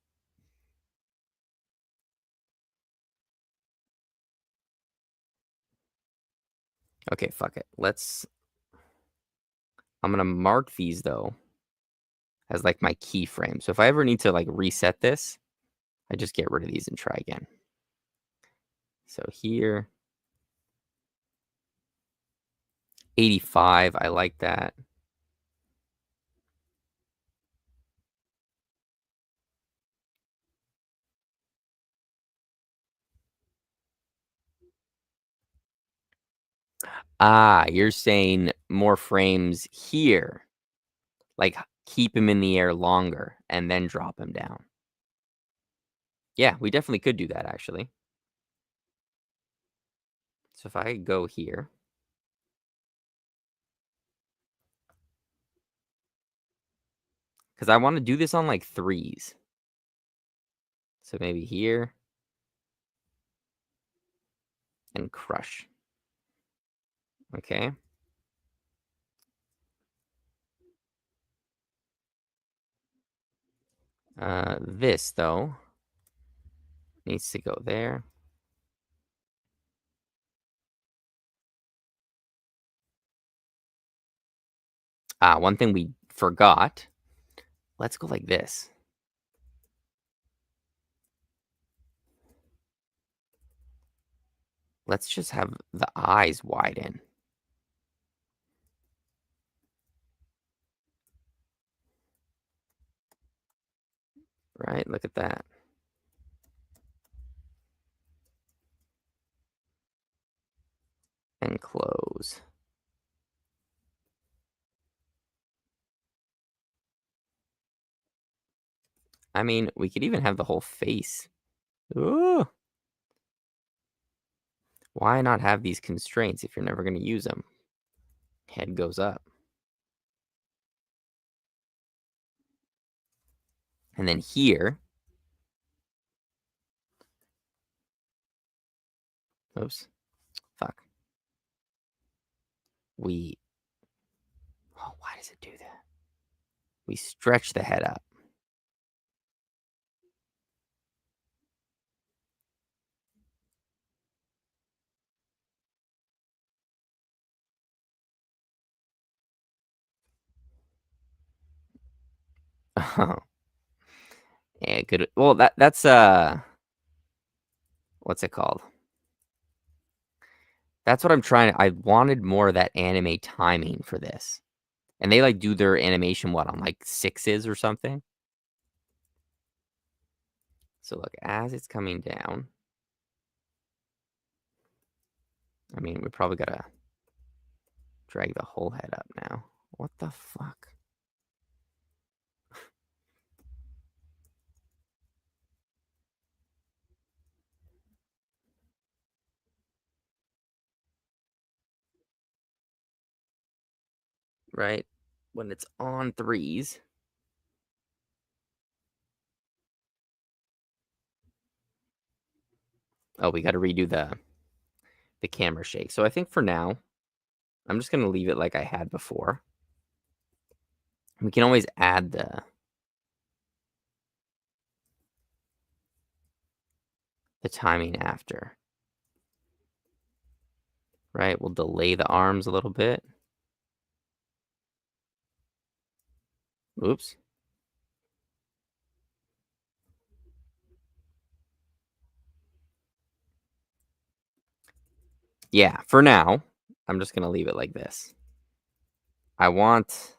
Okay, fuck it. I'm going to mark these, though, as like my keyframe. So if I ever need to like reset this, I just get rid of these and try again. So here, 85, I like that. Ah, you're saying more frames here. Like keep him in the air longer and then drop him down. Yeah, we definitely could do that actually. So if I go here, because I want to do this on like 3s. So maybe here and crush. Okay. This though needs to go there. Ah, one thing we forgot. Let's go like this. Let's just have the eyes widen. Right? Look at that. And close. I mean, we could even have the whole face. Ooh. Why not have these constraints if you're never going to use them? Head goes up. And then here. Oops. Fuck. We. Oh, why does it do that? We stretch the head up. Oh. Yeah, good. Well, that's what's it called? That's what I'm trying I wanted more of that anime timing for this. And they, like, do their animation, what, on, like, sixes or something? So, look, as it's coming down I mean, we probably gotta drag the whole head up now. What the fuck? Right? When it's on threes. Oh, we gotta redo the camera shake. So I think for now, I'm just gonna leave it like I had before. We can always add the timing after. Right? We'll delay the arms a little bit. Oops. Yeah, for now, I'm just gonna leave it like this. I want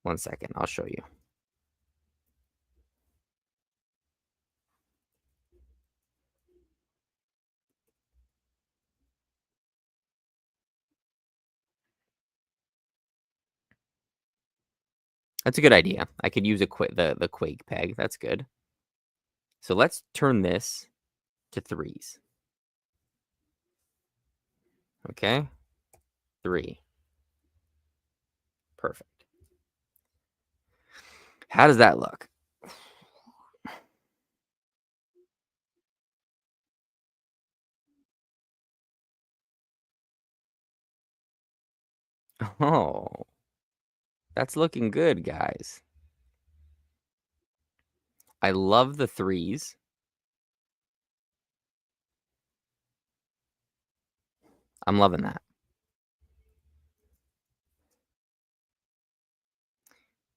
1 second, I'll show you. That's a good idea. I could use the Quake peg. That's good. So let's turn this to threes. Okay? 3. Perfect. How does that look? Oh, that's looking good, guys. I love the threes. I'm loving that.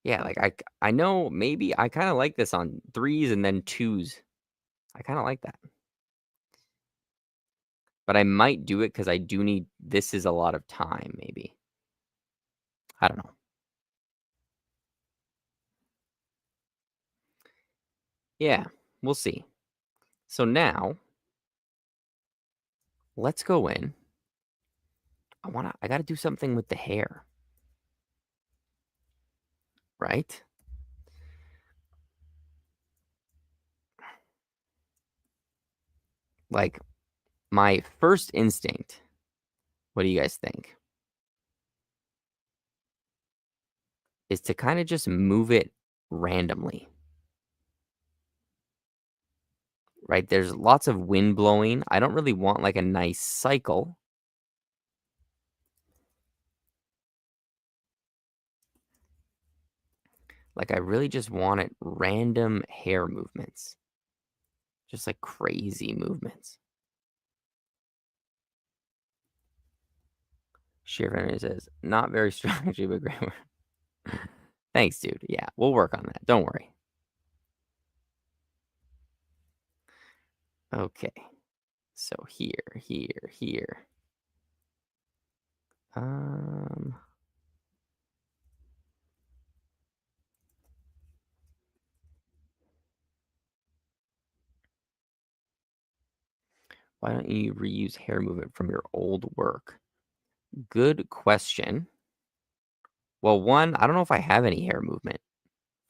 Yeah, like, I know maybe I kinda like this on threes and then twos. I kinda like that. But I might do it because I do need this is a lot of time, maybe. I don't know. Yeah, we'll see. So now, let's go in. I gotta do something with the hair, right? Like, my first instinct, what do you guys think? Is to kinda just move it randomly, right? There's lots of wind blowing. I don't really want, like, a nice cycle. Like, I really just wanted random hair movements. Just, like, crazy movements. Shiver says, "Not very strategy, but great work." Thanks, dude. Yeah, we'll work on that. Don't worry. Okay. So here. Um, why don't you reuse hair movement from your old work? Good question. Well, one, I don't know if I have any hair movement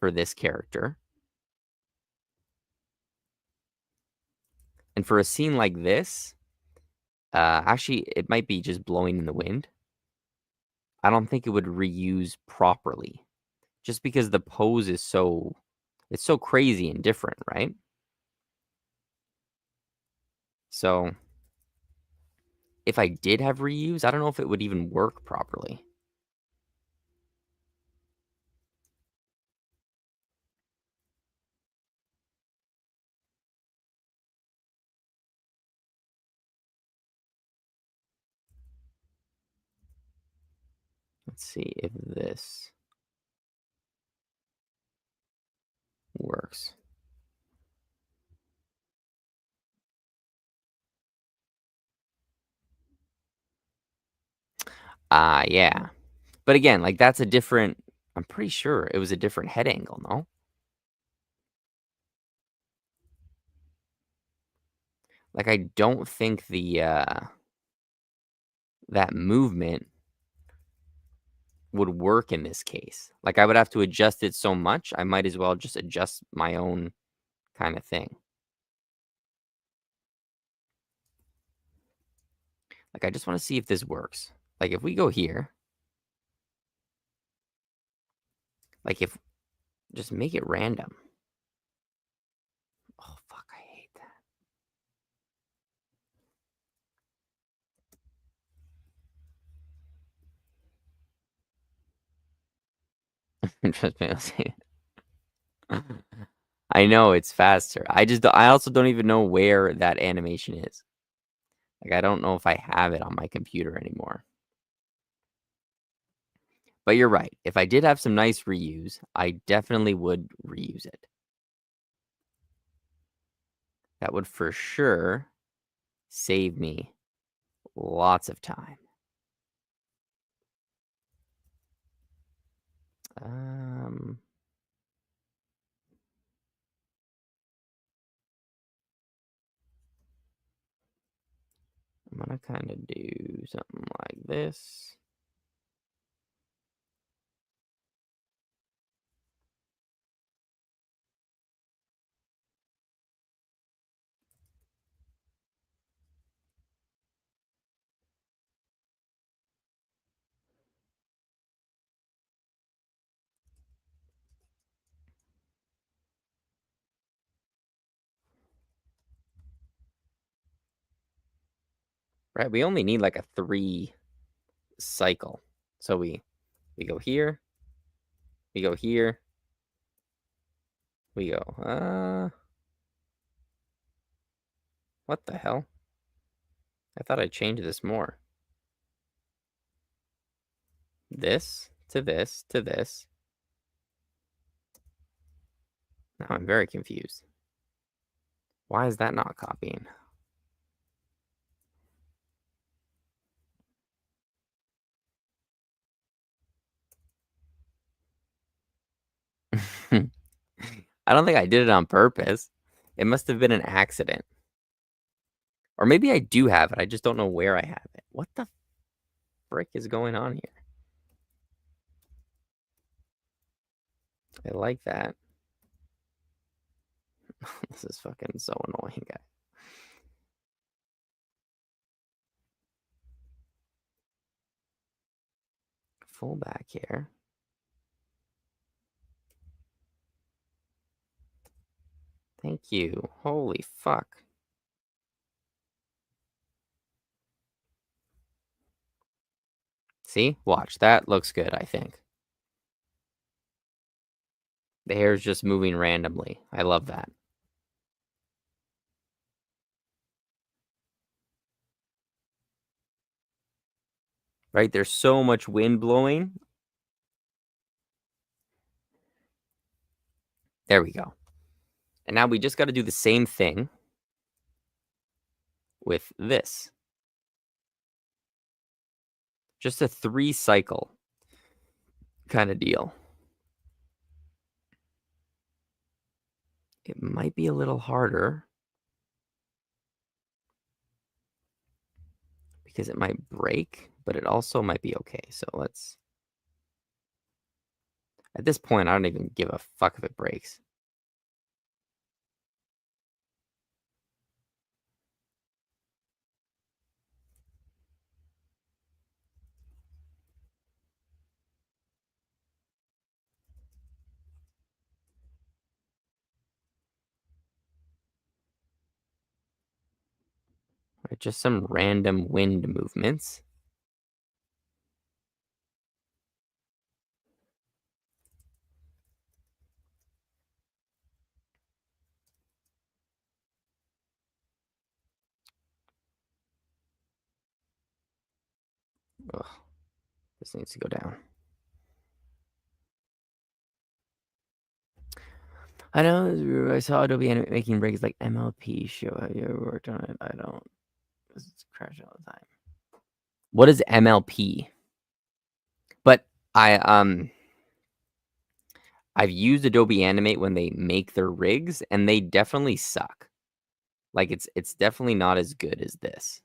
for this character. And for a scene like this, actually, it might be just blowing in the wind. I don't think it would reuse properly, just because the pose is it's so crazy and different, right? So if I did have reuse, I don't know if it would even work properly. Let's see if this works. Ah, yeah. But again, like, that's a different I'm pretty sure it was a different head angle, no? Like, I don't think that movement would work in this case. Like, I would have to adjust it so much, I might as well just adjust my own kinda thing. Like, I just wanna see if this works. Like, if we go here, like, if just make it random. Oh, fuck, I hate that. Trust me, I'll see. I know it's faster. I also don't even know where that animation is. Like, I don't know if I have it on my computer anymore. But you're right. If I did have some nice reuse, I definitely would reuse it. That would for sure save me lots of time. Um, I'm gonna kind of do something like this. Right? We only need like a 3 cycle. So we go here, we go here, we go. What the hell? I thought I changed this more. This to this to this. Now I'm very confused. Why is that not copying? I don't think I did it on purpose. It must have been an accident. Or maybe I do have it. I just don't know where I have it. What the frick is going on here? I like that. This is fucking so annoying, guy. Full back here. Thank you. Holy fuck. See? Watch. That looks good, I think. The hair's just moving randomly. I love that. Right? There's so much wind blowing. There we go. And now we just got to do the same thing with this. Just a 3 cycle kind of deal. It might be a little harder because it might break, but it also might be okay. So let's. At this point, I don't even give a fuck if it breaks. Right, just some random wind movements. Ugh, this needs to go down. I know I saw Adobe making breaks like MLP show. Have you ever worked on it? I don't. This is crash all the time. What is MLP? I I've used Adobe Animate when they make their rigs, and they definitely suck. Like, it's definitely not as good as this.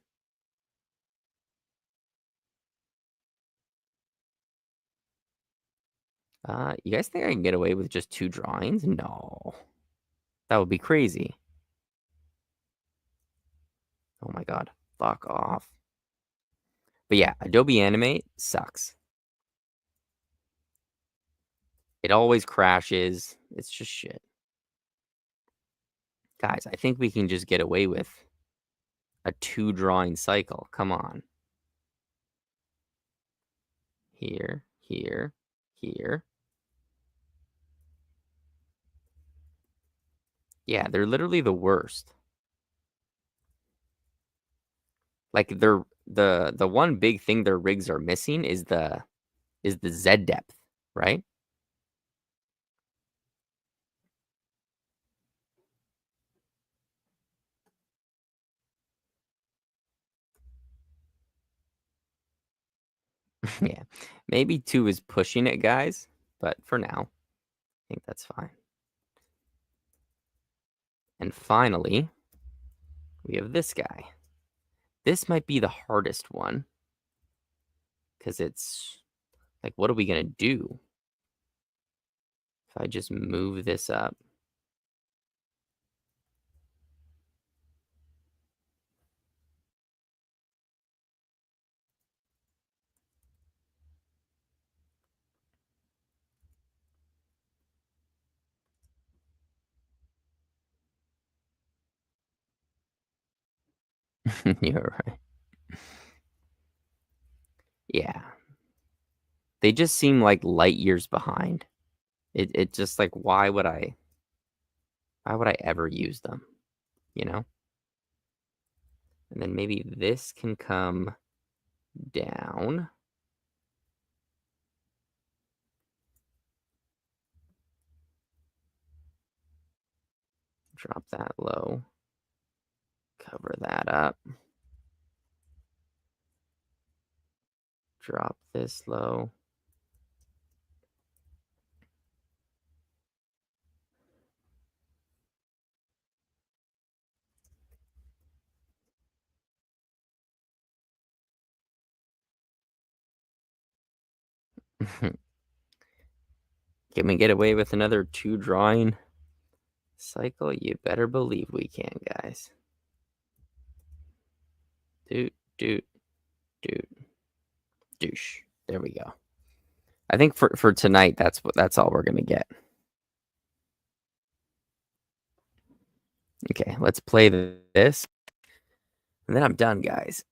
You guys think I can get away with just 2 drawings? No. That would be crazy. Oh my god. Fuck off. But yeah, Adobe Animate sucks. It always crashes. It's just shit. Guys, I think we can just get away with a 2 drawing cycle. Come on. Here, here, here. Yeah, they're literally the worst. Like, they're the one big thing their rigs are missing is the Z depth, right? Yeah. Maybe 2 is pushing it, guys, but for now, I think that's fine. And finally, we have this guy. This might be the hardest one because it's like, what are we gonna do? If I just move this up. You're right. Yeah. They just seem like light years behind. It just like, why would I ever use them? You know? And then maybe this can come down. Drop that low. Cover that up. Drop this low. Can we get away with another 2 drawing cycle? You better believe we can, guys. Doot, doot, doot, douche. There we go. I think for tonight, that's all we're gonna get. Okay, let's play this, and then I'm done, guys.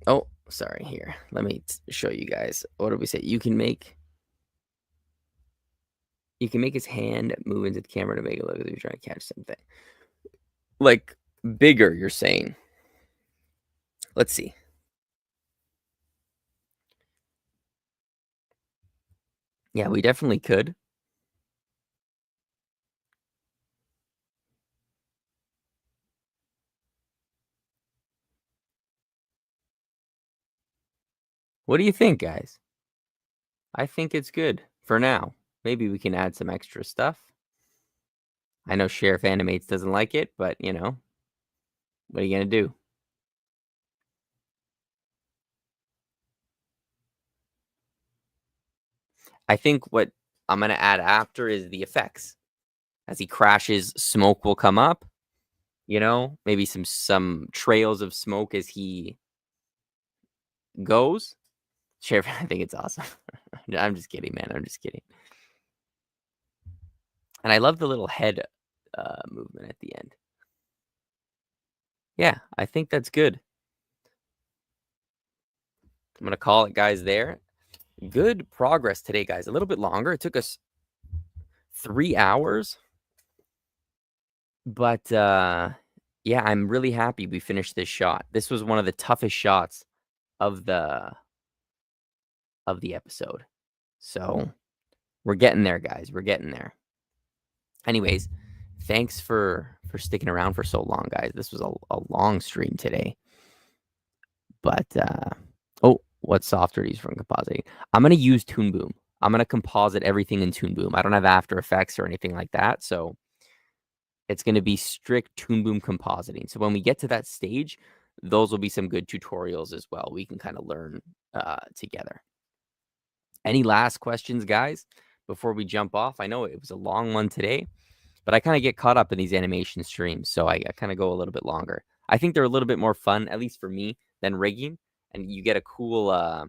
Oh, sorry. Here, let me show you guys. What did we say? You can make his hand move into the camera to make it look as if you're trying to catch something. Like bigger, you're saying. Let's see. Yeah, we definitely could. What do you think, guys? I think it's good for now. Maybe we can add some extra stuff. I know Sheriff Animates doesn't like it, but what are you gonna do? I think what I'm gonna add after is the effects. As he crashes, smoke will come up. Maybe some trails of smoke as he goes. Sheriff, I think it's awesome. I'm just kidding, man. I'm just kidding. And I love the little head movement at the end. Yeah, I think that's good. I'm gonna call it, guys. There. Good progress today, guys. A little bit longer. It took us 3 hours, but yeah, I'm really happy we finished this shot. This was one of the toughest shots of the episode. So we're getting there, guys. We're getting there. Anyways, thanks for sticking around for so long, guys. This was a long stream today. But oh, what software to use for compositing? I'm gonna use Toon Boom. I'm gonna composite everything in Toon Boom. I don't have After Effects or anything like that, so it's gonna be strict Toon Boom compositing. So when we get to that stage, those will be some good tutorials as well. We can kind of learn together. Any last questions, guys, before we jump off? I know it was a long one today, but I kind of get caught up in these animation streams, so I kind of go a little bit longer. I think they're a little bit more fun, at least for me, than rigging, and you get a cool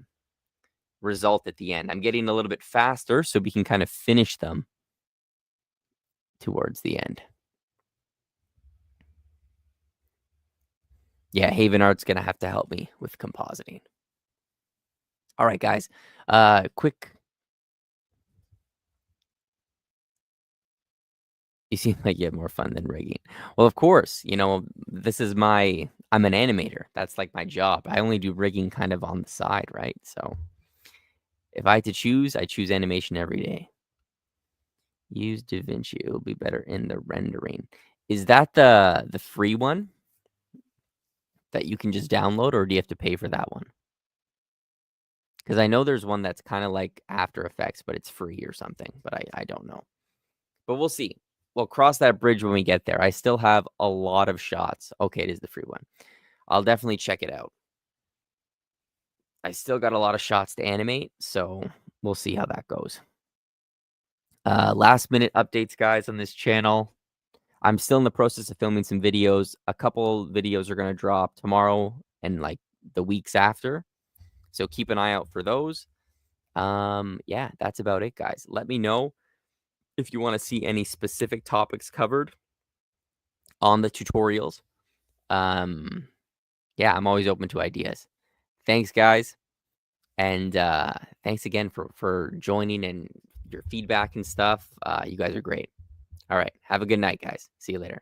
result at the end. I'm getting a little bit faster, so we can kind of finish them towards the end. Yeah, Haven Art's going to have to help me with compositing. All right, guys. Quick. You seem like you have more fun than rigging. Well, of course, this is I'm an animator. That's like my job. I only do rigging kind of on the side, right? So if I had to choose, I choose animation every day. Use DaVinci. It'll be better in the rendering. Is that the free one that you can just download, or do you have to pay for that one? Because I know there's one that's kind of like After Effects, but it's free or something. But I don't know. But we'll see. We'll cross that bridge when we get there. I still have a lot of shots. Okay, it is the free one. I'll definitely check it out. I still got a lot of shots to animate, so we'll see how that goes. Last minute updates, guys, on this channel. I'm still in the process of filming some videos. A couple videos are going to drop tomorrow and like the weeks after. So keep an eye out for those. Yeah, that's about it, guys. Let me know if you want to see any specific topics covered on the tutorials. Yeah, I'm always open to ideas. Thanks, guys. And thanks again for joining and your feedback and stuff. You guys are great. All right. Have a good night, guys. See you later.